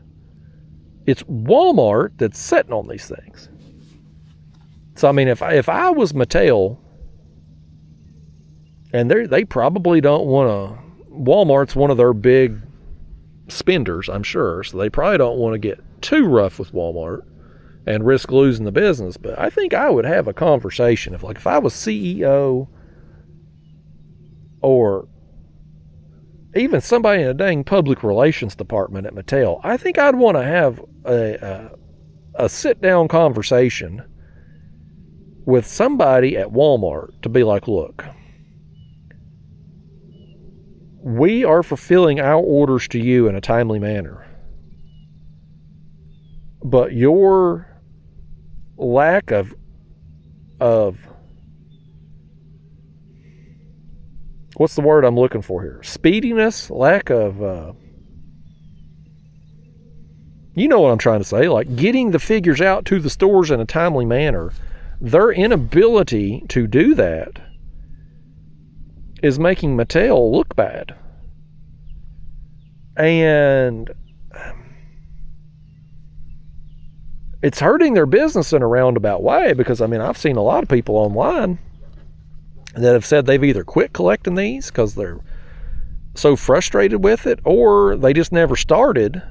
It's Walmart that's sitting on these things. So, I mean, if I was Mattel, and they probably don't want to, Walmart's one of their big spenders, I'm sure, so they probably don't want to get too rough with Walmart and risk losing the business. But I think I would have a conversation if I was CEO or even somebody in a dang public relations department at Mattel. I think I'd want to have a sit-down conversation with somebody at Walmart to be like, look, we are fulfilling our orders to you in a timely manner, but your lack of what's the word I'm looking for here? Speediness, lack of, you know what I'm trying to say, like getting the figures out to the stores in a timely manner. Their inability to do that is making Mattel look bad. And it's hurting their business in a roundabout way, because, I mean, I've seen a lot of people online that have said they've either quit collecting these because they're so frustrated with it, or they just never started.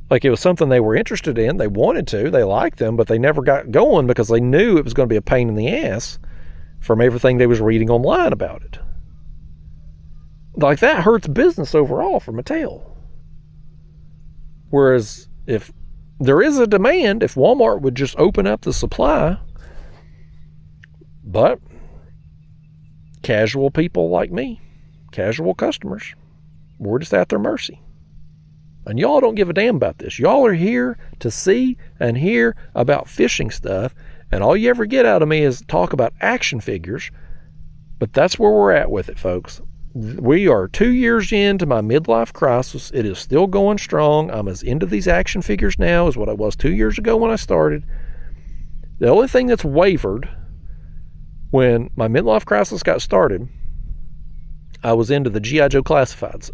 Like, it was something they were interested in, they wanted to, they liked them, but they never got going because they knew it was going to be a pain in the ass from everything they was reading online about it. Like, that hurts business overall for Mattel. Whereas if there is a demand, if Walmart would just open up the supply, but casual people like me, casual customers, we're just at their mercy. And y'all don't give a damn about this. Y'all are here to see and hear about fishing stuff, and all you ever get out of me is talk about action figures. But that's where we're at with it, folks. We are 2 years into my midlife crisis. It is still going strong. I'm as into these action figures now as what I was 2 years ago when I started. The only thing that's wavered, when my midlife crisis got started, I was into the G.I. Joe Classifieds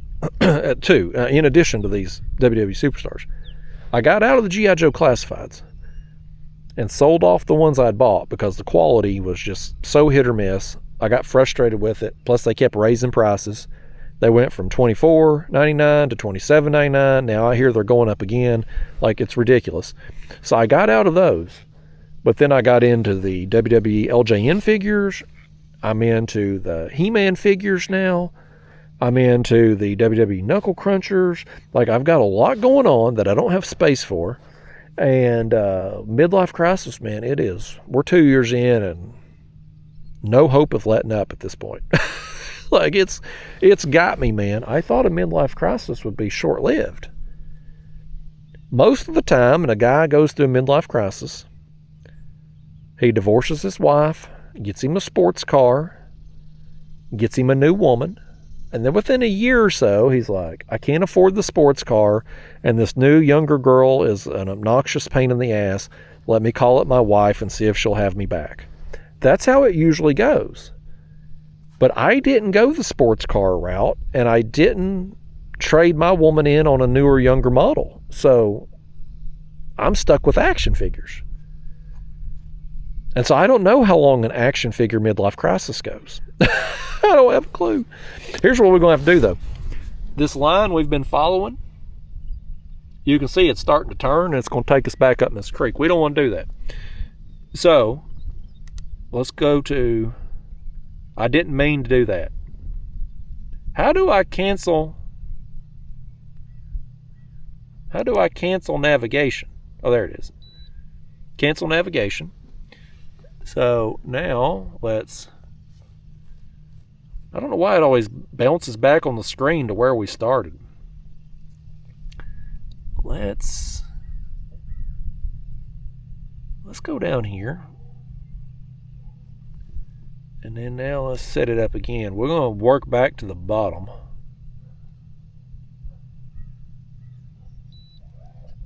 too, in addition to these WWE Superstars. I got out of the G.I. Joe Classifieds and sold off the ones I'd bought because the quality was just so hit or miss. I got frustrated with it. Plus, they kept raising prices. They went from $24.99 to $27.99. Now I hear they're going up again. Like, it's ridiculous. So I got out of those. But then I got into the WWE LJN figures. I'm into the He-Man figures now. I'm into the WWE Knuckle Crunchers. Like, I've got a lot going on that I don't have space for. And midlife crisis, man, it is. We're 2 years in and no hope of letting up at this point. Like, it's got me, man. I thought a midlife crisis would be short-lived. Most of the time, when a guy goes through a midlife crisis, he divorces his wife, gets him a sports car, gets him a new woman, and then within a year or so, he's like, I can't afford the sports car, and this new younger girl is an obnoxious pain in the ass. Let me call it my wife and see if she'll have me back. That's how it usually goes. But I didn't go the sports car route, and I didn't trade my woman in on a newer, younger model. So I'm stuck with action figures. And so I don't know how long an action figure midlife crisis goes. I don't have a clue. Here's what we're going to have to do, though. This line we've been following, you can see it's starting to turn, and it's going to take us back up in this creek. We don't want to do that. So let's go to, I didn't mean to do that. How do I cancel navigation? Oh, there it is. cancel navigation. So now let's, I don't know why it always bounces back on the screen to where we started. Let's go down here. And then now let's set it up again. We're going to work back to the bottom.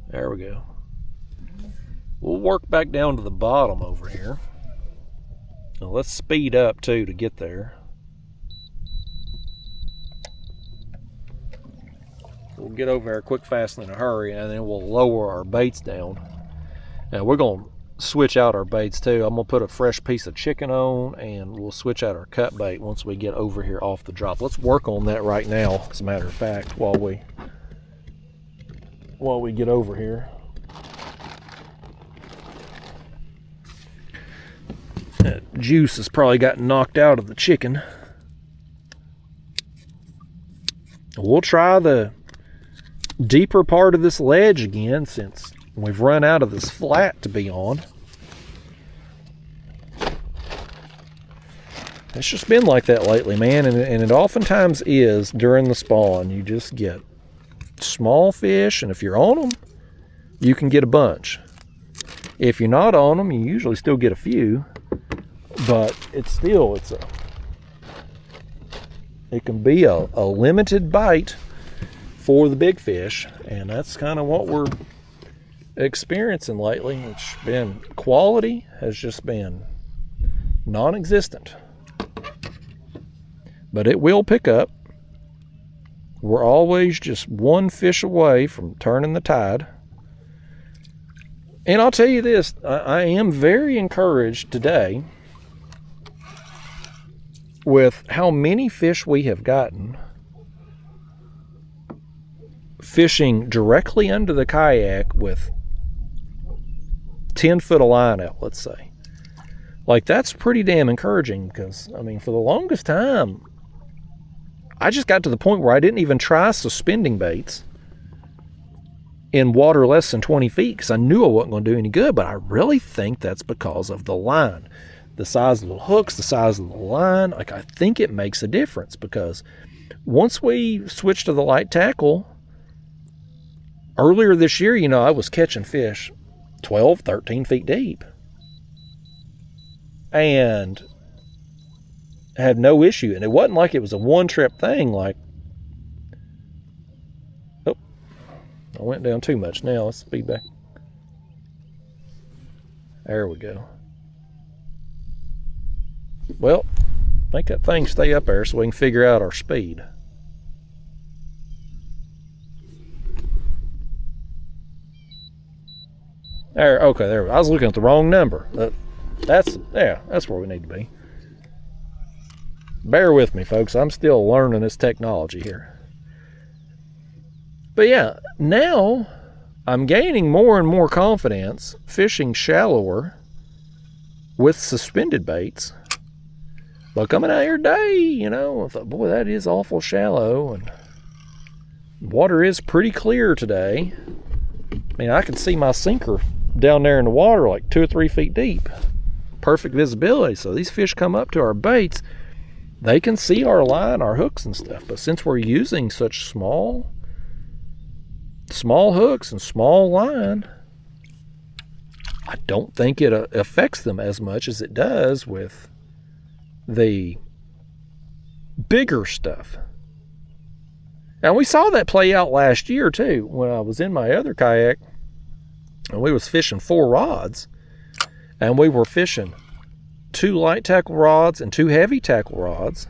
There we go. We'll work back down to the bottom over here. Now let's speed up too to get there. We'll get over there quick, fast, and in a hurry, and then we'll lower our baits down. Now we're going to switch out our baits too. I'm going to put a fresh piece of chicken on, and we'll switch out our cut bait once we get over here off the drop. Let's work on that right now, as a matter of fact, while we get over here. That juice has probably gotten knocked out of the chicken. We'll try the deeper part of this ledge again, since we've run out of this flat to be on. It's just been like that lately, man, and it oftentimes is during the spawn. You just get small fish, and if you're on them, you can get a bunch. If you're not on them, you usually still get a few, but it can be a limited bite for the big fish, and that's kind of what we're experiencing lately. It's been, quality has just been non-existent, but it will pick up. We're always just one fish away from turning the tide. And I'll tell you this, I am very encouraged today with how many fish we have gotten fishing directly under the kayak with 10 foot of line out, let's say. Like, that's pretty damn encouraging, because, I mean, for the longest time, I just got to the point where I didn't even try suspending baits in water less than 20 feet because I knew I wasn't going to do any good, but I really think that's because of the line. The size of the hooks, the size of the line, like, I think it makes a difference, because once we switched to the light tackle, earlier this year, you know, I was catching fish 12, 13 feet deep and had no issue. And it wasn't like it was a one-trip thing, like, oh, I went down too much. Now let's speed back. There we go. Well, make that thing stay up there so we can figure out our speed. There, okay, there. I was looking at the wrong number. That's where we need to be. Bear with me, folks. I'm still learning this technology here. But yeah, now I'm gaining more and more confidence fishing shallower with suspended baits. But coming out here today, you know, I thought, boy, that is awful shallow, and water is pretty clear today. I mean, I can see my sinker down there in the water like 2 or 3 feet deep. Perfect visibility. So these fish come up to our baits, they can see our line, our hooks and stuff. But since we're using such small hooks and small line, I don't think it affects them as much as it does with the bigger stuff. Now, we saw that play out last year too, when I was in my other kayak and we was fishing 4 rods, and we were fishing 2 light tackle rods and 2 heavy tackle rods,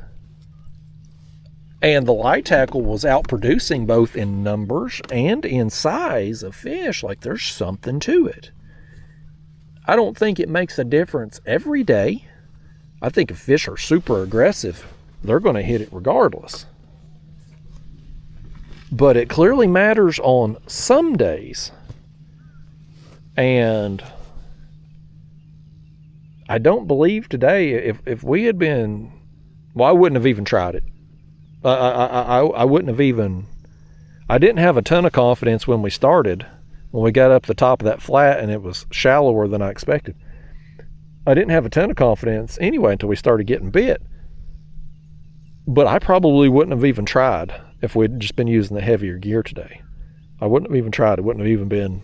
and the light tackle was outproducing both in numbers and in size of fish. Like, there's something to it. I don't think it makes a difference every day. I think if fish are super aggressive, they're going to hit it regardless. But it clearly matters on some days. And I don't believe today, if we had been, well, I wouldn't have even tried it. I wouldn't have even, I didn't have a ton of confidence when we started when we got up the top of that flat and it was shallower than I expected. I didn't have a ton of confidence anyway until we started getting bit. But I probably wouldn't have even tried if we'd just been using the heavier gear today. I wouldn't have even tried. It wouldn't have even been,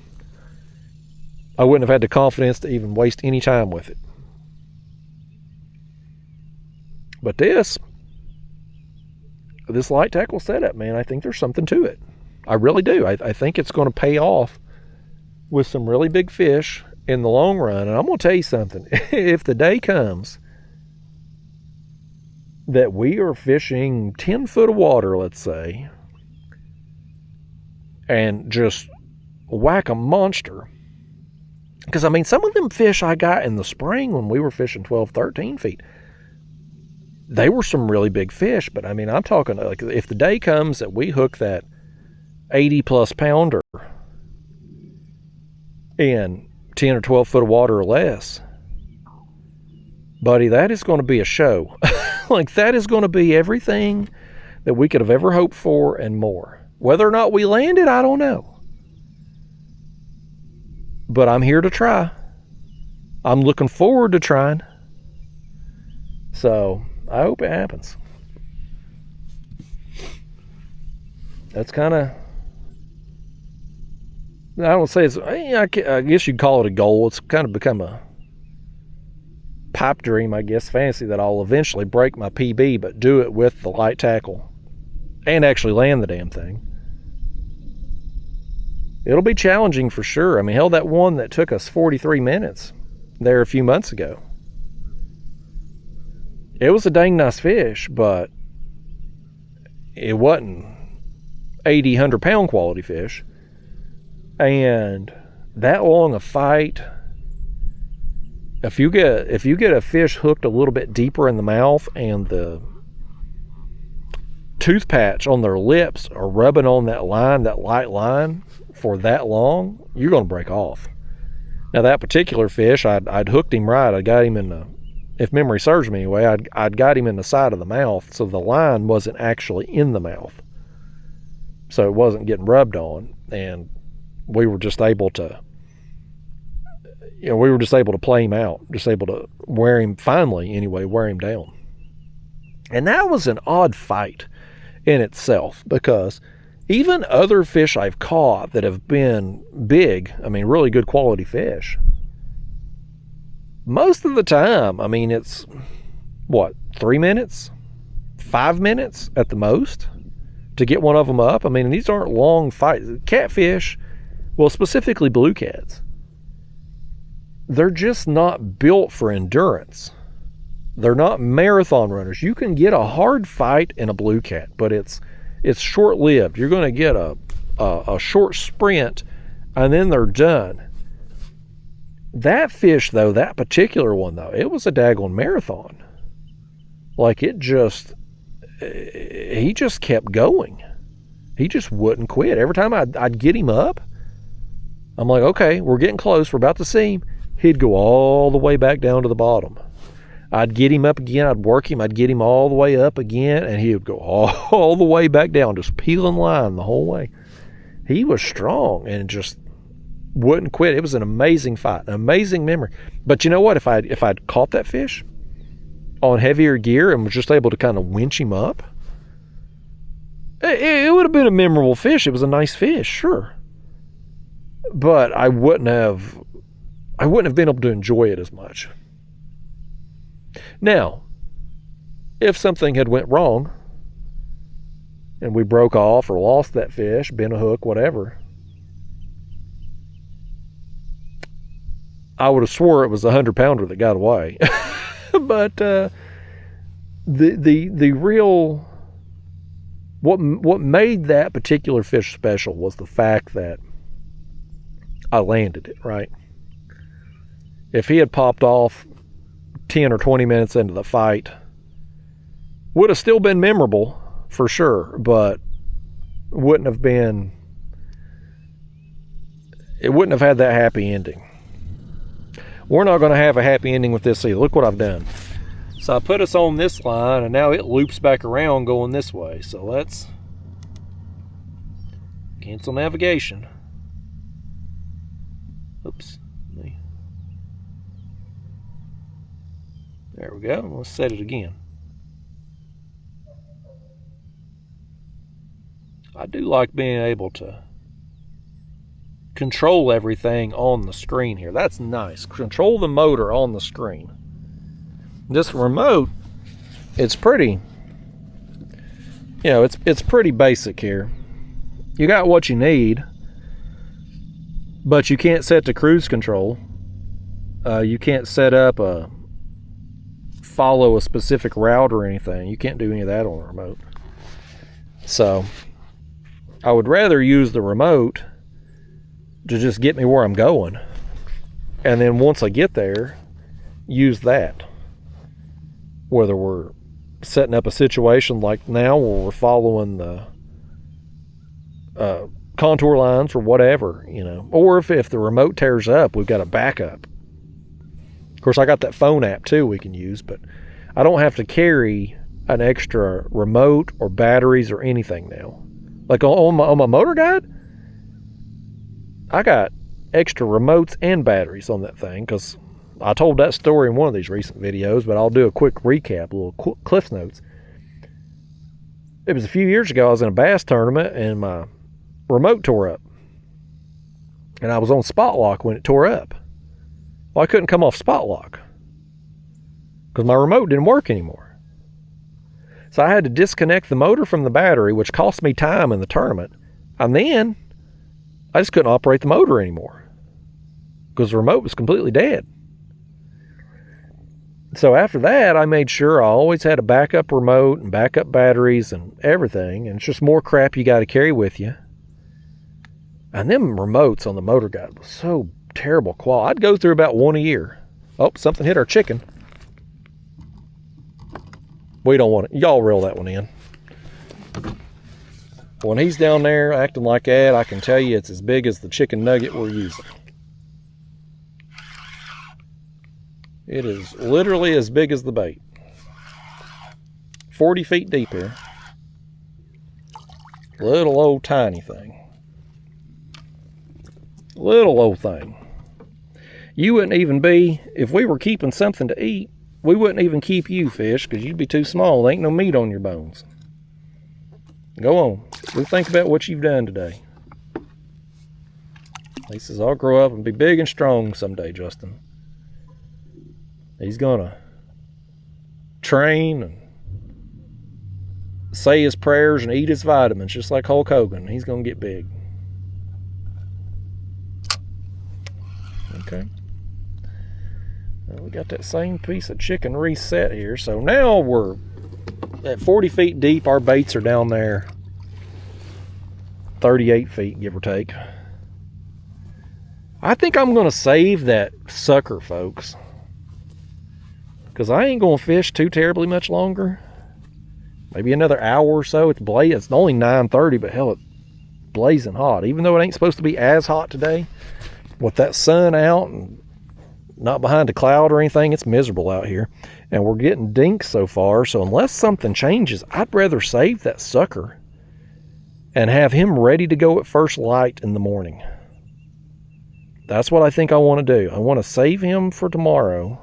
I wouldn't have had the confidence to even waste any time with it. But this light tackle setup, man, I think there's something to it. I really do. I think it's going to pay off with some really big fish in the long run. And I'm going to tell you something. If the day comes that we are fishing 10 foot of water, let's say, and just whack a monster, because I mean, some of them fish I got in the spring when we were fishing 12, 13 feet, they were some really big fish. But I mean, I'm talking like if the day comes that we hook that 80 plus pounder in 10 or 12 foot of water or less, buddy, that is going to be a show. Like, that is going to be everything that we could have ever hoped for and more. Whether or not we land it, I don't know. But I'm here to try. I'm looking forward to trying. So, I hope it happens. That's kind of, I don't say it's, I guess you'd call it a goal. It's kind of become a pipe dream, I guess, fantasy, that I'll eventually break my PB, but do it with the light tackle and actually land the damn thing. It'll be challenging for sure. I mean, hell, that one that took us 43 minutes there a few months ago, it was a dang nice fish, but it wasn't 80, 100-pound quality fish. And that long a fight, if you get a fish hooked a little bit deeper in the mouth and the tooth patch on their lips are rubbing on that line, that light line, for that long, you're going to break off. Now, that particular fish, I'd hooked him right. I got him in the, if memory serves me anyway, I'd got him in the side of the mouth, so the line wasn't actually in the mouth. So it wasn't getting rubbed on, and we were just able to, play him out, just able to wear him down. And that was an odd fight in itself, because even other fish I've caught that have been big, I mean, really good quality fish, most of the time, I mean, it's, 3 minutes? 5 minutes at the most to get one of them up. I mean, these aren't long fights. Catfish, well, specifically blue cats, they're just not built for endurance. They're not marathon runners. You can get a hard fight in a blue cat, but it's short-lived. You're going to get a short sprint, and then they're done. That fish, though, that particular one, though, it was a daggone marathon. Like, he just kept going. He just wouldn't quit. Every time I'd get him up, I'm like, okay, we're getting close. We're about to see him. He'd go all the way back down to the bottom. I'd get him up again. I'd work him. I'd get him all the way up again, and he would go all the way back down, just peeling line the whole way. He was strong and just wouldn't quit. It was an amazing fight, an amazing memory. But you know what? If I'd caught that fish on heavier gear and was just able to kind of winch him up, it would have been a memorable fish. It was a nice fish, sure. But I wouldn't have been able to enjoy it as much. Now, if something had went wrong and we broke off or lost that fish, bent a hook, whatever, I would have swore it was a 100-pounder that got away. But the real, what made that particular fish special was the fact that I landed it, right? If he had popped off 10 or 20 minutes into the fight, would have still been memorable for sure, but it wouldn't have had that happy ending. We're not going to have a happy ending with this either. Look what I've done. So I put us on this line, and now it loops back around going this way. So let's cancel navigation. Oops. There we go. Let's set it again. I do like being able to control everything on the screen here. That's nice. Control the motor on the screen. This remote, it's pretty, it's pretty basic here. You got what you need, but you can't set to cruise control. You can't set up follow a specific route or anything. You can't do any of that on the remote. So I would rather use the remote to just get me where I'm going, and then once I get there, use that. Whether we're setting up a situation like now where we're following the contour lines or whatever, or if the remote tears up, we've got a backup. Of course, I got that phone app too we can use, but I don't have to carry an extra remote or batteries or anything now. Like on my motor guide, I got extra remotes and batteries on that thing, because I told that story in one of these recent videos, but I'll do a quick recap, a little cliff notes. It was a few years ago. I was in a bass tournament and my remote tore up, and I was on spot lock when it tore up. Well, I couldn't come off spot lock because my remote didn't work anymore. So I had to disconnect the motor from the battery, which cost me time in the tournament. And then I just couldn't operate the motor anymore because the remote was completely dead. So after that, I made sure I always had a backup remote and backup batteries and everything. And it's just more crap you got to carry with you. And them remotes on the motor guide was so terrible quality. I'd go through about one a year. Oh, something hit our chicken. We don't want it. Y'all reel that one in. When he's down there acting like that, I can tell you it's as big as the chicken nugget we're using. It is literally as big as the bait. 40 feet deep here. Little old tiny thing. Little old thing. You wouldn't even be, if we were keeping something to eat, we wouldn't even keep you, fish, because you'd be too small. There ain't no meat on your bones. Go on. Go think about what you've done today. He says, I'll grow up and be big and strong someday, Justin. He's gonna train and say his prayers and eat his vitamins just like Hulk Hogan. He's gonna get big. Okay. Well, we got that same piece of chicken reset here. So now we're at 40 feet deep. Our baits are down there 38 feet, give or take. I think I'm going to save that sucker, folks, because I ain't going to fish too terribly much longer. Maybe another hour or so. It's only 9:30, but hell, it's blazing hot. Even though it ain't supposed to be as hot today, with that sun out and not behind a cloud or anything, it's miserable out here. And we're getting dinks so far, so unless something changes, I'd rather save that sucker and have him ready to go at first light in the morning. That's what I think I want to do. I want to save him for tomorrow.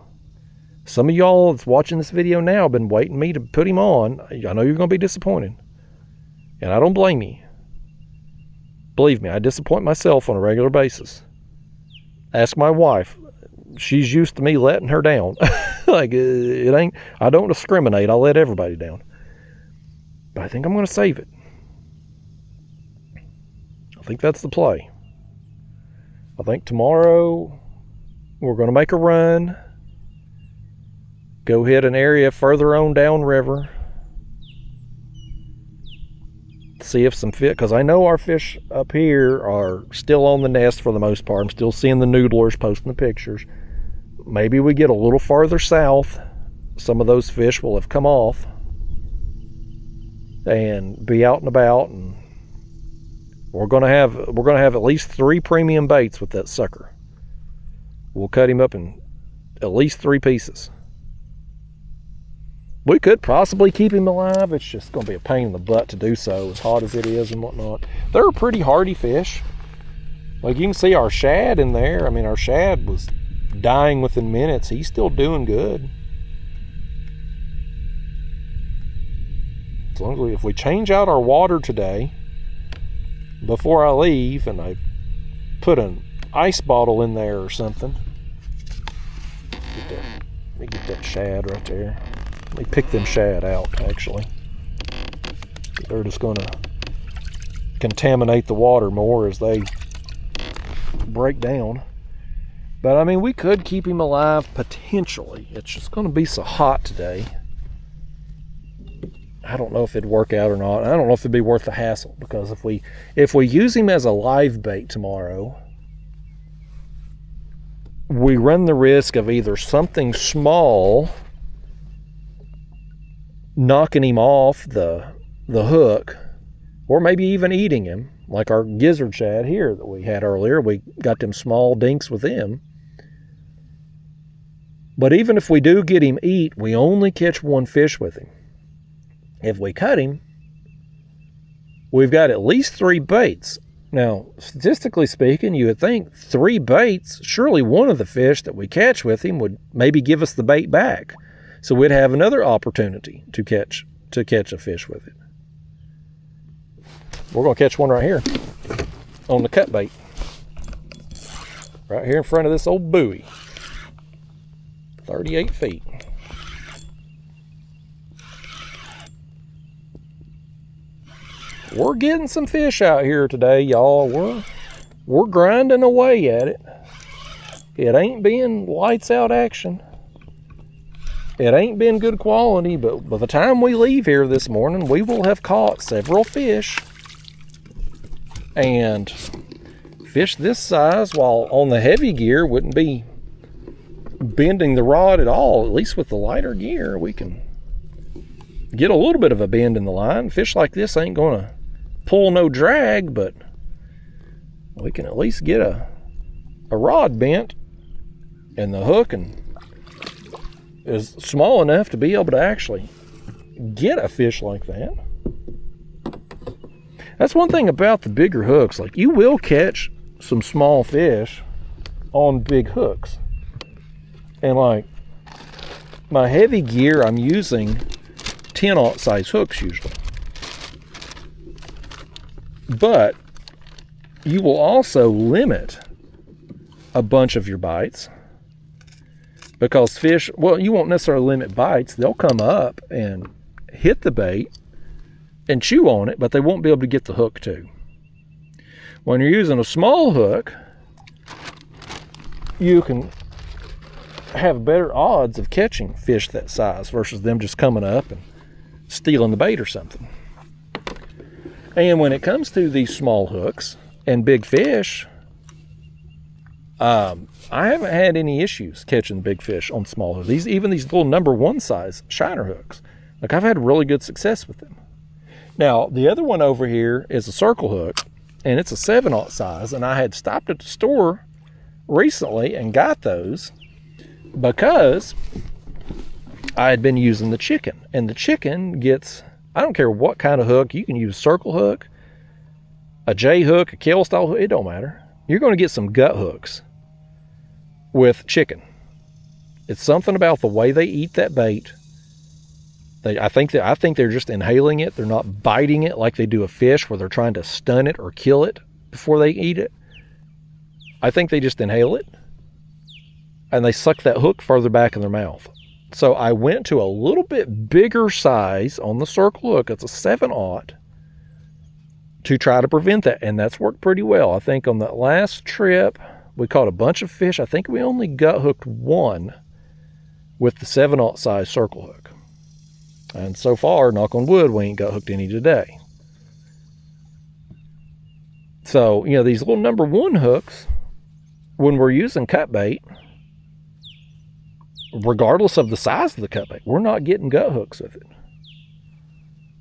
Some of y'all that's watching this video now have been waiting me to put him on. I know you're going to be disappointed, and I don't blame you. Believe me, I disappoint myself on a regular basis. Ask my wife. She's used to me letting her down. Like, it ain't, I don't discriminate. I'll let everybody down. But I think I'm going to save it. I think that's the play. I think tomorrow we're going to make a run. Go hit an area further on downriver. See if some fish, because I know our fish up here are still on the nest for the most part. I'm still seeing the noodlers posting the pictures. Maybe we get a little farther south. Some of those fish will have come off and be out and about, and we're gonna have at least 3 premium baits with that sucker. We'll cut him up in at least 3 pieces. We could possibly keep him alive. It's just going to be a pain in the butt to do so, as hot as it is and whatnot. They're a pretty hardy fish. Like you can see our shad in there. I mean, our shad was dying within minutes. He's still doing good. As long as if we change out our water today before I leave, and I put an ice bottle in there or something. Let me get that shad right there. Let me pick them shad out, actually. They're just going to contaminate the water more as they break down. But I mean, we could keep him alive potentially. It's just going to be so hot today. I don't know if it'd work out or not. I don't know if it'd be worth the hassle, because if we use him as a live bait tomorrow, we run the risk of either something small knocking him off the hook, or maybe even eating him, like our gizzard shad here that we had earlier. We got them small dinks with them. But even if we do get him eat, we only catch one fish with him. If we cut him, we've got at least 3 baits. Now, statistically speaking, you would think 3 baits, surely one of the fish that we catch with him would maybe give us the bait back. So we'd have another opportunity to catch a fish with it. We're going to catch one right here on the cut bait. Right here in front of this old buoy. 38 feet. We're getting some fish out here today, y'all. We're grinding away at it. It ain't been lights out action. It ain't been good quality, but by the time we leave here this morning, we will have caught several fish. And fish this size, while on the heavy gear, wouldn't be bending the rod at all. At least with the lighter gear, we can get a little bit of a bend in the line. Fish like this ain't going to pull no drag, but we can at least get a rod bent, and the hook is small enough to be able to actually get a fish like that. That's one thing about the bigger hooks. Like, you will catch some small fish on big hooks. And like my heavy gear, I'm using 10-aught size hooks usually. But you will also limit a bunch of your bites, because fish, well, you won't necessarily limit bites. They'll come up and hit the bait and chew on it, but they won't be able to get the hook too. When you're using a small hook, you can have better odds of catching fish that size versus them just coming up and stealing the bait or something. And when it comes to these small hooks and big fish, I haven't had any issues catching big fish on small hooks. Even these little number 1 size shiner hooks, like, I've had really good success with them. Now, the other one over here is a circle hook, and it's a 7-aught size, and I had stopped at the store recently and got those because I had been using the chicken, and the chicken gets, I don't care what kind of hook, you can use a circle hook, a J hook, a Kell style hook, it don't matter. You're going to get some gut hooks with chicken. It's something about the way they eat that bait. I think they're just inhaling it. They're not biting it like they do a fish, where they're trying to stun it or kill it before they eat it. I think they just inhale it, and they suck that hook further back in their mouth. So I went to a little bit bigger size on the circle hook. It's a 7-aught to try to prevent that, and that's worked pretty well. I think on that last trip, we caught a bunch of fish. I think we only gut hooked one with the 7-aught size circle hook. And so far, knock on wood, we ain't got hooked any today. So, you know, these little number 1 hooks, when we're using cut bait, regardless of the size of the cut bait, we're not getting gut hooks with it.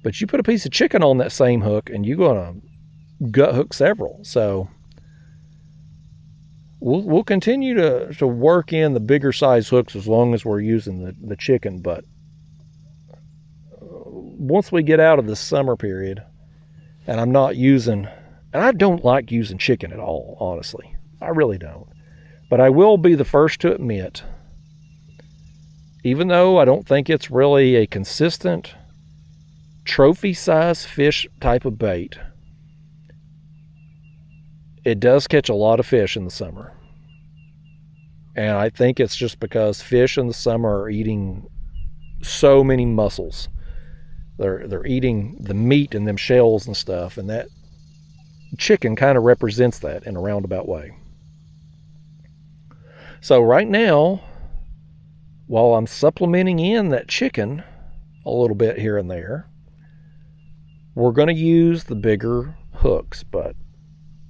But you put a piece of chicken on that same hook, and you're going to gut hook several. So we'll continue to work in the bigger size hooks as long as we're using the chicken. But once we get out of the summer period, and I'm not using And I don't like using chicken at all, honestly. I really don't. But I will be the first to admit, even though I don't think it's really a consistent trophy-size fish type of bait, it does catch a lot of fish in the summer. And I think it's just because fish in the summer are eating so many mussels. They're eating the meat in them shells and stuff, and that chicken kind of represents that in a roundabout way. So right now, while I'm supplementing in that chicken a little bit here and there, we're going to use the bigger hooks. But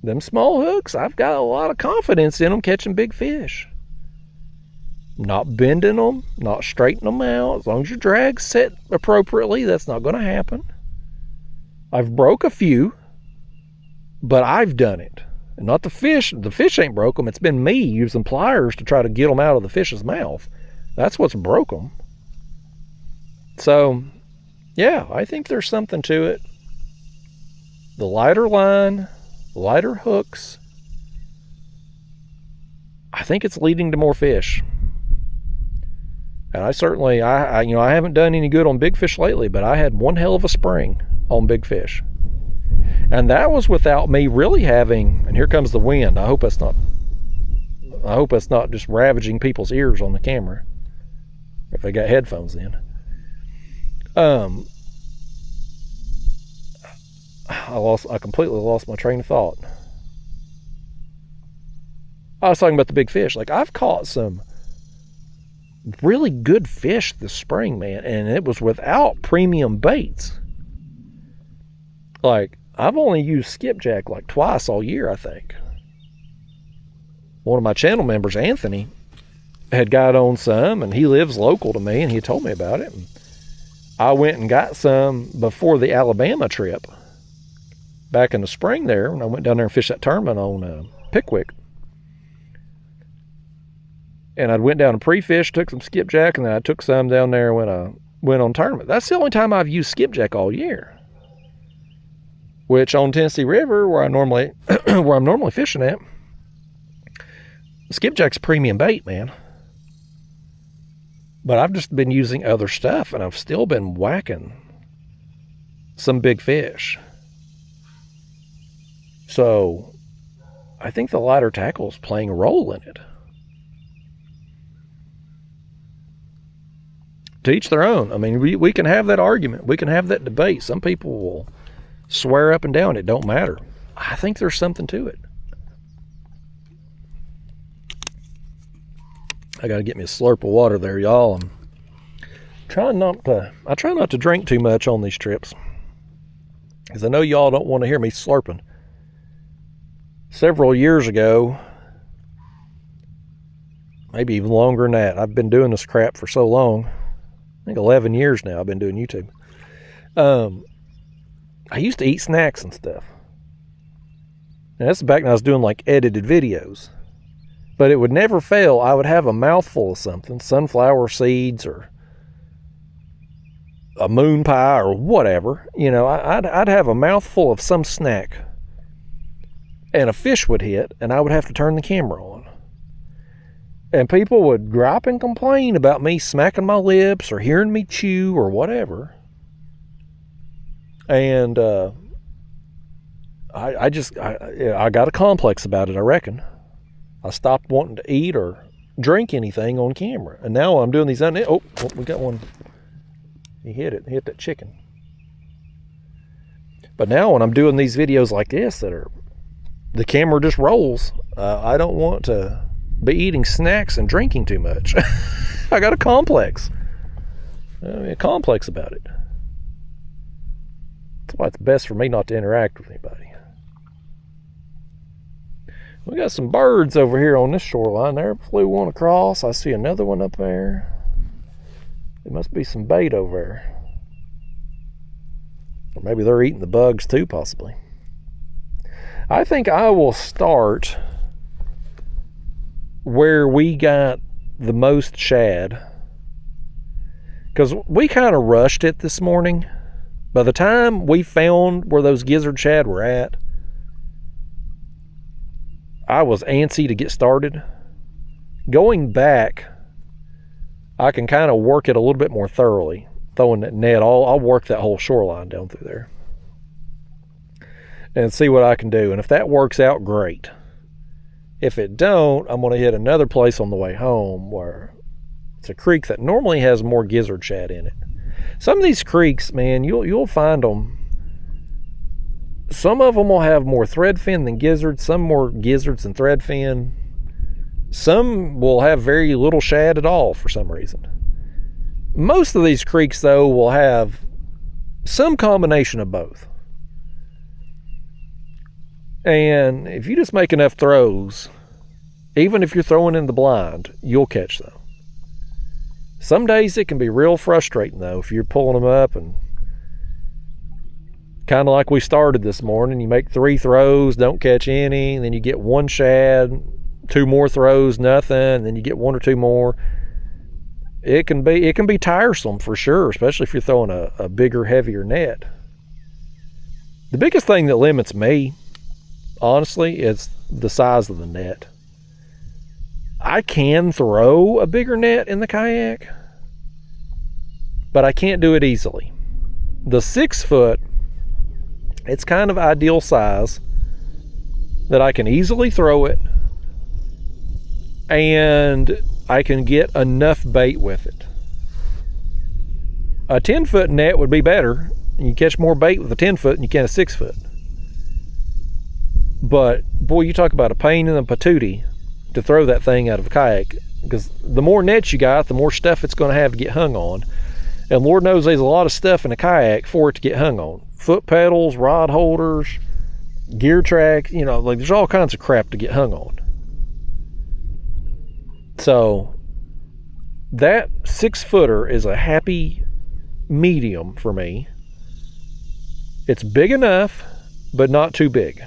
them small hooks, I've got a lot of confidence in them catching big fish. Not bending them, not straightening them out. As long as your drag's set appropriately, that's not going to happen. I've broke a few, but I've done it. And not the fish. The fish ain't broke them. It's been me using pliers to try to get them out of the fish's mouth. That's what's broke them. So, yeah, I think there's something to it. The lighter line, lighter hooks, I think it's leading to more fish. And I certainly, I haven't done any good on big fish lately, but I had one hell of a spring on big fish. And that was without me really having, and here comes the wind. I hope that's not just ravaging people's ears on the camera, if they got headphones in. I completely lost my train of thought. I was talking about the big fish. Like, I've caught some really good fish this spring, man, and it was without premium baits. Like, I've only used skipjack like twice all year, I think. One of my channel members, Anthony, had got on some, and he lives local to me, and he told me about it. And I went and got some before the Alabama trip back in the spring there, when I went down there and fished that tournament on Pickwick. And I went down and pre-fished, took some skipjack, and then I took some down there when I went on tournament. That's the only time I've used skipjack all year. Which on Tennessee River, where I'm normally fishing at, skipjack's premium bait, man. But I've just been using other stuff, and I've still been whacking some big fish. So I think the lighter tackle is playing a role in it. To each their own. I mean, we can have that argument. We can have that debate. Some people will swear up and down it don't matter. I think there's something to it. I got to get me a slurp of water there, y'all. I try not to drink too much on these trips, because I know y'all don't want to hear me slurping. Several years ago, maybe even longer than that, I've been doing this crap for so long. I think 11 years now I've been doing YouTube. I used to eat snacks and stuff. And that's back when I was doing like edited videos. But it would never fail. I would have a mouthful of something, sunflower seeds or a moon pie or whatever. You know, I'd have a mouthful of some snack, and a fish would hit, and I would have to turn the camera on. And people would gripe and complain about me smacking my lips or hearing me chew or whatever. And I got a complex about it, I reckon. I stopped wanting to eat or drink anything on camera. And now I'm doing these... Oh, we got one. He hit it. He hit that chicken. But now when I'm doing these videos like this that are... The camera just rolls. I don't want to be eating snacks and drinking too much. I got a complex. A complex about it. That's why it's best for me not to interact with anybody. We got some birds over here on this shoreline. There flew one across. I see another one up there. There must be some bait over there. Or maybe they're eating the bugs too, possibly. I think I will start where we got the most shad, because we kind of rushed it this morning. By the time we found where those gizzard shad were at, I was antsy to get started. Going back, I can kind of work it a little bit more thoroughly. Throwing that net, I'll work that whole shoreline down through there and see what I can do. And if that works out, great. If it don't, I'm going to hit another place on the way home where it's a creek that normally has more gizzard shad in it. Some of these creeks, man, you'll find them. Some of them will have more threadfin than gizzards, some more gizzards than threadfin. Some will have very little shad at all for some reason. Most of these creeks, though, will have some combination of both. And if you just make enough throws, even if you're throwing in the blind, you'll catch them. Some days it can be real frustrating, though, if you're pulling them up and kind of like we started this morning. You make 3 throws, don't catch any, and then you get 1 shad, 2 more throws, nothing, and then you get 1 or 2 more. It can be tiresome for sure, especially if you're throwing a bigger, heavier net. The biggest thing that limits me, honestly, is the size of the net. I can throw a bigger net in the kayak, but I can't do it easily. The 6 foot, it's kind of ideal size that I can easily throw it and I can get enough bait with it. A 10 foot net would be better. You catch more bait with a 10 foot than you can a 6 foot. But boy, you talk about a pain in the patootie to throw that thing out of a kayak, because the more nets you got, the more stuff it's going to have to get hung on. And Lord knows there's a lot of stuff in a kayak for it to get hung on. Foot pedals, rod holders, gear track, like there's all kinds of crap to get hung on. So that 6 footer is a happy medium for me. It's big enough, but not too big.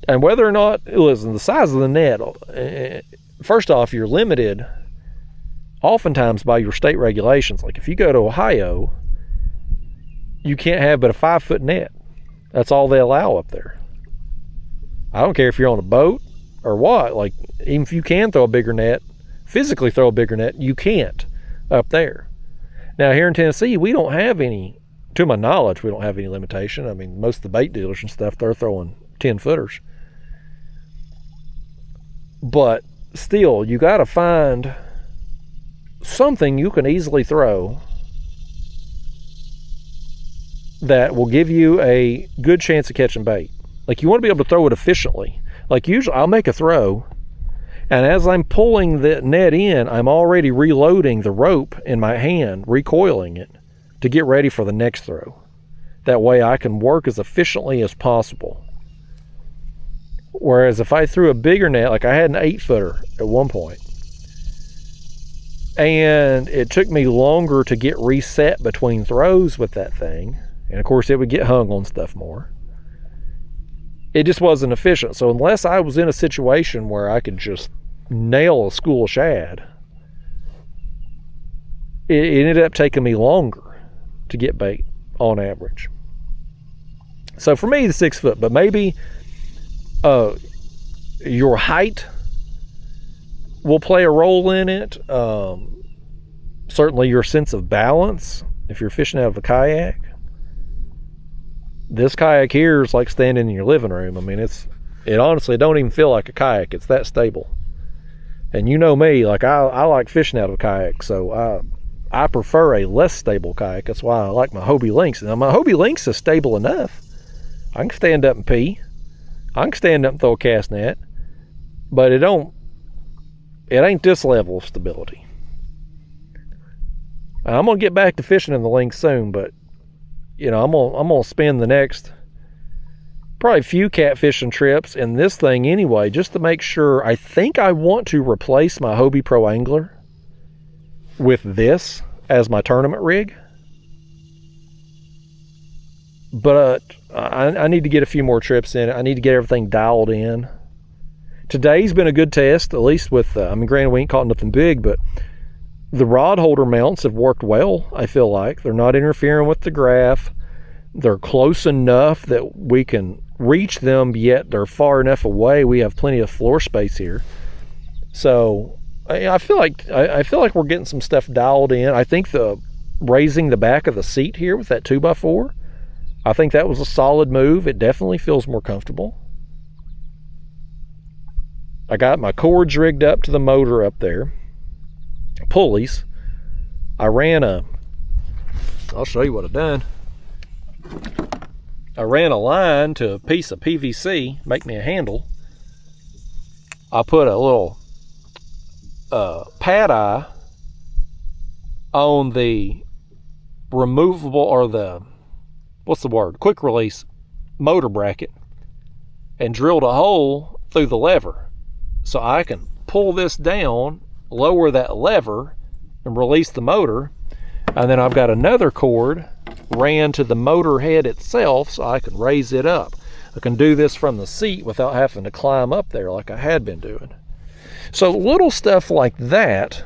And whether or not, listen, the size of the net, first off, you're limited oftentimes by your state regulations. Like if you go to Ohio, you can't have but a 5 foot net. That's all they allow up there. I don't care if you're on a boat or what. Like, even if you can throw a bigger net, physically throw a bigger net, you can't up there. Now here in Tennessee, we don't have any, to my knowledge, we don't have any limitation. I mean, most of the bait dealers and stuff, they're throwing 10 footers. But still, you got to find something you can easily throw that will give you a good chance of catching bait. Like, you want to be able to throw it efficiently. Like, usually I'll make a throw, and as I'm pulling the net in, I'm already reloading the rope in my hand, recoiling it to get ready for the next throw. That way I can work as efficiently as possible. Whereas if I threw a bigger net, like I had an 8 footer at one point, and it took me longer to get reset between throws with that thing, and of course it would get hung on stuff more, it just wasn't efficient. So unless I was in a situation where I could just nail a school of shad, it ended up taking me longer to get bait on average. So for me, the 6 foot, but maybe your height will play a role in it. Certainly your sense of balance if you're fishing out of a kayak. This kayak here is like standing in your living room. I mean, it honestly don't even feel like a kayak. It's that stable. And you know me, like I like fishing out of a kayak, so I prefer a less stable kayak. That's why I like my Hobie Lynx. Now my Hobie Lynx is stable enough. I can stand up and pee. I can stand up and throw a cast net, but it ain't this level of stability. I'm gonna get back to fishing in the Lynx soon, but I'm gonna spend the next probably few catfishing trips in this thing anyway, just to make sure. I think I want to replace my Hobie Pro Angler with this as my tournament rig, but I need to get a few more trips in it. I need to get everything dialed in. Today's been a good test, at least with, granted we ain't caught nothing big, but the rod holder mounts have worked well, I feel like. They're not interfering with the graph. They're close enough that we can reach them yet. They're far enough away. We have plenty of floor space here. So I feel like we're getting some stuff dialed in. I think the raising the back of the seat here with that 2x4, I think that was a solid move. It definitely feels more comfortable. I got my cords rigged up to the motor up there. Pulleys. I'll show you what I've done. I ran a line to a piece of PVC, make me a handle. I put a little pad eye on the removable, or the, quick release motor bracket, and drilled a hole through the lever so I can pull this down, lower that lever, and release the motor. And then I've got another cord ran to the motor head itself so I can raise it up. I can do this from the seat without having to climb up there like I had been doing. So little stuff like that,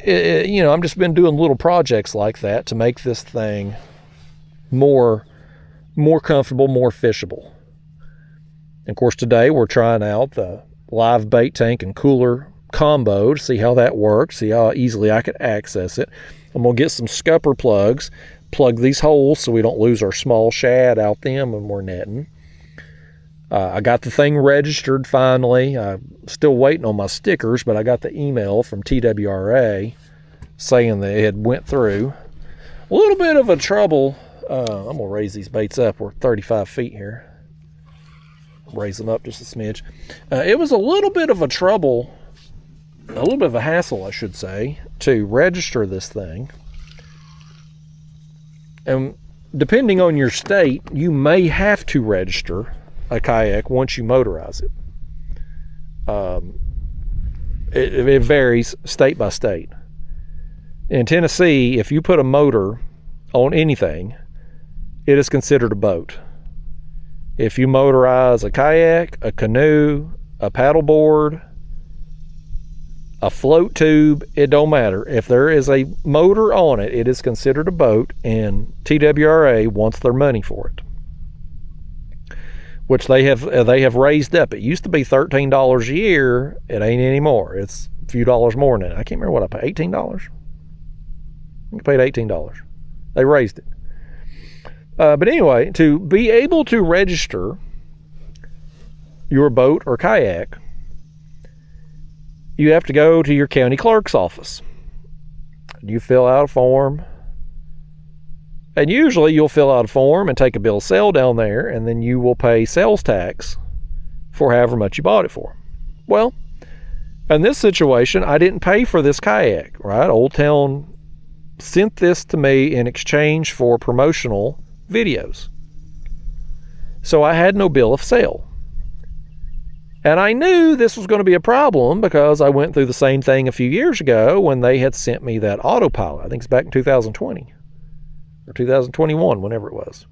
I've just been doing little projects like that to make this thing more comfortable, more fishable. And of course, today we're trying out the live bait tank and cooler combo to see how that works, see how easily I could access it. I'm going to get some scupper plugs, plug these holes so we don't lose our small shad out them when we're netting. I got the thing registered finally. I'm still waiting on my stickers, but I got the email from TWRA saying that it went through. A little bit of a trouble. I'm going to raise these baits up. We're 35 feet here. Raise them up just a smidge. It was a little bit of a trouble, a little bit of a hassle, I should say, to register this thing. And depending on your state, you may have to register a kayak once you motorize it. It varies state by state. In Tennessee, if you put a motor on anything, it is considered a boat. If you motorize a kayak, a canoe, a paddleboard, a float tube, it don't matter. If there is a motor on it, it is considered a boat, and TWRA wants their money for it, which they have raised up. It used to be $13 a year. It ain't anymore. It's a few dollars more than that. I can't remember what I paid. $18? I think I paid $18. They raised it. But anyway, to be able to register your boat or kayak, you have to go to your county clerk's office. You fill out a form. And usually you'll fill out a form and take a bill of sale down there, and then you will pay sales tax for however much you bought it for. Well, in this situation, I didn't pay for this kayak, right? Old Town sent this to me in exchange for promotional videos. So I had no bill of sale. And I knew this was going to be a problem because I went through the same thing a few years ago when they had sent me that autopilot. I think it's back in 2020 or 2021, whenever it was.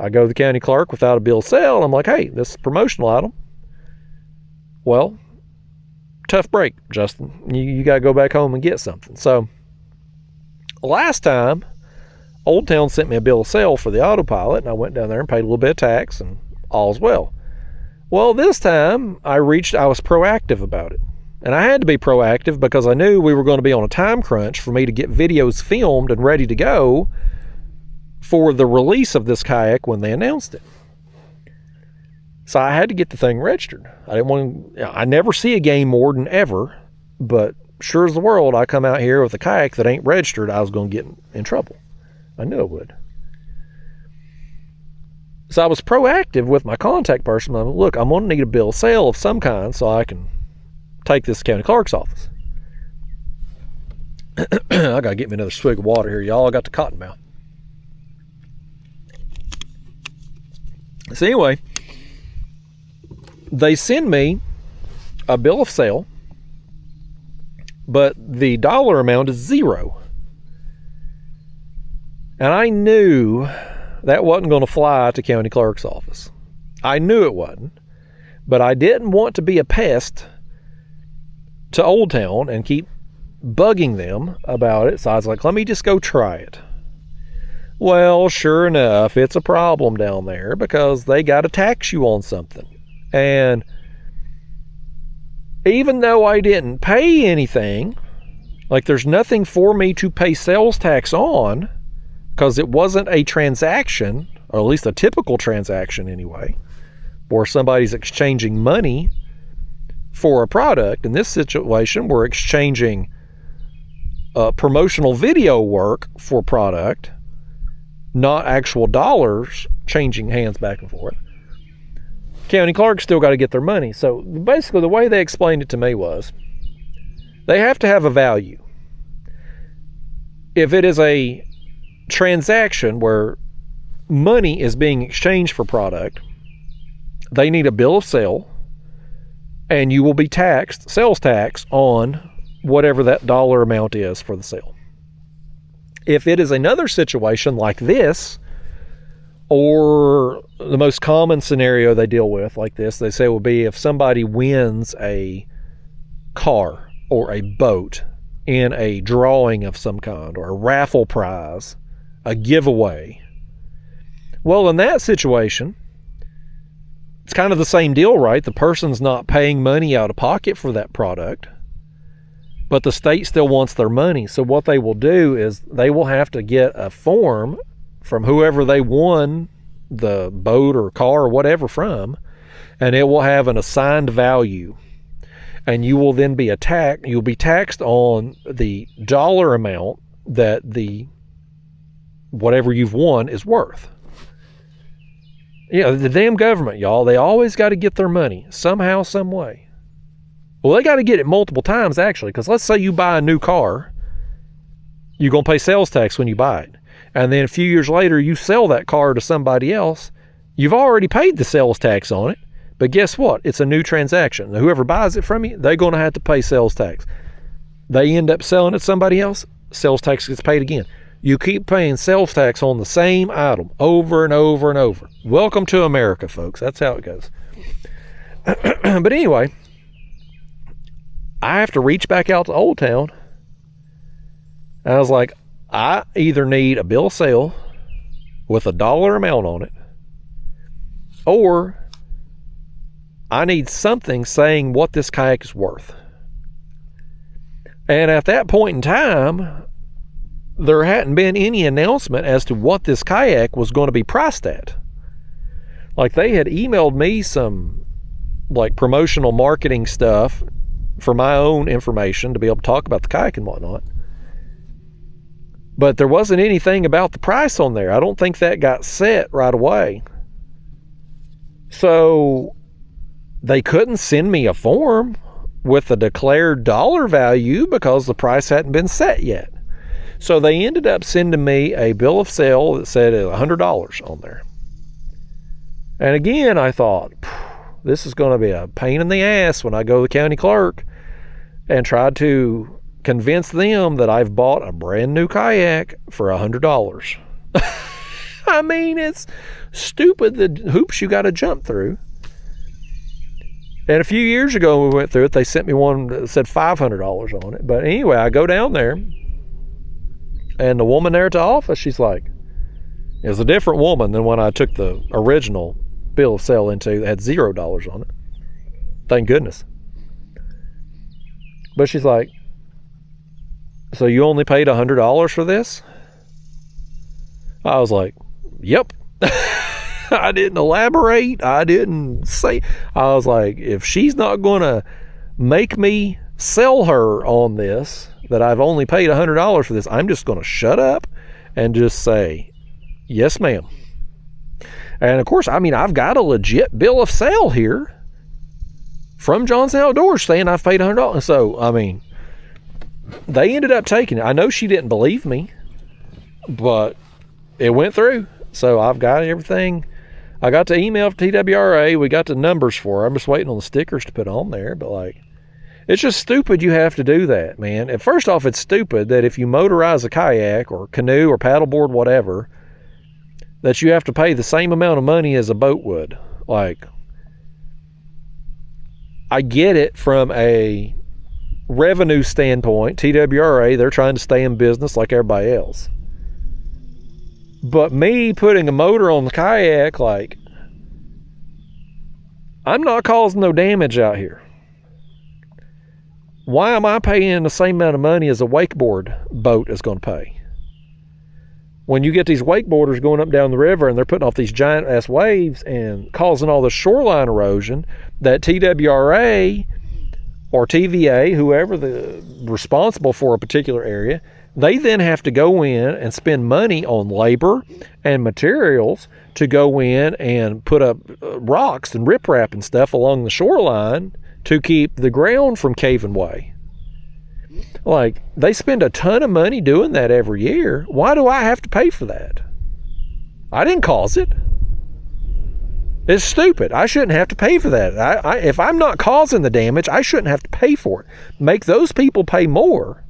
I go to the county clerk without a bill of sale, and I'm like, hey, this is a promotional item. Well, tough break, Justin. You got to go back home and get something. So last time, Old Town sent me a bill of sale for the autopilot, and I went down there and paid a little bit of tax, and all's well. Well, this time I was proactive about it. And I had to be proactive because I knew we were going to be on a time crunch for me to get videos filmed and ready to go for the release of this kayak when they announced it. So I had to get the thing registered. I never see a game warden ever, but sure as the world, I come out here with a kayak that ain't registered, I was going to get in trouble. I knew I would. So I was proactive with my contact person. I'm like, look, I'm going to need a bill of sale of some kind so I can take this to county clerk's office. I got to get me another swig of water here, y'all. I got the cotton mouth. So anyway, they send me a bill of sale, but the dollar amount is $0. And I knew that wasn't going to fly to county clerk's office. I knew it wasn't, but I didn't want to be a pest to Old Town and keep bugging them about it. So I was like, let me just go try it. Well, sure enough, it's a problem down there because they got to tax you on something. And even though I didn't pay anything, like there's nothing for me to pay sales tax on because it wasn't a transaction, or at least a typical transaction anyway, where somebody's exchanging money for a product. In this situation, we're exchanging promotional video work for product, not actual dollars changing hands back and forth. County clerks still got to get their money. So basically the way they explained it to me was they have to have a value. If it is a transaction where money is being exchanged for product, they need a bill of sale, and you will be taxed, sales tax, on whatever that dollar amount is for the sale. If it is another situation like this, or the most common scenario they deal with like this, they say will be if somebody wins a car or a boat in a drawing of some kind, or a raffle prize, a giveaway. Well, in that situation, it's kind of the same deal, right? The person's not paying money out of pocket for that product, but the state still wants their money. So what they will do is they will have to get a form from whoever they won the boat or car or whatever from, and it will have an assigned value. And you will then be you'll be taxed on the dollar amount that the whatever you've won is worth. Yeah, the damn government, y'all, they always got to get their money somehow, some way. Well, they got to get it multiple times, actually, because let's say you buy a new car, you're going to pay sales tax when you buy it. And then a few years later, you sell that car to somebody else. You've already paid the sales tax on it, but guess what? It's a new transaction. Whoever buys it from you, they're going to have to pay sales tax. They end up selling it to somebody else, sales tax gets paid again. You keep paying sales tax on the same item over and over and over. Welcome to America, folks. That's how it goes. But anyway, I have to reach back out to Old Town. And I was like, I either need a bill of sale with a dollar amount on it, or I need something saying what this kayak is worth. And at that point in time, there hadn't been any announcement as to what this kayak was going to be priced at. Like, they had emailed me some like promotional marketing stuff for my own information to be able to talk about the kayak and whatnot. But there wasn't anything about the price on there. I don't think that got set right away. So they couldn't send me a form with a declared dollar value because the price hadn't been set yet. So they ended up sending me a bill of sale that said $100 on there. And again, I thought, this is going to be a pain in the ass when I go to the county clerk and try to convince them that I've bought a brand new kayak for $100. I mean, it's stupid the hoops you got to jump through. And a few years ago when we went through it, they sent me one that said $500 on it. But anyway, I go down there, and the woman there at the office, she's like, it was a different woman than when I took the original bill of sale into that had $0 on it. Thank goodness. But she's like, so you only paid $100 for this? I was like, yep. I didn't elaborate. I didn't say. I was like, if she's not going to make me sell her on this, that I've only paid $100 for this, I'm just going to shut up and just say, yes, ma'am. And of course, I mean, I've got a legit bill of sale here from Johnson Outdoors saying I've paid $100. So, I mean, they ended up taking it. I know she didn't believe me, but it went through. So I've got everything. I got the email from TWRA. We got the numbers for her. I'm just waiting on the stickers to put on there. But like, it's just stupid you have to do that, man. And first off, it's stupid that if you motorize a kayak or canoe or paddleboard, whatever, that you have to pay the same amount of money as a boat would. Like, I get it from a revenue standpoint. TWRA, they're trying to stay in business like everybody else. But me putting a motor on the kayak, like, I'm not causing no damage out here. Why am I paying the same amount of money as a wakeboard boat is going to pay? When you get these wakeboarders going up down the river and they're putting off these giant ass waves and causing all the shoreline erosion, that TWRA or TVA, whoever the responsible for a particular area, they then have to go in and spend money on labor and materials to go in and put up rocks and riprap and stuff along the shoreline to keep the ground from caving away. Like, they spend a ton of money doing that every year. Why do I have to pay for that? I didn't cause it. It's stupid. I shouldn't have to pay for that. If I'm not causing the damage, I shouldn't have to pay for it. Make those people pay more.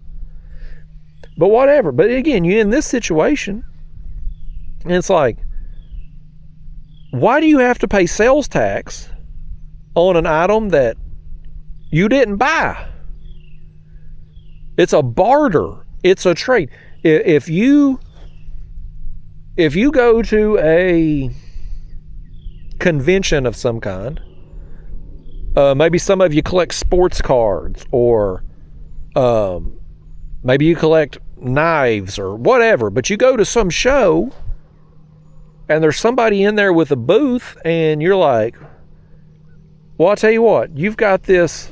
But whatever. But again, you're in this situation, and it's like, why do you have to pay sales tax on an item that you didn't buy? It's a barter. It's a trade. If you go to a convention of some kind, maybe some of you collect sports cards, or maybe you collect knives or whatever, but you go to some show and there's somebody in there with a booth and you're like, well, I'll tell you what, you've got this,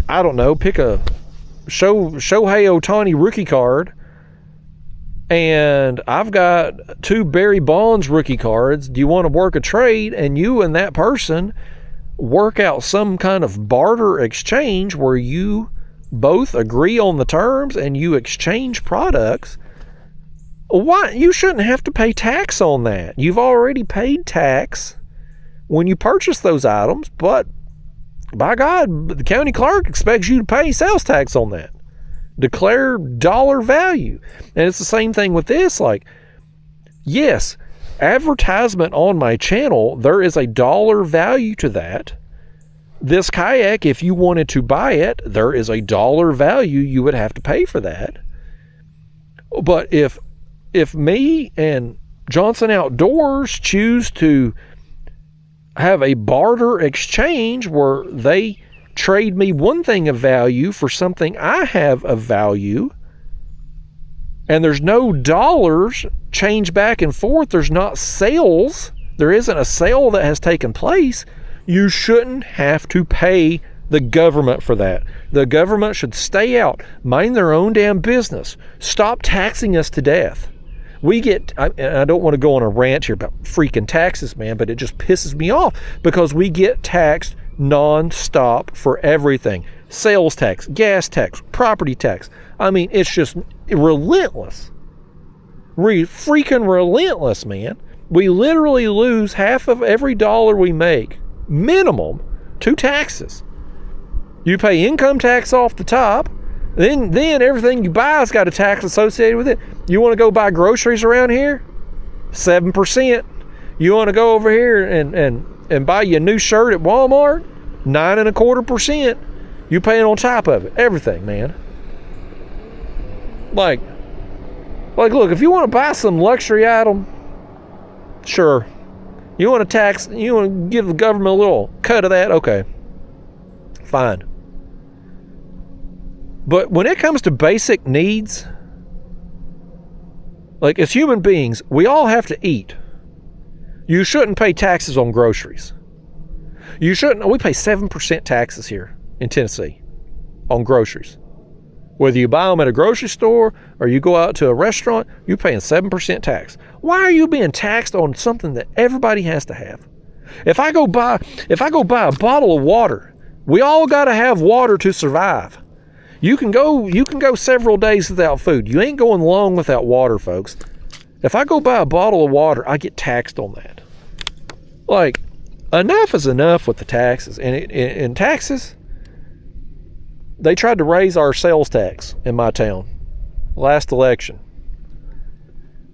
I don't know, pick a Shohei Ohtani rookie card, and I've got 2 Barry Bonds rookie cards. Do you want to work a trade? And you and that person work out some kind of barter exchange where you both agree on the terms and you exchange products. Why? You shouldn't have to pay tax on that. You've already paid tax when you purchase those items, but by God, the county clerk expects you to pay sales tax on that. Declare dollar value. And it's the same thing with this. Like, yes, advertisement on my channel, there is a dollar value to that. This kayak, if you wanted to buy it, there is a dollar value you would have to pay for that. But if me and Johnson Outdoors choose to have a barter exchange where they trade me one thing of value for something I have of value, and there's no dollars change back and forth, there's not sales, there isn't a sale that has taken place, you shouldn't have to pay the government for that. The government should stay out, mind their own damn business, stop taxing us to death. We get, I don't want to go on a rant here about freaking taxes, man, but it just pisses me off because we get taxed non-stop for everything. Sales tax, gas tax, property tax. I mean, it's just relentless. Freaking relentless, man. We literally lose half of every dollar we make, minimum, to taxes. You pay income tax off the top, then everything you buy has got a tax associated with it. You want to go buy groceries around here? 7%. You want to go over here and buy you a new shirt at Walmart? 9.25%. You paying on top of it. Everything, man. Like, look, if you want to buy some luxury item, sure. You want to give the government a little cut of that? Okay. Fine. But when it comes to basic needs, like, as human beings, we all have to eat. You shouldn't pay taxes on groceries. We pay 7% taxes here in Tennessee on groceries. Whether you buy them at a grocery store or you go out to a restaurant, you're paying 7% tax. Why are you being taxed on something that everybody has to have? If I go buy a bottle of water, we all got to have water to survive. You can go several days without food. You ain't going long without water, folks. If I go buy a bottle of water, I get taxed on that. Like, enough is enough with the taxes. And in taxes, they tried to raise our sales tax in my town last election.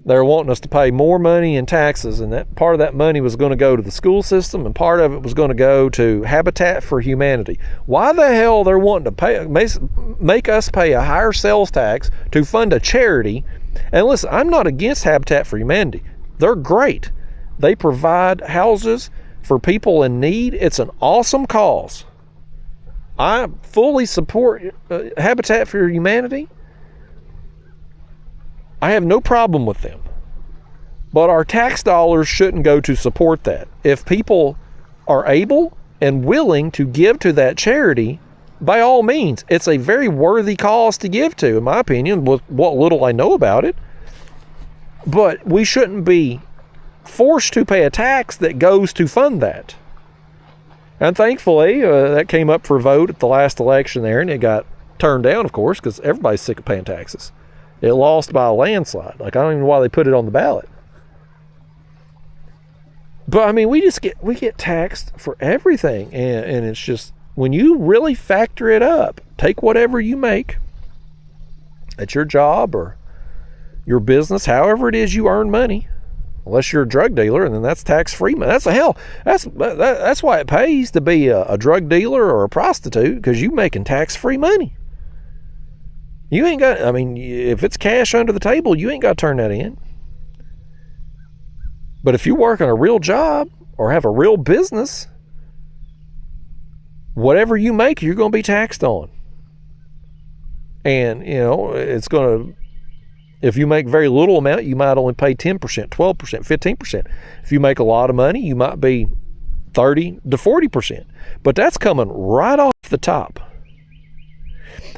They were wanting us to pay more money in taxes, and that part of that money was going to go to the school system, and part of it was going to go to Habitat for Humanity. Why the hell they're wanting to make us pay a higher sales tax to fund a charity And listen, I'm not against Habitat for Humanity. They're great. They provide houses for people in need. It's an awesome cause. I fully support Habitat for Humanity. I have no problem with them. But our tax dollars shouldn't go to support that. If people are able and willing to give to that charity, by all means, it's a very worthy cause to give to, in my opinion, with what little I know about it. But we shouldn't be forced to pay a tax that goes to fund that. And thankfully, that came up for vote at the last election there, and it got turned down, of course, because everybody's sick of paying taxes. It lost by a landslide. Like, I don't even know why they put it on the ballot. But I mean, we get taxed for everything, and it's just, when you really factor it up, take whatever you make at your job or your business, however it is you earn money, unless you're a drug dealer, and then that's tax-free money. That's why it pays to be a drug dealer or a prostitute, because you're making tax-free money. You ain't got, I mean, if it's cash under the table, you ain't got to turn that in. But if you work on a real job or have a real business, whatever you make, you're going to be taxed on. And, you know, it's going to, if you make very little amount, you might only pay 10%, 12%, 15%. If you make a lot of money, you might be 30 to 40%. But that's coming right off the top.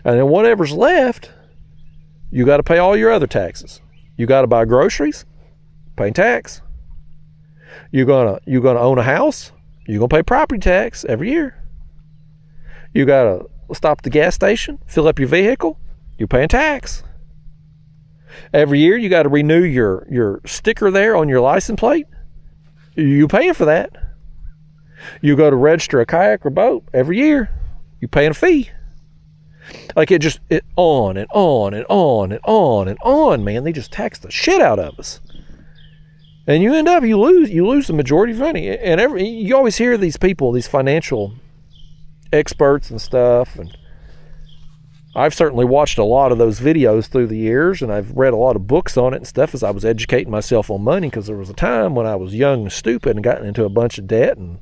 And then whatever's left, you got to pay all your other taxes. You got to buy groceries, paying tax. You're gonna own a house, you're gonna pay property tax every year. You gotta stop at the gas station, fill up your vehicle, you're paying tax. Every year you got to renew your sticker there on your license plate. You're paying for that. You go to register a kayak or boat every year, you're paying a fee. Like it on and on and on and on and on, man. They just tax the shit out of us. And you end up, you lose the majority of money. And you always hear these people, these financial experts and stuff. And I've certainly watched a lot of those videos through the years, and I've read a lot of books on it and stuff as I was educating myself on money, because there was a time when I was young and stupid and gotten into a bunch of debt and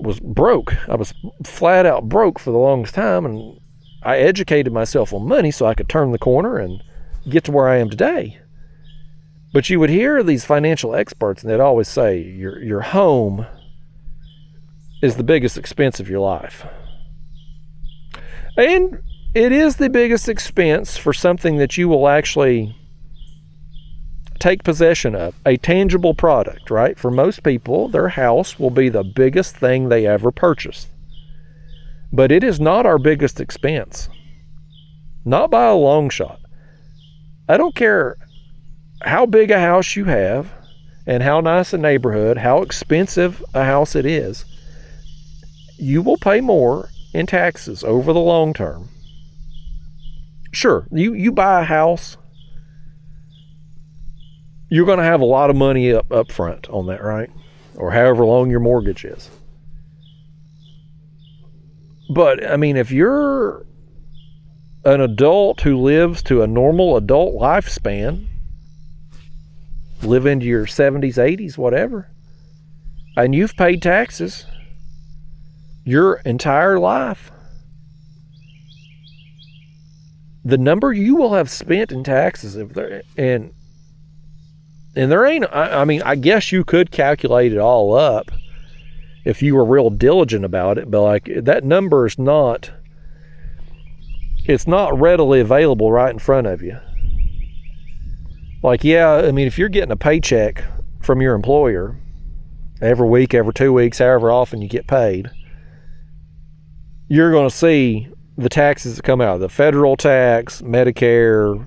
was broke. I was flat out broke for the longest time, and I educated myself on money so I could turn the corner and get to where I am today. But you would hear these financial experts, and they'd always say your home is the biggest expense of your life. And it is the biggest expense for something that you will actually take possession of, a tangible product, right? For most people, their house will be the biggest thing they ever purchase. But it is not our biggest expense. Not by a long shot. I don't care how big a house you have and how nice a neighborhood, how expensive a house it is, you will pay more in taxes over the long term. Sure, you buy a house, you're going to have a lot of money up front on that, right? Or however long your mortgage is. But, I mean, if you're an adult who lives to a normal adult lifespan, live into your 70s, 80s, whatever, and you've paid taxes your entire life, the number you will have spent in taxes, and there ain't, I mean, I guess you could calculate it all up if you were real diligent about it, but like that number is not, it's not readily available right in front of you. Like, yeah, I mean, if you're getting a paycheck from your employer every week, every 2 weeks, however often you get paid, you're going to see the taxes that come out, the federal tax, Medicare,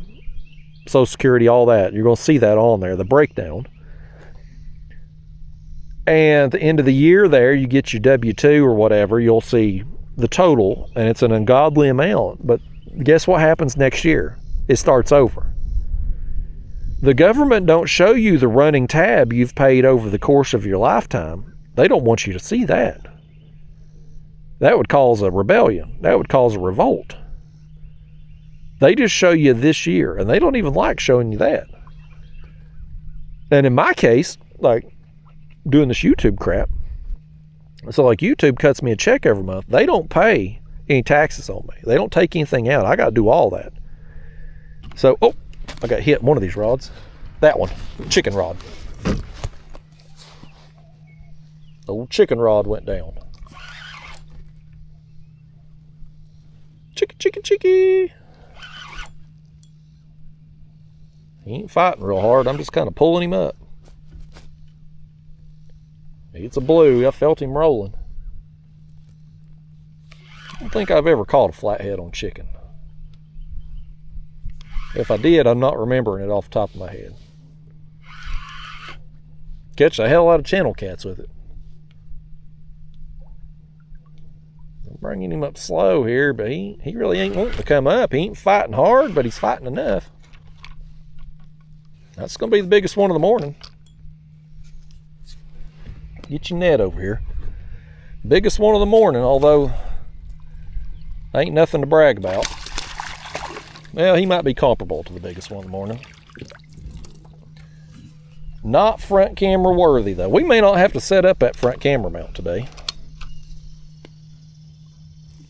Social Security, all that. You're going to see that on there, the breakdown. And at the end of the year there, you get your W-2 or whatever, you'll see the total, and it's an ungodly amount. But guess what happens next year? It starts over. The government don't show you the running tab you've paid over the course of your lifetime. They don't want you to see that. That would cause a rebellion. That would cause a revolt. They just show you this year, and they don't even like showing you that. And in my case, like doing this YouTube crap, so like YouTube cuts me a check every month. They don't pay any taxes on me. They don't take anything out. I got to do all that. So, oh, I got hit one of these rods. That one, chicken rod. Old chicken rod went down. Chicky. He ain't fighting real hard. I'm just kind of pulling him up. It's a blue. I felt him rolling. I don't think I've ever caught a flathead on chicken. If I did, I'm not remembering it off the top of my head. Catch a hell out of channel cats with it. I'm bringing him up slow here, but he really ain't wanting to come up. He ain't fighting hard, but he's fighting enough. That's going to be the biggest one of the morning. Get your net over here. Biggest one of the morning, although ain't nothing to brag about. Well, he might be comparable to the biggest one of the morning. Not front camera worthy, though. We may not have to set up that front camera mount today.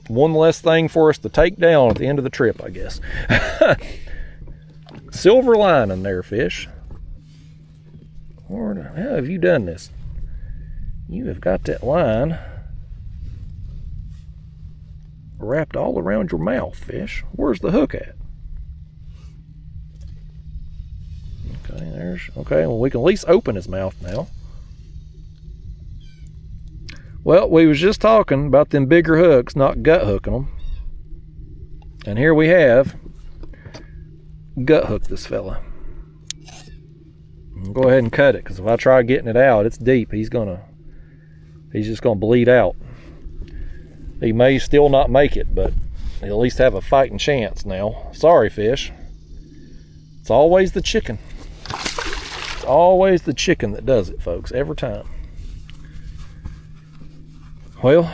One less thing for us to take down at the end of the trip, I guess. Silver lining there, fish. Lord, how have you done this? You have got that line wrapped all around your mouth, fish. Where's the hook at? Okay, well, we can at least open his mouth now. Well, we was just talking about them bigger hooks, not gut hooking them. And here we have gut hook this fella. I'll go ahead and cut it, because if I try getting it out, it's deep. He's just gonna bleed out. He may still not make it, but he'll at least have a fighting chance now. Sorry, fish. It's always the chicken. It's always the chicken that does it, folks, every time. Well,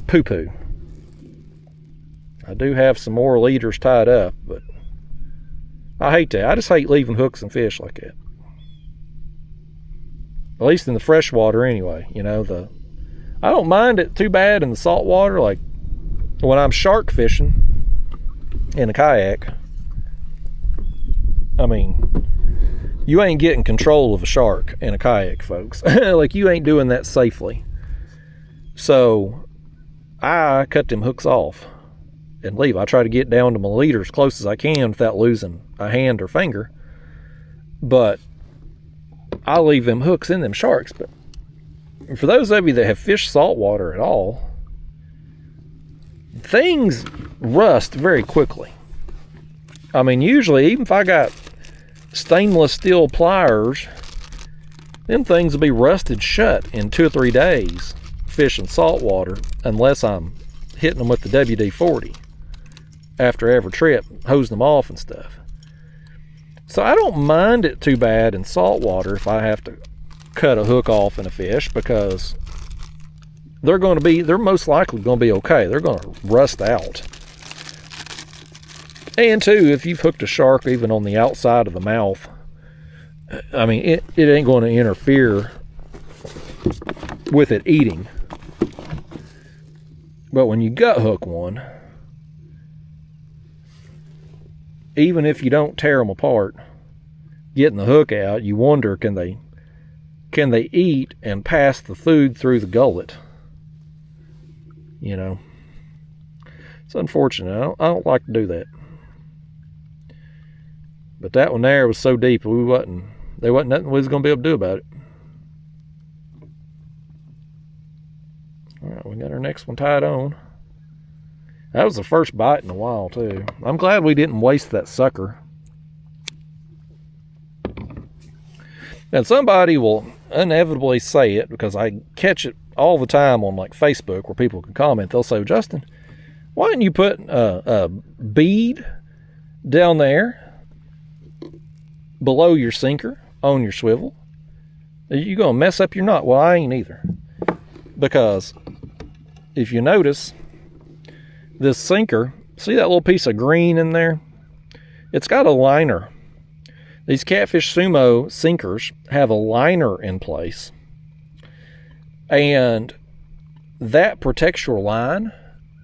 poo-poo. I do have some more leaders tied up, but I hate that. I just hate leaving hooks and fish like that. At least in the freshwater anyway. You know, I don't mind it too bad in the saltwater. Like when I'm shark fishing in a kayak, I mean, you ain't getting control of a shark in a kayak, folks. Like, you ain't doing that safely. So I cut them hooks off and leave. I try to get down to my leader as close as I can without losing a hand or finger. But I leave them hooks in them sharks. But for those of you that have fished saltwater at all, things rust very quickly. I mean, usually, even if I got stainless steel pliers, them things will be rusted shut in 2 or 3 days fishing saltwater, unless I'm hitting them with the WD-40 after every trip, hosing them off and stuff. So I don't mind it too bad in saltwater if I have to cut a hook off in a fish, because they're most likely going to be okay. They're going to rust out. And too, if you've hooked a shark even on the outside of the mouth, I mean, it ain't going to interfere with it eating. But when you gut hook one, even if you don't tear them apart, getting the hook out, you wonder, can they eat and pass the food through the gullet? You know, it's unfortunate. I don't like to do that. But that one there was so deep, there wasn't nothing we was going to be able to do about it. All right, we got our next one tied on. That was the first bite in a while, too. I'm glad we didn't waste that sucker. And somebody will inevitably say it, because I catch it all the time on like Facebook where people can comment. They'll say, Justin, why didn't you put a bead down there below your sinker on your swivel? Are you going to mess up your knot? Well, I ain't either. Because if you notice, this sinker See that little piece of green in there? It's got a liner. These Catfish Sumo sinkers have a liner in place. And that protects your line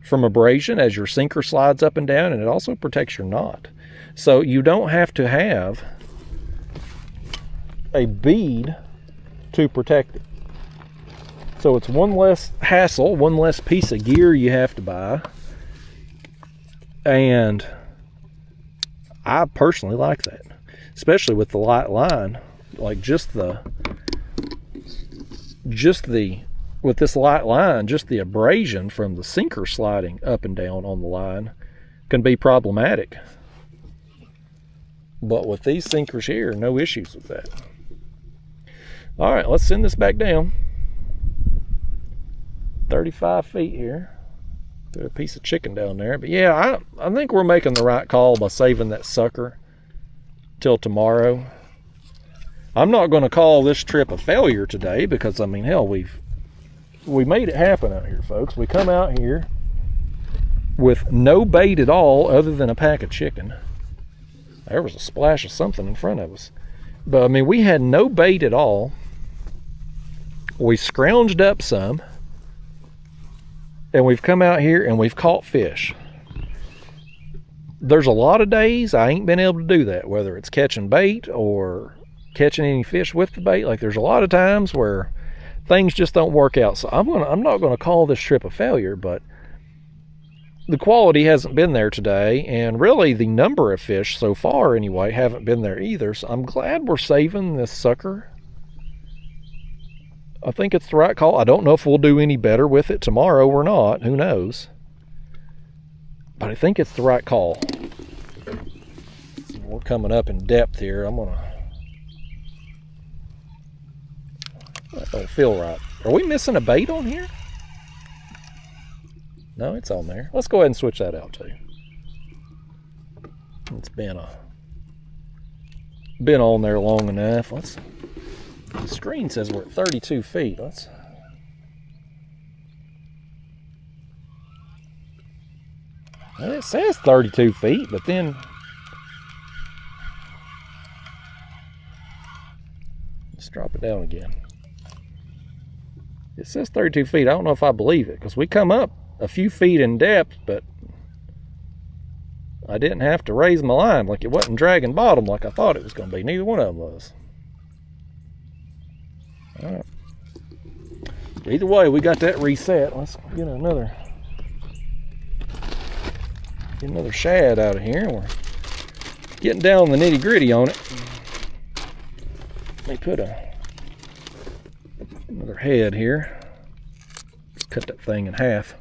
from abrasion as your sinker slides up and down, and it also protects your knot. So you don't have to have a bead to protect it. So it's one less hassle, one less piece of gear you have to buy. And I personally like that, especially with the light line. Like with this light line, just the abrasion from the sinker sliding up and down on the line can be problematic. But with these sinkers here, no issues with that. All right, let's send this back down. 35 feet here. Put a piece of chicken down there. But yeah, I think we're making the right call by saving that sucker till tomorrow. I'm not going to call this trip a failure today because, I mean, hell, we made it happen out here, folks. We come out here with no bait at all other than a pack of chicken. There was a splash of something in front of us. But, I mean, we had no bait at all. We scrounged up some. And we've come out here and we've caught fish. There's a lot of days I ain't been able to do that, whether it's catching bait or catching any fish with the bait. Like, there's a lot of times where things just don't work out. So I'm not gonna call this trip a failure, but the quality hasn't been there today, and really the number of fish so far anyway haven't been there either. So I'm glad we're saving this sucker. I think it's the right call. I don't know if we'll do any better with it tomorrow or not. Who knows? But I think it's the right call. We're coming up in depth here. That don't feel right. Are we missing a bait on here? No, it's on there. Let's go ahead and switch that out too. It's been on there long enough. The screen says we're at 32 feet. Well, it says 32 feet, but then let's drop it down again. It says 32 feet. I don't know if I believe it, because we come up a few feet in depth, but I didn't have to raise my line. Like, it wasn't dragging bottom like I thought it was going to be. Neither one of them was. All right. Either way, we got that reset. Let's get another shad out of here. We're getting down the nitty gritty on it. Let me put another head here. Let's cut that thing in half.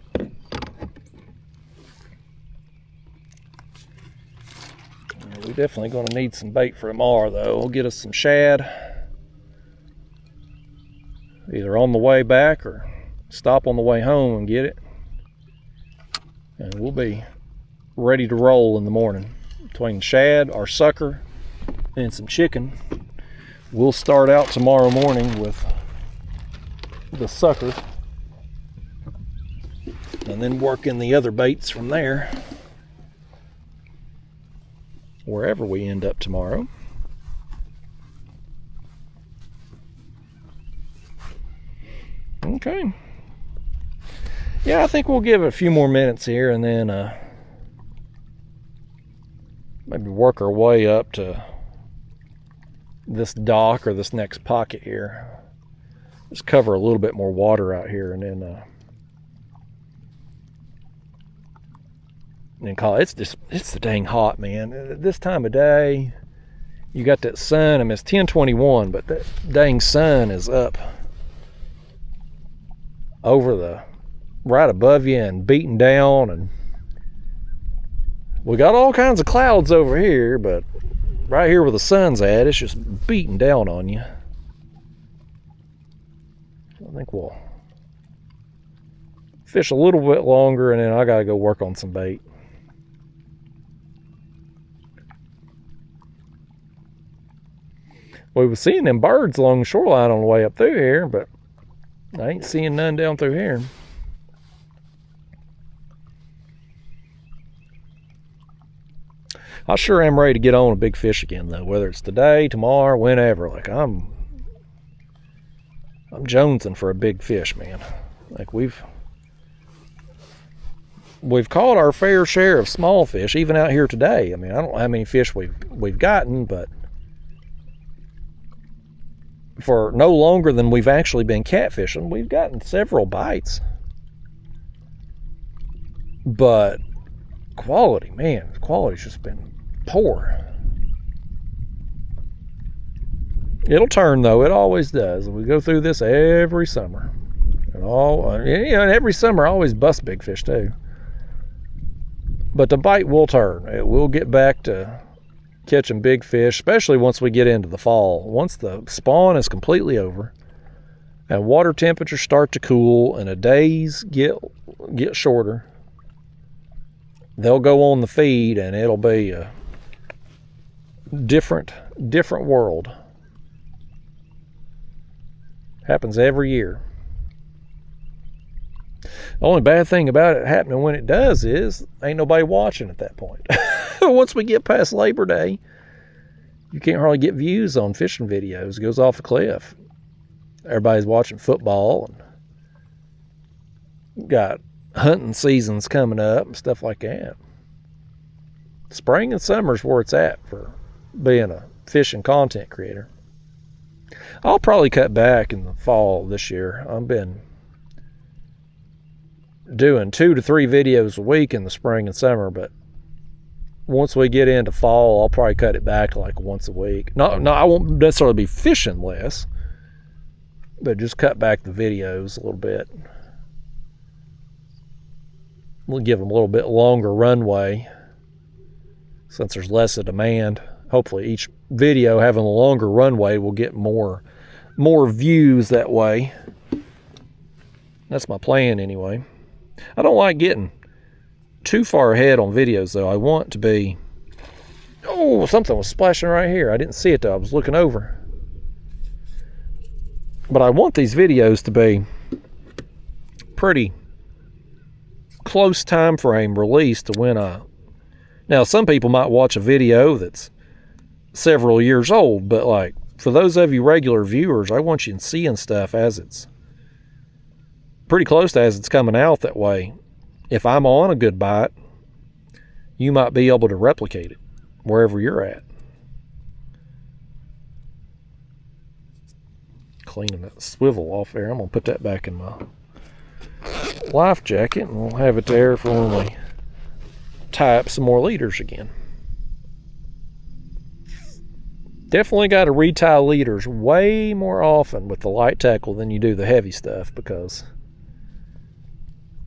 We're definitely going to need some bait for tomorrow, though. We'll get us some shad, either on the way back or stop on the way home and get it. And we'll be ready to roll in the morning. Between shad, our sucker, and some chicken, we'll start out tomorrow morning with the sucker and then work in the other baits from there, wherever we end up tomorrow. Okay. Yeah, I think we'll give it a few more minutes here and then maybe work our way up to this dock or this next pocket here. Just cover a little bit more water out here and then call it. It's the dang hot, man. This time of day, you got that sun. I mean, it's 10:21, but that dang sun is up right above you and beating down, and we got all kinds of clouds over here, but right here where the sun's at, it's just beating down on you. I think we'll fish a little bit longer, and then I gotta go work on some bait. We was seeing them birds along the shoreline on the way up through here, but I ain't seeing none down through here. I sure am ready to get on a big fish again, though, whether it's today, tomorrow, whenever. Like, I'm jonesing for a big fish, man. Like, we've caught our fair share of small fish, even out here today. I mean, I don't know how many fish we've gotten, but for no longer than we've actually been catfishing, we've gotten several bites. But quality, man, quality's just been poor. It'll turn, though. It always does. We go through this every summer. And every summer I always bust big fish too. But the bite will turn. It will get back to catching big fish, especially once we get into the fall. Once the spawn is completely over and water temperatures start to cool and the days get shorter, they'll go on the feed and it'll be a different world. Happens every year. The only bad thing about it happening when it does is ain't nobody watching at that point. Once we get past Labor Day, you can't hardly get views on fishing videos. It goes off a cliff. Everybody's watching football and got hunting seasons coming up and stuff like that. Spring and summer's where it's at for being a fishing content creator. I'll probably cut back in the fall this year. I've been doing 2 to 3 videos a week in the spring and summer, but once we get into fall, I'll probably cut it back to like once a week. No, I won't necessarily be fishing less, but just cut back the videos a little bit. We'll give them a little bit longer runway since there's less of demand. Hopefully each video having a longer runway will get more views that way. That's my plan anyway. I don't like getting too far ahead on videos, though. I want to be... Oh, something was splashing right here. I didn't see it, though. I was looking over. But I want these videos to be pretty close time frame release to when I... Now, some people might watch a video that's several years old, but like for those of you regular viewers, I want you seeing stuff as it's pretty close to as it's coming out. That way, if I'm on a good bite, you might be able to replicate it wherever you're at. Cleaning that swivel off there. I'm going to put that back in my life jacket and we'll have it there for when we tie up some more leaders again. Definitely got to retie leaders way more often with the light tackle than you do the heavy stuff, because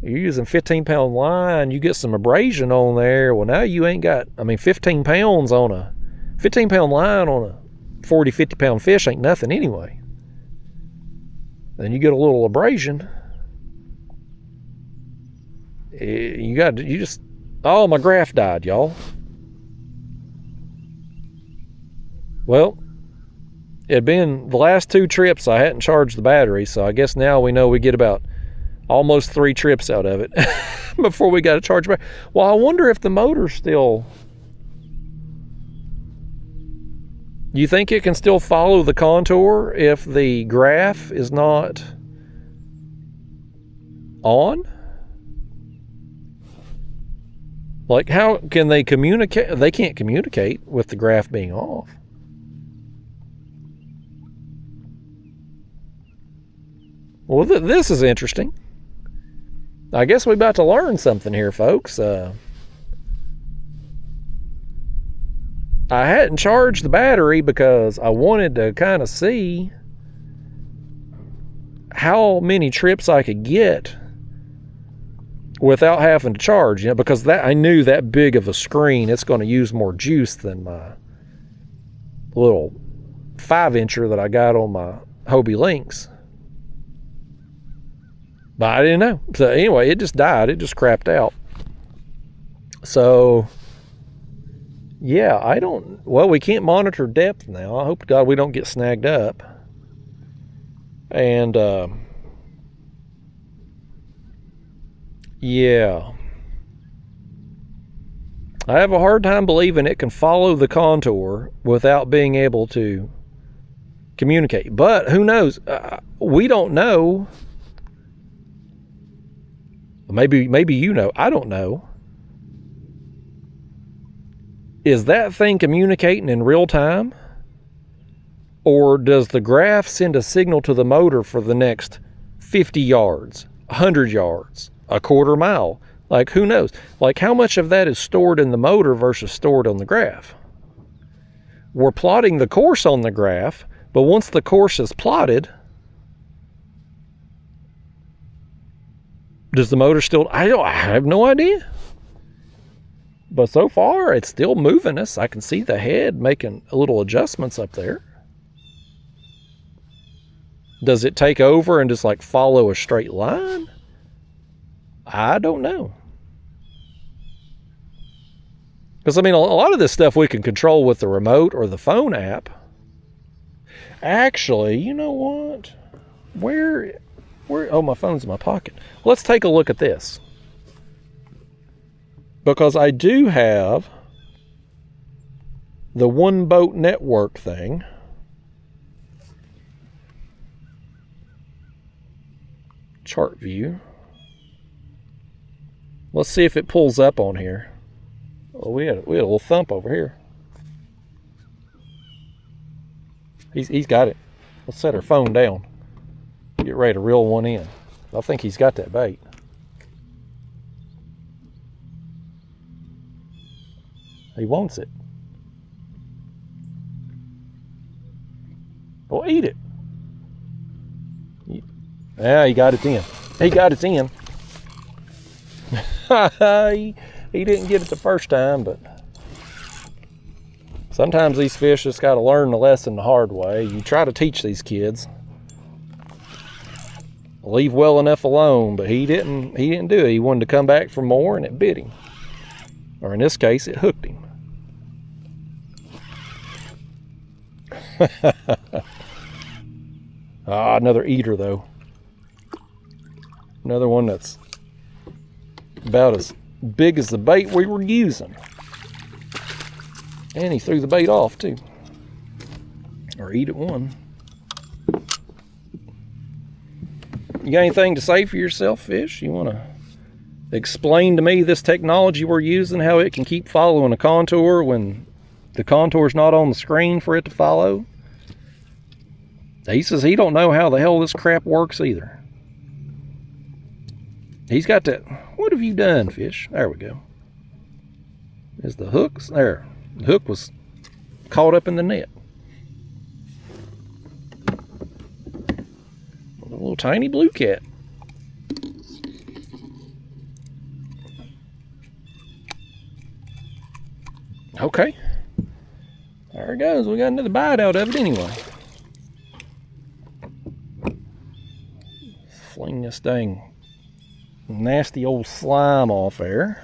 you're using 15-pound line, you get some abrasion on there. Well, now you ain't got, 15 pounds on a 15-pound line on a 40, 50-pound fish ain't nothing anyway. Then you get a little abrasion. Oh, my graph died, y'all. Well, it had been the last 2 trips I hadn't charged the battery, so I guess now we know we get about almost 3 trips out of it before we got to charge back. Well, I wonder if the motor's still... You think it can still follow the contour if the graph is not on? Like, how can they communicate? They can't communicate with the graph being off. Well, this is interesting. I guess we're about to learn something here, folks. I hadn't charged the battery because I wanted to kind of see how many trips I could get without having to charge, because that I knew that big of a screen, it's going to use more juice than my little 5-incher that I got on my Hobie Lynx. But I didn't know. So anyway, it just died. It just crapped out. So, yeah, we can't monitor depth now. I hope to God we don't get snagged up. And, yeah. I have a hard time believing it can follow the contour without being able to communicate. But who knows? We don't know. Maybe you know. I don't know. Is that thing communicating in real time? Or does the graph send a signal to the motor for the next 50 yards, 100 yards, a quarter mile? Like, who knows? Like, how much of that is stored in the motor versus stored on the graph? We're plotting the course on the graph, but once the course is plotted, does the motor still... I have no idea. But so far, it's still moving us. I can see the head making little adjustments up there. Does it take over and just like follow a straight line? I don't know. Because I mean, a lot of this stuff we can control with the remote or the phone app. Actually, you know what? Where, oh, my phone's in my pocket. Let's take a look at this. Because I do have the One Boat Network thing. Chart view. Let's see if it pulls up on here. Oh, we had a little thump over here. He's got it. Let's set our phone down. Get ready to reel one in. I think he's got that bait. He wants it. Oh, eat it. Yeah, he got it in. He got it in. he didn't get it the first time, but sometimes these fish just got to learn the lesson the hard way. You try to teach these kids. Leave well enough alone, but he didn't do it. He wanted to come back for more, and it bit him. Or in this case, it hooked him. Another eater, though. Another one that's about as big as the bait we were using. And he threw the bait off, too. Or eat it one. You got anything to say for yourself, fish? You want to explain to me this technology we're using, how it can keep following a contour when the contour's not on the screen for it to follow? He says he don't know how the hell this crap works either. He's got that. What have you done, fish? There we go. Is the hooks there? The hook was caught up in the net. A little tiny blue cat. Okay. There it goes. We got another bite out of it anyway. Fling this dang nasty old slime off there.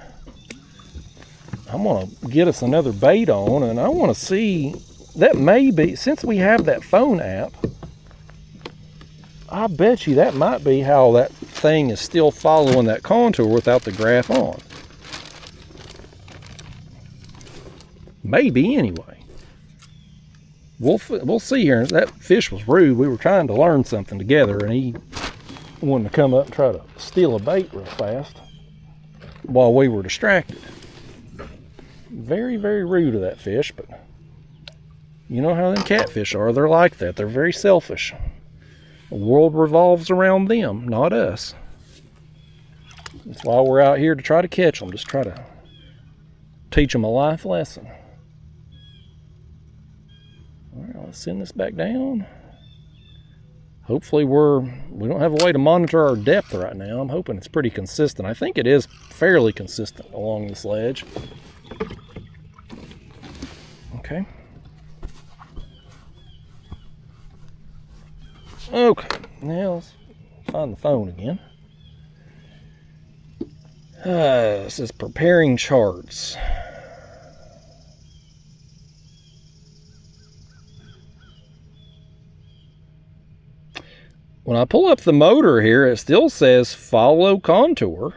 I'm going to get us another bait on, and I want to see, that may be, since we have that phone app, I bet you that might be how that thing is still following that contour without the graph on. Maybe anyway. We'll see here. That fish was rude. We were trying to learn something together, and he wanted to come up and try to steal a bait real fast while we were distracted. Very, very rude of that fish, but you know how them catfish are. They're like that. They're very selfish. The world revolves around them, not us. That's why we're out here, to try to catch them. Just try to teach them a life lesson. All right, let's send this back down. Hopefully we don't have a way to monitor our depth right now. I'm hoping it's pretty consistent. I think it is fairly consistent along this ledge. Okay. Okay, now let's find the phone again. This is preparing charts. When I pull up the motor here, it still says follow contour.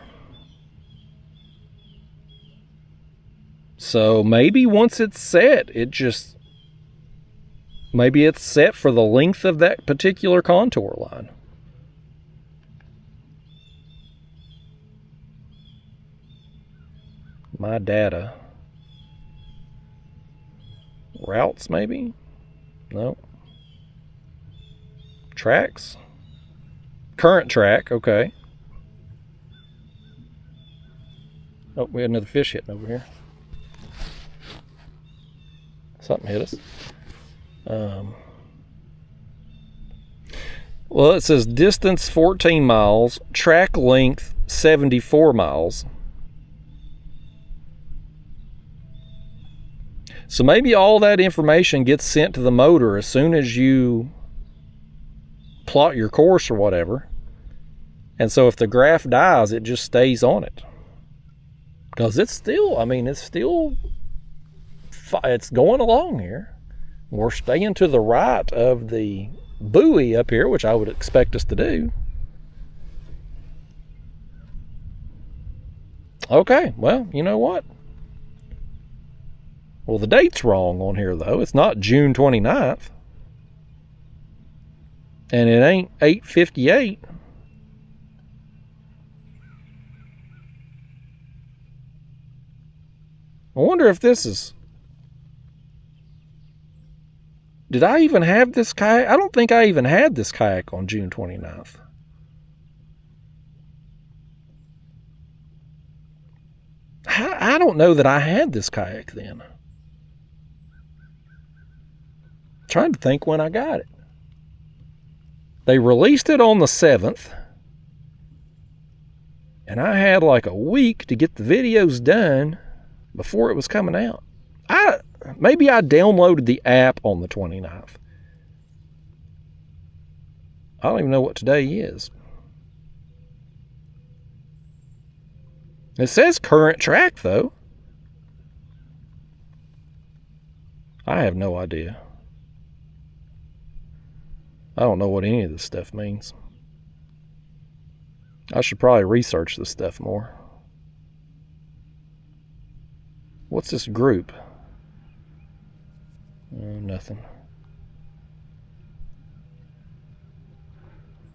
So maybe once it's set, maybe it's set for the length of that particular contour line. My data. Routes, maybe? No. Tracks? Current track, okay. Oh, we had another fish hitting over here. Something hit us. Well, it says distance 14 miles, track length 74 miles. So maybe all that information gets sent to the motor as soon as you plot your course or whatever. And so if the graph dies, it just stays on it. Because it's going along here. We're staying to the right of the buoy up here, which I would expect us to do. Okay, well, you know what? Well, the date's wrong on here, though. It's not June 29th. And it ain't 8:58. I wonder if this is... Did I even have this kayak? I don't think I even had this kayak on June 29th. I don't know that I had this kayak then. Trying to think when I got it. They released it on the 7th. And I had like a week to get the videos done before it was coming out. Maybe I downloaded the app on the 29th. I don't even know what today is. It says current track, though. I have no idea. I don't know what any of this stuff means. I should probably research this stuff more. What's this group? Nothing.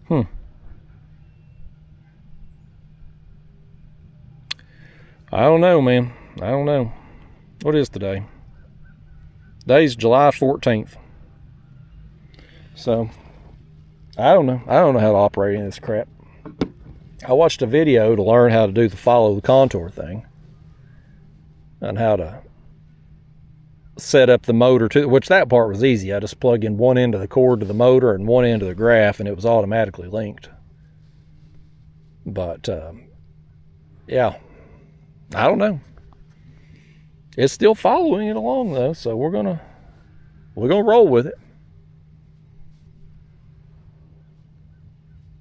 I don't know, man. I don't know. What is today? Today's July 14th. So, I don't know. I don't know how to operate any of this crap. I watched a video to learn how to do the follow the contour thing. And how to set up the motor to, which that part was easy. I just plug in one end of the cord to the motor and one end of the graph, and it was automatically linked. But, yeah. I don't know. It's still following it along, though, so we're gonna roll with it.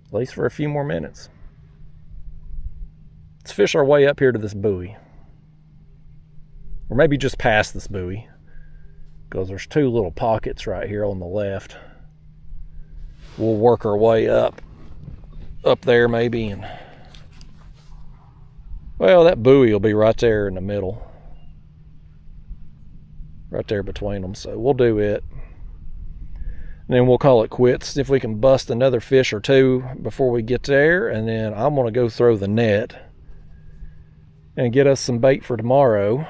At least for a few more minutes. Let's fish our way up here to this buoy. Or maybe just past this buoy. Because there's two little pockets right here on the left. We'll work our way up there maybe, and well, that buoy will be right there in the middle. Right there between them, so we'll do it. And then we'll call it quits. See if we can bust another fish or two before we get there, and then I'm going to go throw the net and get us some bait for tomorrow.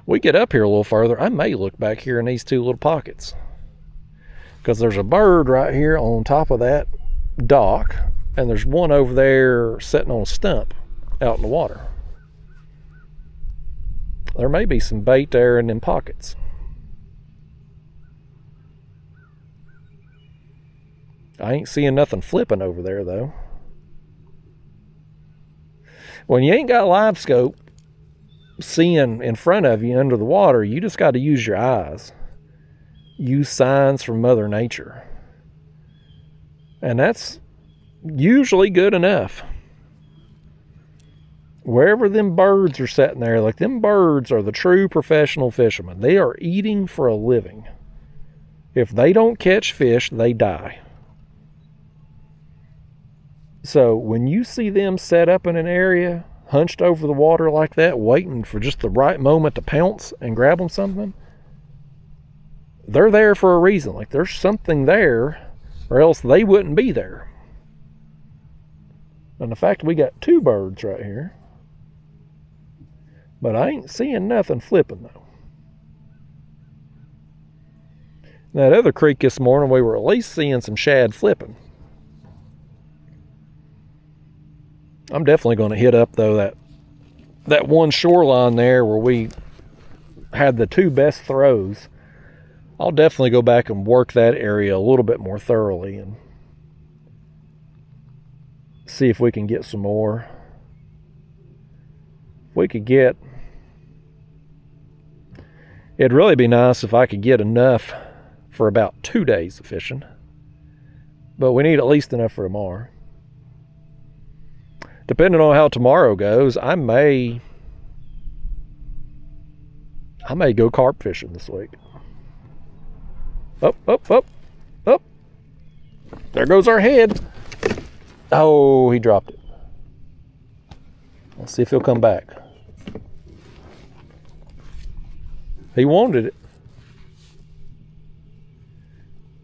We get up here a little further, I may look back here in these two little pockets. Because there's a bird right here on top of that dock, and there's one over there sitting on a stump out in the water. There may be some bait there in them pockets. I ain't seeing nothing flipping over there, though. When you ain't got live scope seeing in front of you under the water, you just got to use your eyes. Use signs from Mother Nature. And that's usually good enough. Wherever them birds are sitting there, like them birds are the true professional fishermen. They are eating for a living. If they don't catch fish, they die. So when you see them set up in an area, hunched over the water like that, waiting for just the right moment to pounce and grab them something, they're there for a reason. Like, there's something there, or else they wouldn't be there. And the fact we got 2 birds right here, but I ain't seeing nothing flipping though. That other creek this morning, we were at least seeing some shad flipping. I'm definitely going to hit up though that one shoreline there where we had the 2 best throws. I'll definitely go back and work that area a little bit more thoroughly and see if we can get some more. If we could get, it'd really be nice if I could get enough for about 2 days of fishing, but we need at least enough for tomorrow. Depending on how tomorrow goes, I may go carp fishing this week. Up, up, up, up. There goes our head. Oh, he dropped it. Let's see if he'll come back. He wanted it.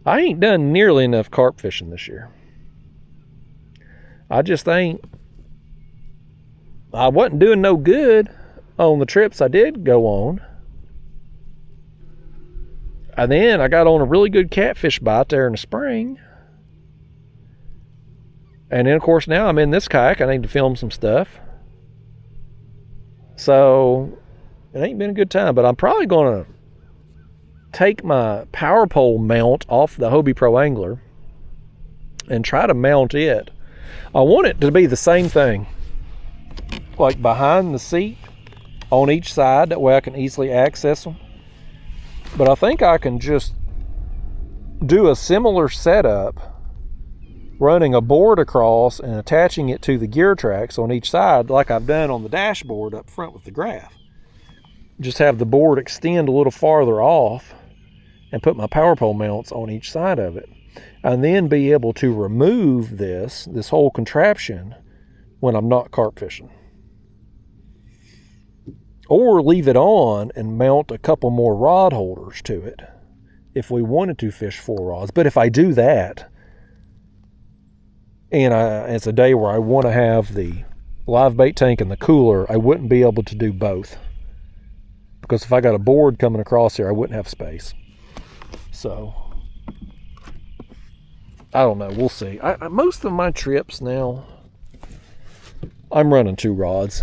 I ain't done nearly enough carp fishing this year. I just ain't. I wasn't doing no good on the trips I did go on. And then I got on a really good catfish bite there in the spring. And then, of course, now I'm in this kayak. I need to film some stuff. So, it ain't been a good time. But I'm probably going to take my power pole mount off the Hobie Pro Angler and try to mount it. I want it to be the same thing, like behind the seat on each side. That way I can easily access them. But I think I can just do a similar setup, running a board across and attaching it to the gear tracks on each side like I've done on the dashboard up front with the graph. Just have the board extend a little farther off and put my power pole mounts on each side of it. And then be able to remove this whole contraption when I'm not carp fishing. Or leave it on and mount a couple more rod holders to it if we wanted to fish 4 rods. But if I do that, and it's a day where I want to have the live bait tank and the cooler, I wouldn't be able to do both. Because if I got a board coming across here, I wouldn't have space. So, I don't know. We'll see. Most of my trips now, I'm running 2 rods.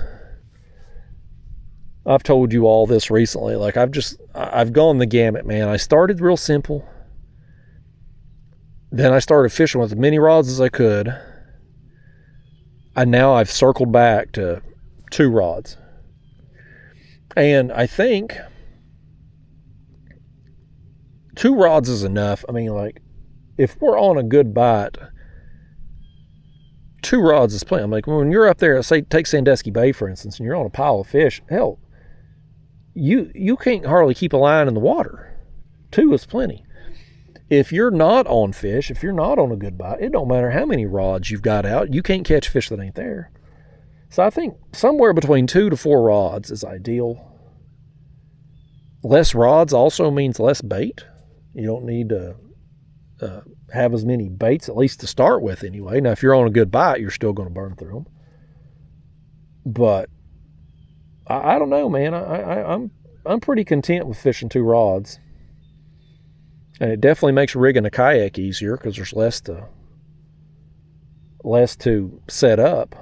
I've told you all this recently. Like, I've gone the gamut, man. I started real simple. Then I started fishing with as many rods as I could. And now I've circled back to 2 rods. And I think 2 rods is enough. I mean, like, if we're on a good bite, 2 rods is plenty. I'm like, when you're up there, say, take Sandusky Bay, for instance, and you're on a pile of fish, hell, you can't hardly keep a line in the water. 2 is plenty. If you're not on fish, if you're not on a good bite, it don't matter how many rods you've got out, you can't catch fish that ain't there. So I think somewhere between 2 to 4 rods is ideal. Less rods also means less bait. You don't need to have as many baits, at least to start with anyway. Now, if you're on a good bite, you're still going to burn through them. But I don't know, man. I'm pretty content with fishing 2 rods. And it definitely makes rigging a kayak easier because there's less to set up.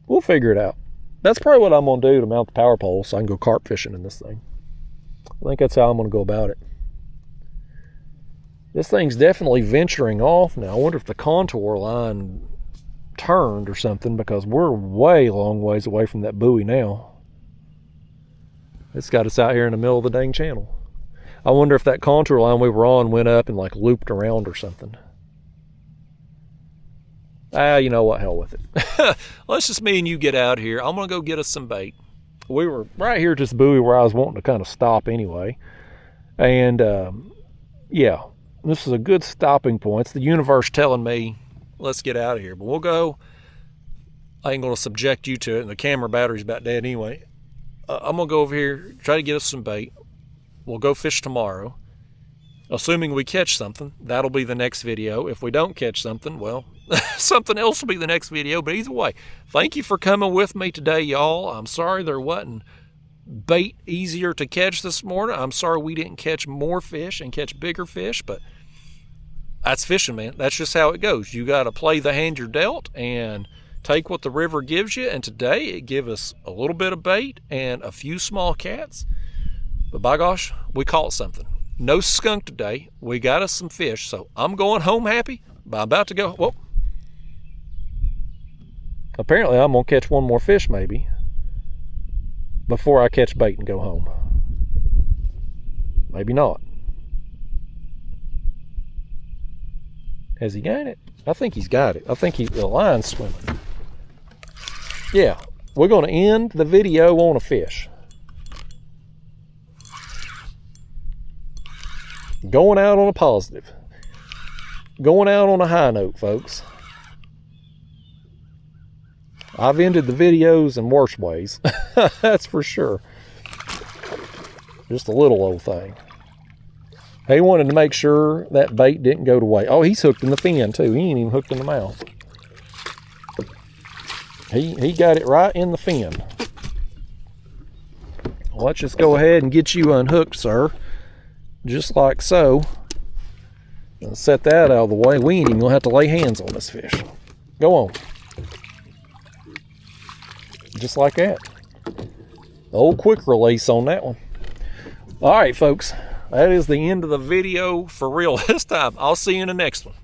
We'll figure it out. That's probably what I'm going to do to mount the power pole so I can go carp fishing in this thing. I think that's how I'm going to go about it. This thing's definitely venturing off now. I wonder if the contour line turned or something, because we're way long ways away from that buoy now. It's got us out here in the middle of the dang channel. I wonder if that contour line we were on went up and like looped around or something. You know what, hell with it. Let's just me and you get out here. I'm going to go get us some bait. We were right here at this buoy where I was wanting to kind of stop anyway. And, yeah, this is a good stopping point. It's the universe telling me, let's get out of here. But we'll go I ain't going to subject you to it, and the camera battery's about dead anyway. I'm going to go over here, try to get us some bait. We'll go fish tomorrow. Assuming we catch something, that'll be the next video. If we don't catch something, well, something else will be the next video. But either way, thank you for coming with me today, y'all. I'm sorry there wasn't bait easier to catch this morning. I'm sorry we didn't catch more fish and catch bigger fish, but that's fishing, man. That's just how it goes. You got to play the hand you're dealt and take what the river gives you. And today it gave us a little bit of bait and a few small cats. But by gosh, we caught something. No skunk today. We got us some fish. So I'm going home happy. But I'm about to go. Whoa. Apparently I'm going to catch one more fish maybe before I catch bait and go home. Maybe not. Has he got it? I think he's got it. I think the line's swimming. Yeah, we're going to end the video on a fish. Going out on a positive. Going out on a high note, folks. I've ended the videos in worse ways. That's for sure. Just a little old thing. He wanted to make sure that bait didn't go to waste. Oh, he's hooked in the fin too. He ain't even hooked in the mouth. He got it right in the fin. Well, let's just go ahead and get you unhooked, sir. Just like so. And set that out of the way. We ain't even gonna have to lay hands on this fish. Go on. Just like that. Old quick release on that one. All right, folks. That is the end of the video for real this time. I'll see you in the next one.